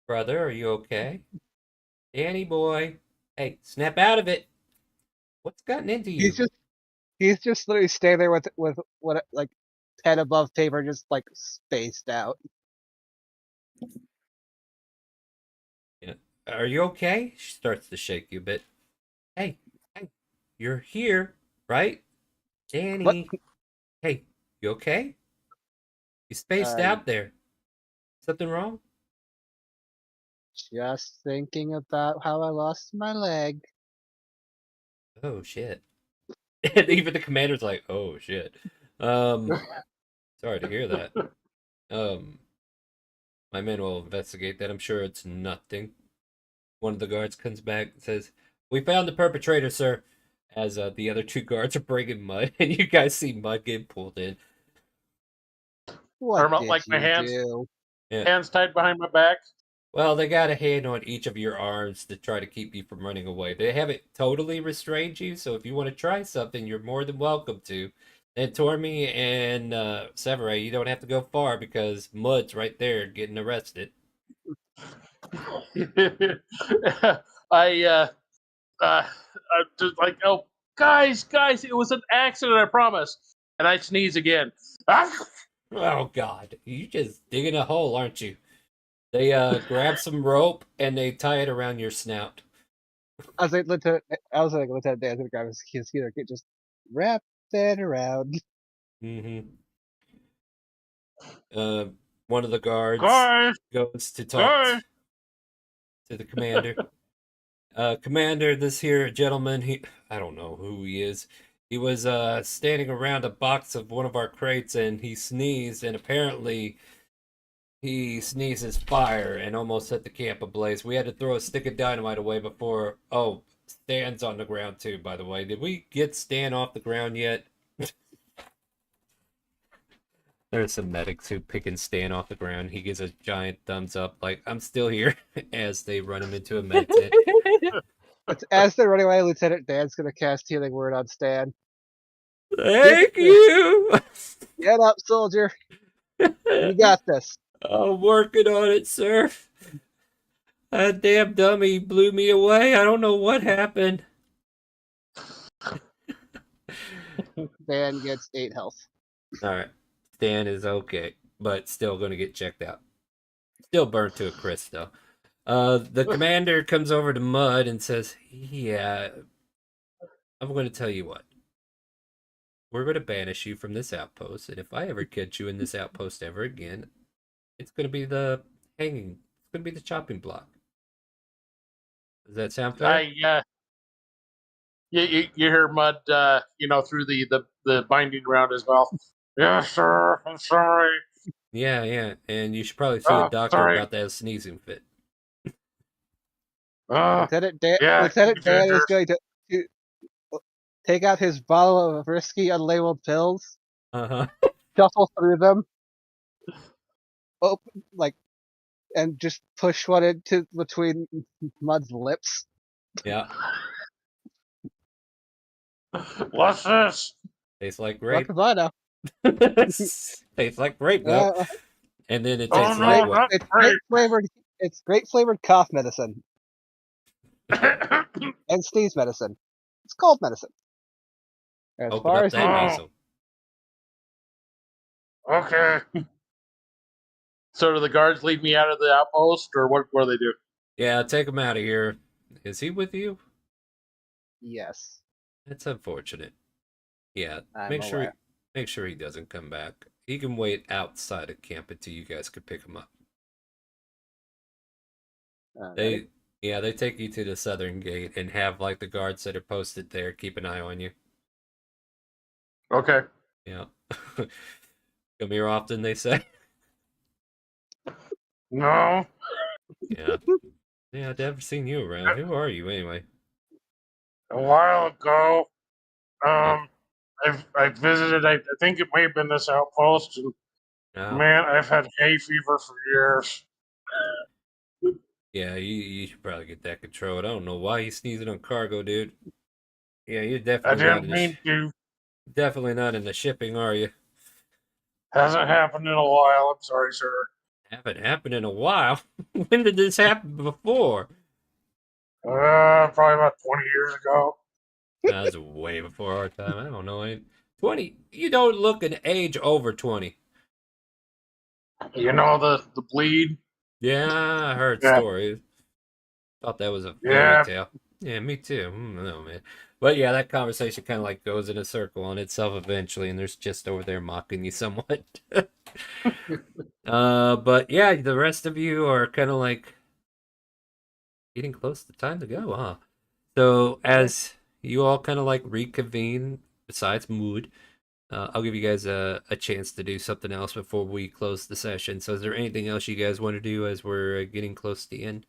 Brother, are you okay? Danny boy. Hey, snap out of it. What's gotten into you? He's just literally standing there with what like head above paper, just like spaced out. Yeah. Are you okay? She starts to shake you a bit. Hey, you're here, right? Danny. What? Hey, you okay? You spaced out there. Something wrong? Just thinking about how I lost my leg. Oh shit. And even the commander's like, oh shit. Sorry to hear that. My men will investigate that. I'm sure it's nothing. One of the guards comes back and says, we found the perpetrator, sir. As the other two guards are bringing Mud, and you guys see Mud getting pulled in. What did like my hands, do? Hands tied behind my back. Well, they got a hand on each of your arms to try to keep you from running away. They haven't totally restrained you, so if you want to try something, you're more than welcome to. And Tormy and Severay, you don't have to go far because Mud's right there getting arrested. I'm just like, oh, guys, it was an accident, I promise. And I sneeze again. Oh, God. You just digging a hole, aren't you? They grab some rope and they tie it around your snout. I was like, Lieutenant Dan's gonna grab his computer, just wrap that around. Mm-hmm. One of the guards goes to talk to the commander. Commander, this here gentleman, I don't know who he is. He was standing around a box of one of our crates and he sneezed, and apparently he sneezes fire and almost set the camp ablaze. We had to throw a stick of dynamite away before. Oh, Stan's on the ground too, by the way. Did we get Stan off the ground yet? There's some medics who picking Stan off the ground. He gives a giant thumbs up, like, I'm still here, as they run him into a med tent. As they're running away, Lieutenant Dan's gonna cast Healing Word on Stan. Thank you! Get up, soldier. You got this. I'm working on it, sir. That damn dummy blew me away. I don't know what happened. Dan gets 8 health. Alright. Stan is okay, but still going to get checked out. Still burnt to a crisp, though. The commander comes over to Mud and says, yeah, I'm going to tell you what. We're going to banish you from this outpost, and if I ever catch you in this outpost ever again, it's going to be the hanging. It's going to be the chopping block. Does that sound fair? You hear Mud, through the binding around his mouth. Yes, sir. I'm sorry. Yeah. And you should probably see a doctor about that sneezing fit. Lieutenant Dan is going to take out his bottle of risky unlabeled pills, shuffle through them, open, and just push one into between Mud's lips. Yeah. What's this? Tastes like grape. Tastes like grape, though. And then it tastes like what? It's grape flavored cough medicine. And sneeze medicine. It's cold medicine. As Open far up as that you know, nasal. Okay. So do the guards lead me out of the outpost, or what do they do? Yeah, take him out of here. Is he with you? yes, That's unfortunate. Yeah, I'm make aware. sure he doesn't come back. He can wait outside of camp until you guys can pick him up. Alrighty. They take you to the southern gate and have like the guards that are posted there keep an eye on you. Okay. Yeah. Come here often, they say. No. Yeah. Yeah, I've never seen you around. Who are you anyway? A while ago, Yeah. I visited. I think it may have been this outpost, and No. man, I've had hay fever for years. Yeah, you should probably get that controlled. I don't know why you sneezing on cargo, dude. Yeah, you're I definitely not didn't in mean to. definitely not in the shipping, are you? Hasn't happened in a while. I'm sorry, sir. Haven't happened in a while. When did this happen before? Probably about 20 years ago. That was way before our time. I don't know any 20. You don't look an age over 20. You know the bleed. Yeah, I heard Yeah. stories. Thought that was a fairy Yeah. tale. Yeah, me too. No, man. But yeah, that conversation kind of like goes in a circle on itself eventually, and there's just over there mocking you somewhat. But yeah, the rest of you are kind of like getting close to time to go, huh? So as you all kind of like reconvene, besides mood, I'll give you guys a chance to do something else before we close the session. So is there anything else you guys want to do as we're getting close to the end?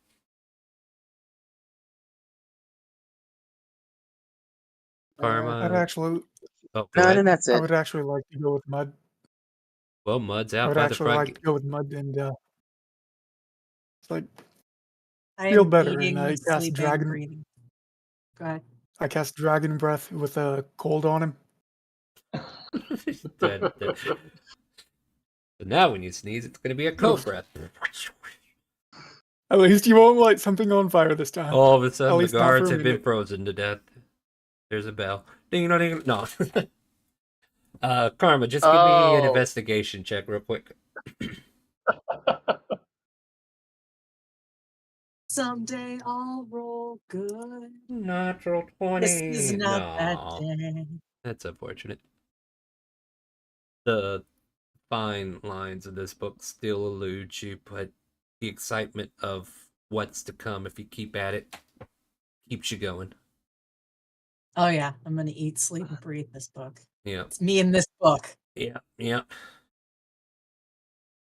Karma. I'd actually, Oh, go No, I ahead. think that's I it. would actually like to go with Mud. Well, Mud's I out would by the actually front. like to go with Mud and it's like I feel am better. And eating, sleeping, breathing. Go ahead. I cast Dragon Breath with a cold on him. So now when you sneeze, it's going to be a cold breath. At least you won't light something on fire this time. All of a At sudden, the least not for guards a have been minute. frozen to death. There's a bell. Ding, no, ding, no. Karma, just give me an investigation check real quick. Someday I'll roll good. Natural 20. This is not that No. day. That's unfortunate. The fine lines of this book still elude you, but the excitement of what's to come if you keep at it keeps you going. Oh yeah, I'm gonna eat, sleep, and breathe this book. Yeah. It's me in this book. Yeah.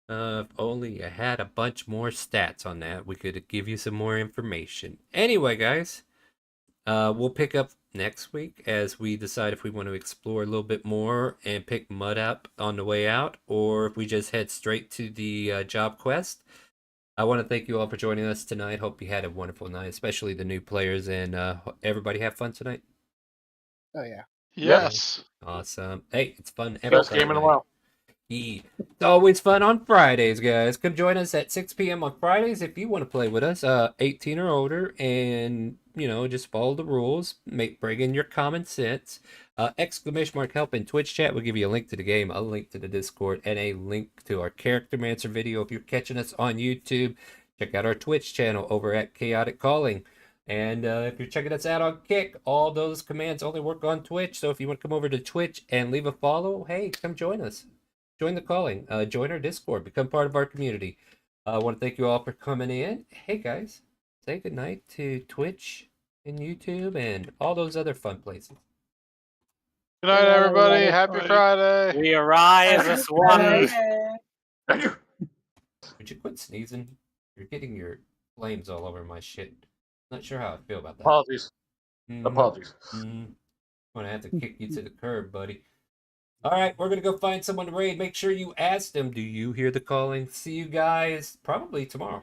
If only I had a bunch more stats on that, we could give you some more information. Anyway, guys, we'll pick up next week as we decide if we want to explore a little bit more and pick Mud up on the way out, or if we just head straight to the job quest. I want to thank you all for joining us tonight. Hope you had a wonderful night, especially the new players, and everybody have fun tonight. Oh yeah. Yes. Awesome. Hey, it's fun every Best game in a Friday. while. It's always fun on Fridays, guys. Come join us at 6 p.m. on Fridays if you want to play with us, 18 or older, and, just follow the rules. Bring in your common sense. Exclamation mark help in Twitch chat. We'll give you a link to the game, a link to the Discord, and a link to our Character Mancer video. If you're catching us on YouTube, check out our Twitch channel over at Chaotic Calling. And if you're checking us out on Kick, all those commands only work on Twitch. So if you want to come over to Twitch and leave a follow, hey, come join us. Join the calling. Join our Discord. Become part of our community. I want to thank you all for coming in. Hey, guys, say goodnight to Twitch and YouTube and all those other fun places. Good night, everybody. Happy Friday. We arise as one. Would you quit sneezing? You're getting your flames all over my shit. Not sure how I feel about that. Apologies. Apologies. I'm gonna have to kick you to the curb, buddy. All right, we're gonna go find someone to raid. Make sure you ask them, do you hear the calling? See you guys probably tomorrow.